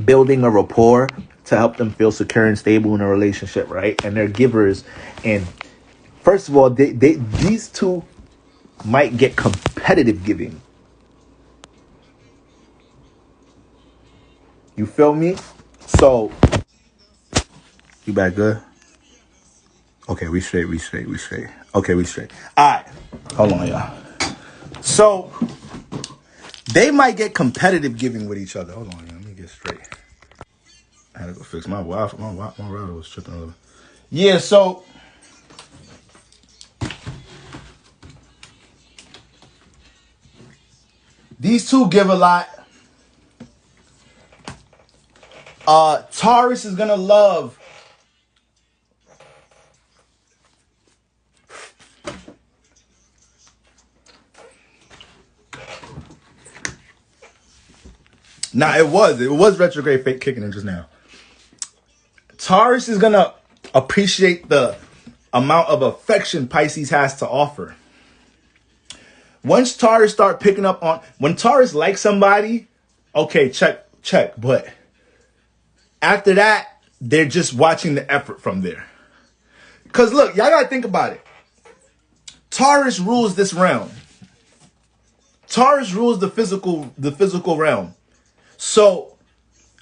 Speaker 1: building a rapport to help them feel secure and stable in a relationship, right? And they're givers. And first of all, these two might get competitive giving. You feel me? So, you back good? Okay, we straight. Okay, we straight. All right. Hold on, y'all. So, they might get competitive giving with each other. Hold on, y'all. Let me get straight. I had to go fix my Wi-Fi. My router was tripping a little. Yeah, so these two give a lot. Taurus is gonna love it was retrograde fake kicking in just now. Taurus is gonna appreciate the amount of affection Pisces has to offer. Once Taurus start picking up on, when Taurus likes somebody, okay, check. But after that, they're just watching the effort from there. Because look, y'all gotta think about it. Taurus rules this realm. Taurus rules the physical realm. So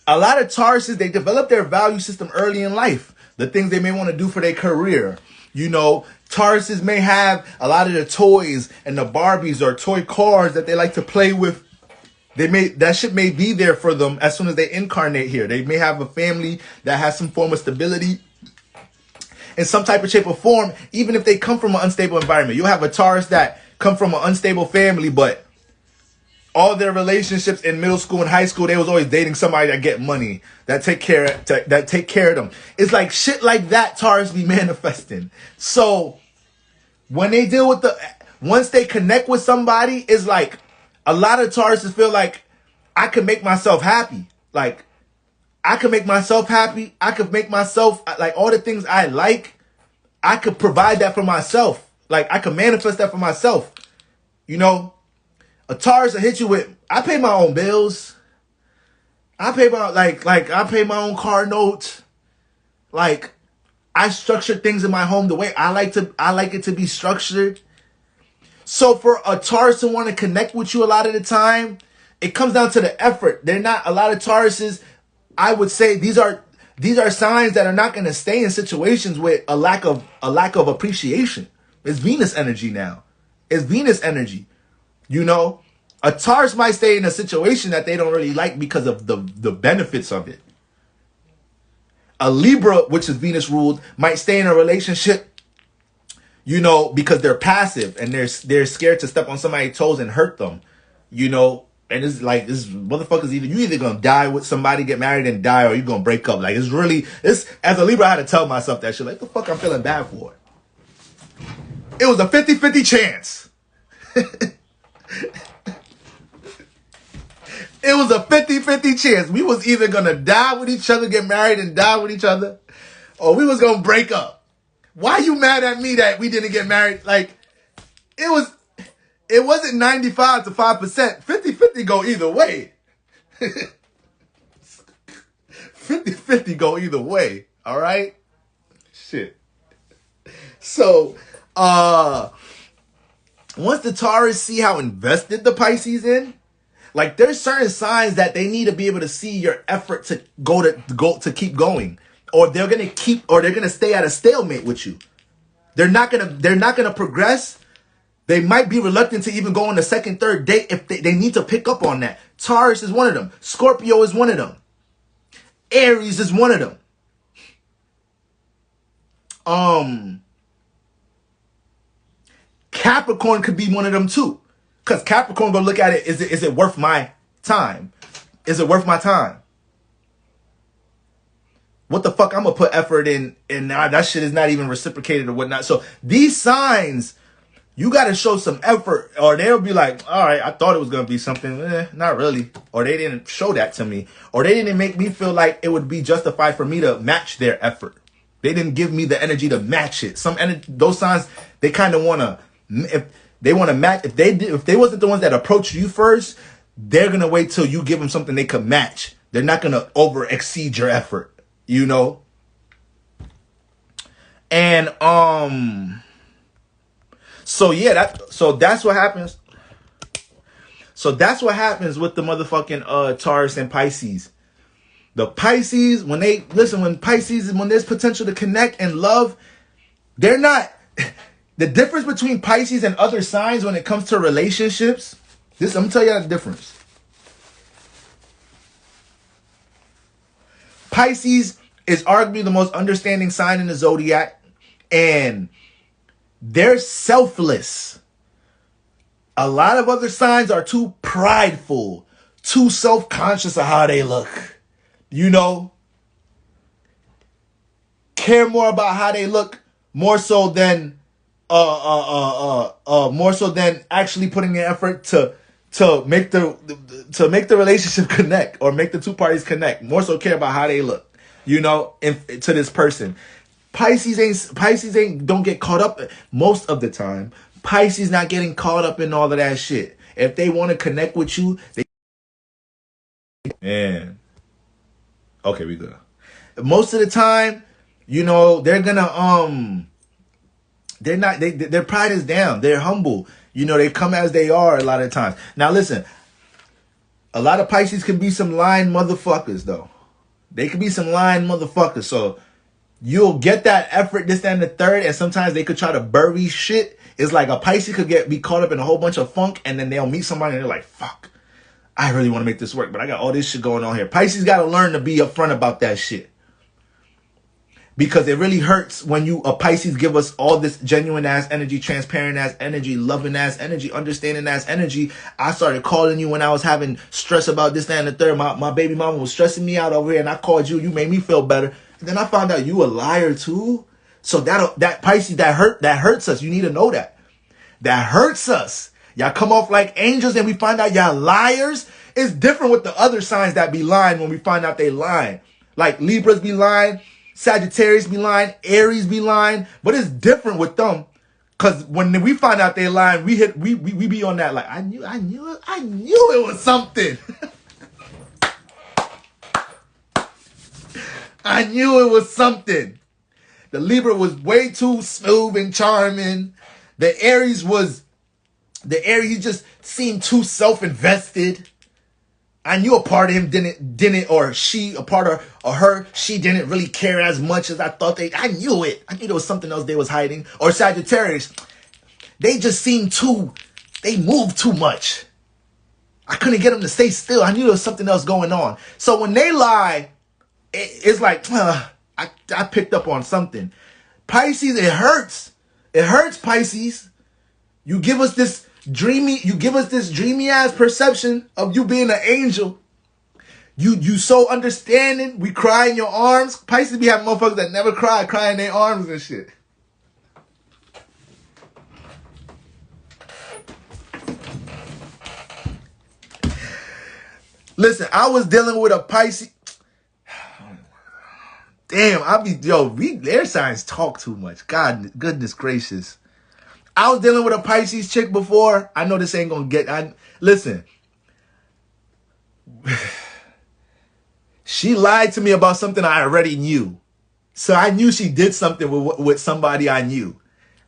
Speaker 1: a lot of Tauruses, they develop their value system early in life. The things they may want to do for their career. You know, Tauruses may have a lot of the toys and the Barbies or toy cars that they like to play with. That shit may be there for them as soon as they incarnate here. They may have a family that has some form of stability in some type of shape or form, even if they come from an unstable environment. You'll have a Taurus that come from an unstable family, but all their relationships in middle school and high school, they was always dating somebody that get money, that take care of them. It's like shit like that Taurus be manifesting. So when they deal with once they connect with somebody, it's like a lot of Tauruses feel like I can make myself happy. Like I can make myself happy. I could make myself like all the things I like. I could provide that for myself. Like I could manifest that for myself. You know? A Taurus will hit you with, I pay my own bills. I pay my I pay my own car notes. Like I structure things in my home the way I like it to be structured. So for a Taurus to want to connect with you a lot of the time, it comes down to the effort. They're not a lot of Tauruses. I would say these are signs that are not going to stay in situations with a lack of appreciation. It's Venus energy now. It's Venus energy. You know, a Taurus might stay in a situation that they don't really like because of the benefits of it. A Libra, which is Venus ruled, might stay in a relationship, you know, because they're passive and they're scared to step on somebody's toes and hurt them, you know. And it's like, this motherfuckers you either gonna die with somebody, get married and die, or you gonna break up. Like it's as a Libra, I had to tell myself that shit. Like, the fuck I'm feeling bad for? It was a 50-50 chance. It was a 50-50 chance. We was either gonna die with each other, get married and die with each other, or we was gonna break up. Why you mad at me that we didn't get married? Like, it wasn't 95 to 5%. 50-50 go either way. 50-50 go either way. All right? Shit. So, once the Taurus see how invested the Pisces in, like there's certain signs that they need to be able to see your effort to keep going, or they're gonna stay at a stalemate with you. They're not gonna progress. They might be reluctant to even go on the second, third date if they need to pick up on that. Taurus is one of them. Scorpio is one of them. Aries is one of them. Capricorn could be one of them too. Because Capricorn gonna look at it, is it worth my time? Is it worth my time? What the fuck I'm gonna put effort in and that shit is not even reciprocated or whatnot. So these signs, you gotta show some effort, or they'll be like, all right, I thought it was gonna be something, not really. Or they didn't show that to me. Or they didn't make me feel like it would be justified for me to match their effort. They didn't give me the energy to match it. Those signs, they kind of wanna, if they want to match, if they wasn't the ones that approached you first, they're gonna wait till you give them something they could match. They're not gonna over exceed your effort, you know. And so yeah, that's what happens. So that's what happens with the motherfucking Taurus and Pisces. The Pisces, when there's potential to connect and love, they're not. The difference between Pisces and other signs when it comes to relationships, I'm gonna tell you the difference. Pisces is arguably the most understanding sign in the zodiac, and they're selfless. A lot of other signs are too prideful, too self-conscious of how they look. You know, care more about how they look more so than actually putting the effort to make the relationship connect, or make the two parties connect. More so care about how they look, you know, to this person. Pisces don't get caught up most of the time. Pisces not getting caught up in all of that shit. If they want to connect with you, okay, we good. Most of the time, you know, they're gonna their pride is down. They're humble. You know, they come as they are a lot of times. Now listen, a lot of Pisces can be some lying motherfuckers though. They can be some lying motherfuckers. So you'll get that effort, this, that, and the third, and sometimes they could try to bury shit. It's like a Pisces could be caught up in a whole bunch of funk, and then they'll meet somebody and they're like, fuck, I really want to make this work, but I got all this shit going on here. Pisces got to learn to be upfront about that shit. Because it really hurts when a Pisces give us all this genuine ass energy, transparent ass energy, loving ass energy, understanding ass energy. I started calling you when I was having stress about this, that, and the third. My baby mama was stressing me out over here, and I called you. You made me feel better. And then I found out you a liar too. So that Pisces, that hurts us. You need to know that. That hurts us. Y'all come off like angels and we find out y'all liars. It's different with the other signs that be lying when we find out they lying. Like Libras be lying, Sagittarius be lying, Aries be lying, but it's different with them. Cause when we find out they lying, we be on that like, I knew it was something. I knew it was something. The Libra was way too smooth and charming. The Aries just seemed too self-invested. I knew a part of him didn't, or she, a part of or her, she didn't really care as much as I thought I knew it. I knew there was something else they was hiding. Or Sagittarius, they just seemed they moved too much. I couldn't get them to stay still. I knew there was something else going on. So when they lie, it's like, I picked up on something. Pisces, it hurts. It hurts, Pisces. You give us this dreamy ass perception of you being an angel. You so understanding. We cry in your arms. Pisces be having motherfuckers that never cry in their arms and shit. Listen, I was dealing with a Pisces. Damn, air signs talk too much. God, goodness gracious. I was dealing with a Pisces chick before. I know this ain't gonna get. Listen. She lied to me about something I already knew. So I knew she did something with somebody I knew.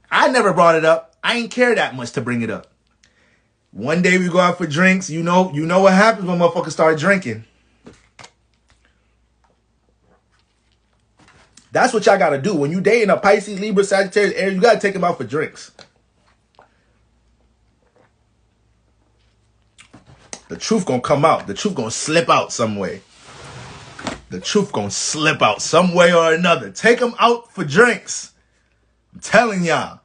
Speaker 1: I never brought it up. I ain't care that much to bring it up. One day we go out for drinks. You know what happens when motherfuckers start drinking. That's what y'all gotta do. When you dating a Pisces, Libra, Sagittarius, Aries, you gotta take them out for drinks. The truth gonna come out. The truth gonna slip out some way. The truth gonna slip out some way or another. Take them out for drinks. I'm telling y'all.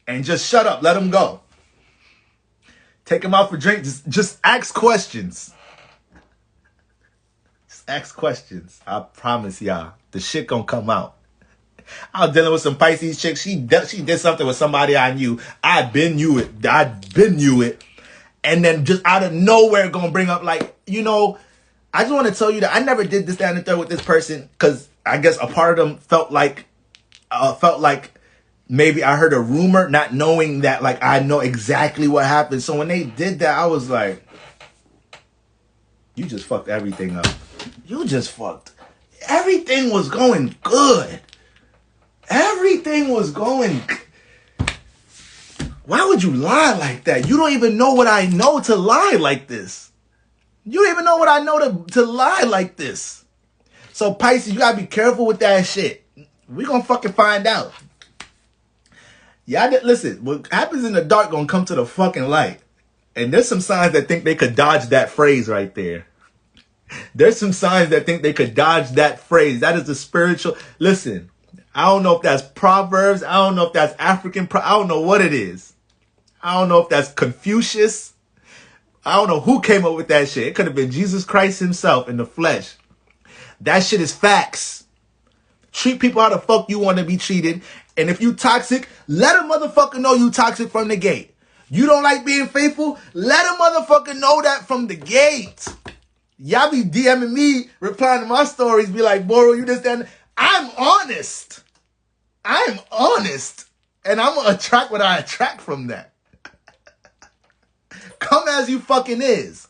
Speaker 1: And just shut up. Let them go. Take them out for drinks. Just ask questions. Just ask questions. I promise y'all. The shit gonna come out. I was dealing with some Pisces chick. She did something with somebody I knew. I been knew it. And then just out of nowhere gonna bring up like, I just want to tell you that I never did this, that, and the third with this person because I guess a part of them felt like maybe I heard a rumor, not knowing that like I know exactly what happened. So when they did that, I was like, you just fucked everything up. You just fucked. Everything was going good. Everything was going. Why would you lie like that? You don't even know what I know to lie like this. You don't even know what I know to lie like this. So Pisces, you gotta be careful with that shit. We gonna fucking find out. Y'all listen, what happens in the dark gonna come to the fucking light. And there's some signs that think they could dodge that phrase right there. There's some signs that think they could dodge that phrase. That is the spiritual. Listen, I don't know if that's Proverbs. I don't know if that's African. I don't know what it is. I don't know if that's Confucius. I don't know who came up with that shit. It could have been Jesus Christ himself in the flesh. That shit is facts. Treat people how the fuck you want to be treated. And if you toxic, let a motherfucker know you toxic from the gate. You don't like being faithful? Let a motherfucker know that from the gate. Y'all be DMing me, replying to my stories, be like, Boro, you this, that. I'm honest. I'm honest. And I'm going to attract what I attract from that. Come as you fucking is.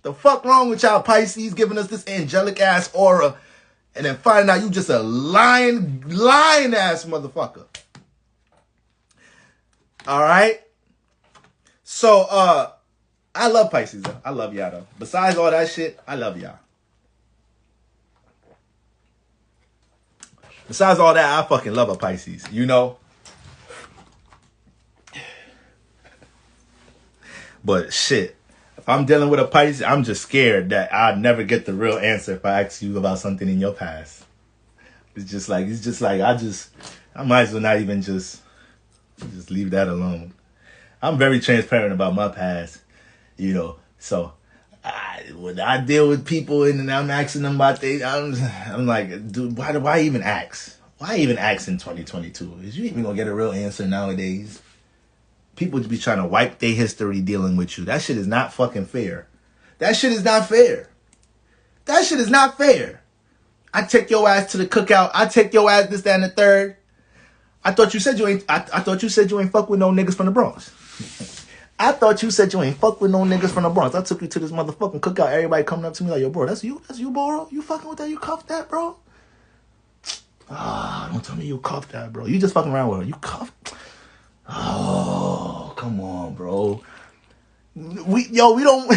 Speaker 1: The fuck wrong with y'all Pisces giving us this angelic ass aura and then finding out you just a lying ass motherfucker. All right. So, I love Pisces though. I love y'all though. Besides all that shit, I love y'all. Besides all that, I fucking love a Pisces, But shit, if I'm dealing with a Pisces, I'm just scared that I'll never get the real answer if I ask you about something in your past. It's just like I might as well not even just leave that alone. I'm very transparent about my past, so when I deal with people and I'm asking them about things, I'm like, dude, why even ask? Why even ask in 2022? Is you even gonna get a real answer nowadays? People just be trying to wipe their history dealing with you. That shit is not fucking fair. That shit is not fair. That shit is not fair. I take your ass to the cookout. I take your ass this, that, and the third. I thought you said you ain't. I thought you said you ain't fuck with no niggas from the Bronx. I thought you said you ain't fuck with no niggas from the Bronx. I took you to this motherfucking cookout. Everybody coming up to me like, yo, bro, that's you, bro. You fucking with that? You cuffed that, bro? Don't tell me you cuffed that, bro. You just fucking around with her. You cuffed. Oh, come on, bro. We don't.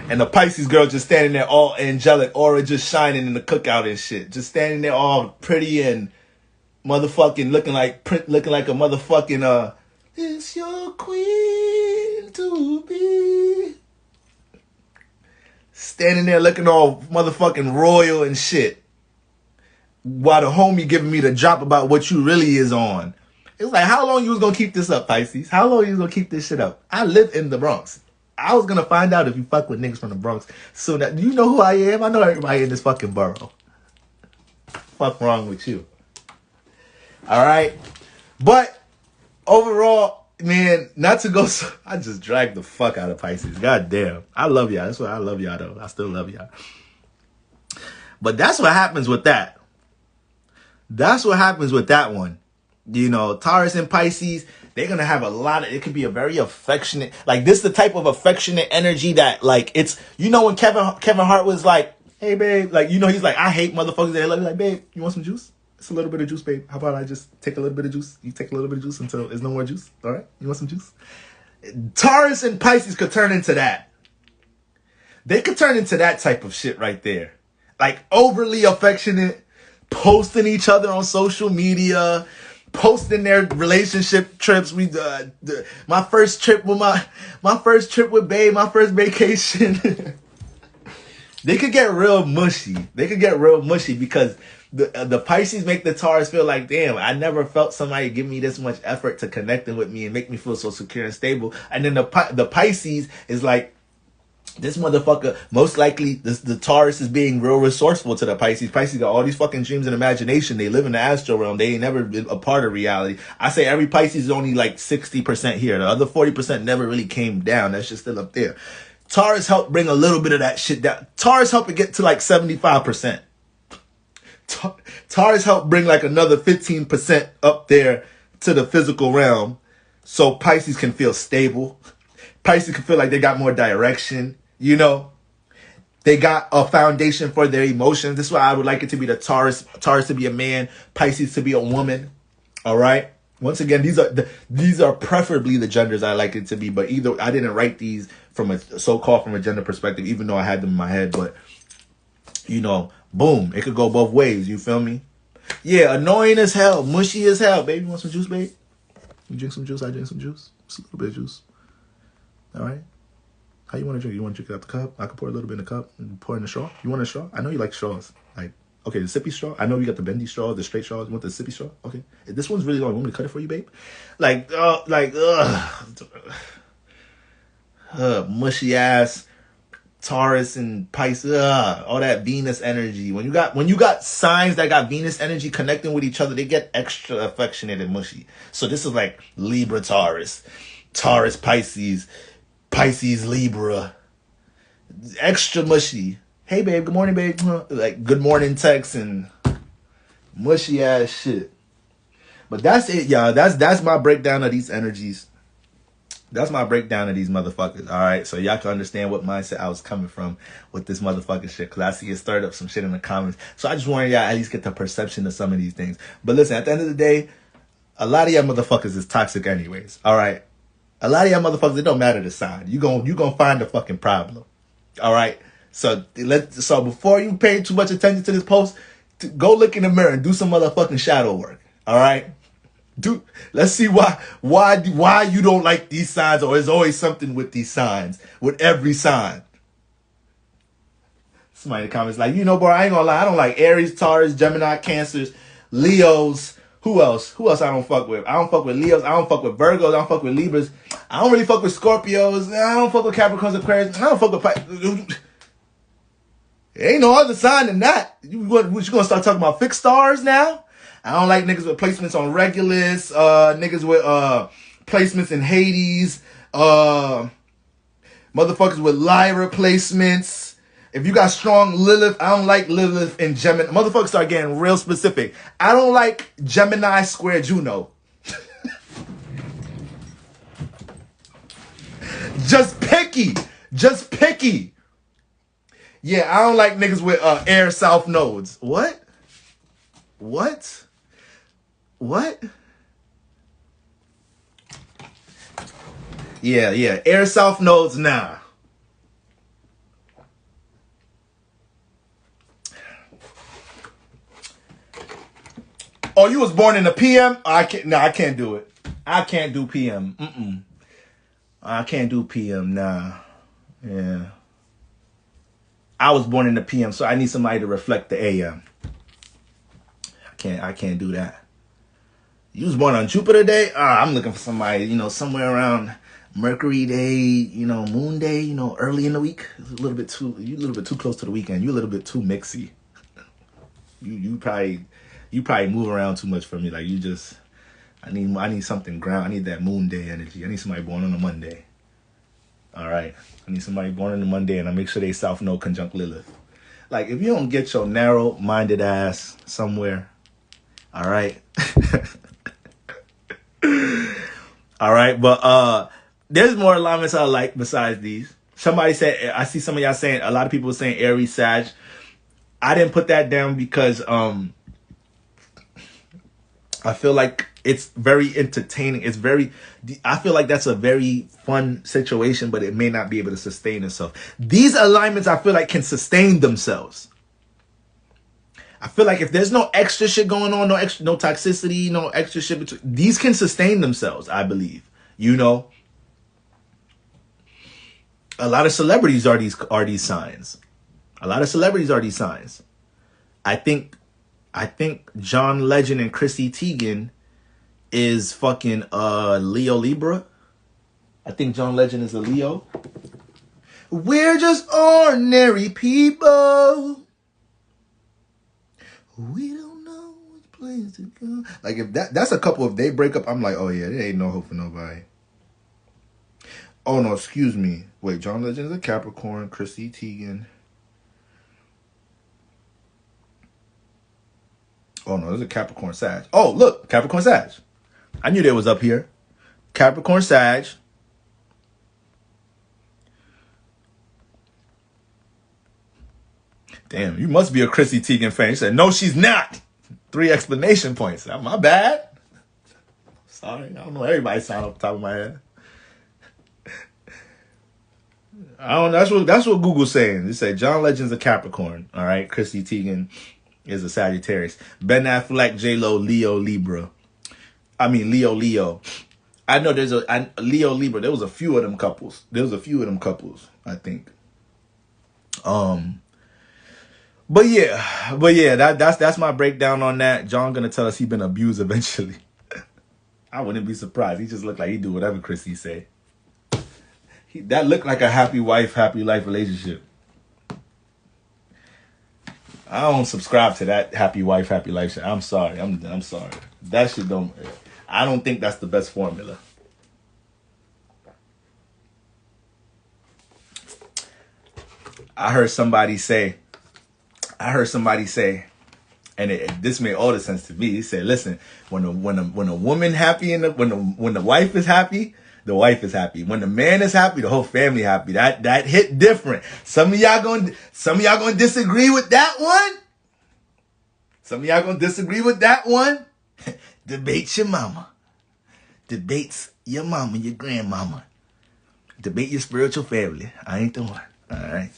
Speaker 1: And the Pisces girl just standing there all angelic, aura just shining in the cookout and shit. Just standing there all pretty and motherfucking looking like a motherfucking it's your queen to be. Standing there looking all motherfucking royal and shit. While the homie giving me the drop about what you really is on. It's like, how long you was gonna keep this up, Pisces? How long you was gonna keep this shit up? I live in the Bronx. I was gonna find out if you fuck with niggas from the Bronx. So that you know who I am? I know everybody in this fucking borough. Fuck wrong with you? All right, but overall, man, not to go. I just dragged the fuck out of Pisces. God damn. I love y'all. That's why I love y'all, though. I still love y'all. But that's what happens with that. That's what happens with that one. You know, Taurus and Pisces, they're going to have a lot of, it could be a very affectionate, like this is the type of affectionate energy that like it's, you know, when Kevin Hart was like, hey babe, like, you know, he's like, I hate motherfuckers that love me, like, babe, you want some juice? It's a little bit of juice, babe. How about I just take a little bit of juice? You take a little bit of juice until there's no more juice. All right. You want some juice? Taurus and Pisces could turn into that. They could turn into that type of shit right there. Like overly affectionate, posting each other on social media, posting their relationship trips. We my first trip with my first trip with babe, my first vacation. They could get real mushy. They could get real mushy because the Pisces make the Taurus feel like, damn, I never felt somebody give me this much effort to connecting with me and make me feel so secure and stable. And then the Pisces is like, this motherfucker, most likely, the Taurus is being real resourceful to the Pisces. Pisces got all these fucking dreams and imagination. They live in the astral realm. They ain't never been a part of reality. I say every Pisces is only like 60% here. The other 40% never really came down. That's just still up there. Taurus helped bring a little bit of that shit down. Taurus helped it get to like 75%. Taurus helped bring like another 15% up there to the physical realm. So Pisces can feel stable. Pisces can feel like they got more direction. You know, they got a foundation for their emotions. This is why I would like it to be the Taurus to be a man, Pisces to be a woman. All right. Once again, these are preferably the genders I like it to be. But either I didn't write these from a so-called from a gender perspective, even though I had them in my head. But, you know, boom, it could go both ways. You feel me? Yeah, annoying as hell, mushy as hell. Baby, you want some juice, babe? You drink some juice? I drink some juice. Just a little bit of juice. All right. How you want to drink? You want to drink it out the cup? I can pour a little bit in the cup and pour in the straw. You want a straw? I know you like straws. Like, okay, the sippy straw. I know you got the bendy straw, the straight straw. You want the sippy straw? Okay. This one's really long. You want me to cut it for you, babe? Mushy ass Taurus and Pisces. All that Venus energy. When you got signs that got Venus energy connecting with each other, they get extra affectionate and mushy. So this is like Libra Taurus, Taurus Pisces, Pisces Libra, extra mushy. Hey babe, good morning babe. Like good morning text and mushy ass shit. But that's it, y'all. That's my breakdown of these energies. That's my breakdown of these motherfuckers. All right, so y'all can understand what mindset I was coming from with this motherfucking shit. Because I see it stirred up some shit in the comments. So I just wanted y'all at least get the perception of some of these things. But listen, at the end of the day, a lot of y'all motherfuckers is toxic anyways. All right. A lot of y'all motherfuckers, it don't matter the sign. You gonna find the fucking problem. All right. So before you pay too much attention to this post, go look in the mirror and do some motherfucking shadow work. All right. Let's see why you don't like these signs, or there's always something with these signs, with every sign. Somebody in the comments like, you know, bro, I ain't gonna lie, I don't like Aries, Taurus, Gemini, Cancers, Leos. Who else I don't fuck with? I don't fuck with Leos. I don't fuck with Virgos. I don't fuck with Libras. I don't really fuck with Scorpios. I don't fuck with Capricorns, Aquarius. I don't fuck with Pisces. Ain't no other sign than that. You gonna start talking about fixed stars now? I don't like niggas with placements on Regulus. Niggas with placements in Hades. Motherfuckers with Lyra placements. If you got strong Lilith, I don't like Lilith and Gemini. Motherfuckers start getting real specific. I don't like Gemini square Juno. Just picky. Yeah, I don't like niggas with air south nodes. What? Yeah, air south nodes, nah. Oh, you was born in the PM? I can't do it. I can't do PM. I can't do PM, nah. Yeah. I was born in the PM, so I need somebody to reflect the AM. I can't do that. You was born on Jupiter Day? I'm looking for somebody, you know, somewhere around Mercury Day, you know, Moon Day, you know, early in the week. It's you a little bit too close to the weekend. You a little bit too mixy. You probably move around too much for me. Like you just I need something ground. I need that moon day energy. I need somebody born on a Monday. All right. I need somebody born on a Monday, and I make sure they South Node conjunct Lilith. Like, if you don't get your narrow-minded ass somewhere, all right? All right, but there's more alignments I like besides these. Somebody said, I see some of y'all saying, a lot of people are saying Aries, Sag. I didn't put that down because I feel like it's very entertaining. I feel like that's a very fun situation, but it may not be able to sustain itself. These alignments, I feel like, can sustain themselves. I feel like if there's no extra shit going on, no toxicity, no extra shit between, these can sustain themselves, I believe. You know, a lot of celebrities are these signs. A lot of celebrities are these signs. I think John Legend and Chrissy Teigen is fucking Leo Libra. I think John Legend is a Leo. We're just ordinary people. We don't know which place to go. Like, if that's a couple, if they break up, I'm like, oh yeah, there ain't no hope for nobody. Oh no, excuse me. Wait, John Legend is a Capricorn, Chrissy Teigen. Oh no, there's a Capricorn Sag. Oh, look, Capricorn Sag. I knew they was up here. Capricorn Sag. Damn, you must be a Chrissy Teigen fan. You said, no, she's not. 3 explanation points. My bad. Sorry, I don't know everybody's sound off the top of my head. I don't know. That's what Google's saying. They say John Legend's a Capricorn. All right, Chrissy Teigen is a Sagittarius. Ben Affleck, J-Lo, Leo, Libra. I mean, Leo. I know there's a Leo, Libra. There was a few of them couples. I think. But yeah, that's my breakdown on that. John gonna tell us he been abused eventually. I wouldn't be surprised. He just looked like he do whatever Chrissy say. That looked like a happy wife, happy life relationship. I don't subscribe to that happy wife, happy life shit. I'm sorry. I'm sorry. That shit don't. I don't think that's the best formula. I heard somebody say, and this made all the sense to me. He said, "Listen, when a woman happy and when the wife is happy, the wife is happy. When the man is happy, the whole family happy. That hit different. Some of y'all gonna disagree with that one. Debate your mama. Debates your mama, your grandmama. Debate your spiritual family. I ain't the one. All right."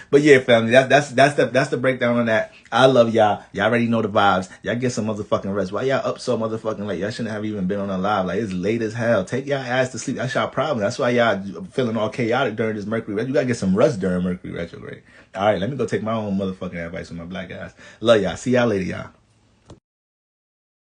Speaker 1: But yeah, family, that's the breakdown on that. I love y'all. Y'all already know the vibes. Y'all get some motherfucking rest. Why y'all up so motherfucking late? Y'all shouldn't have even been on a live. Like, it's late as hell. Take y'all ass to sleep. That's y'all problem. That's why y'all feeling all chaotic during this Mercury retrograde. You gotta get some rest during Mercury retrograde. All right, let me go take my own motherfucking advice with my black ass. Love y'all. See y'all later, y'all.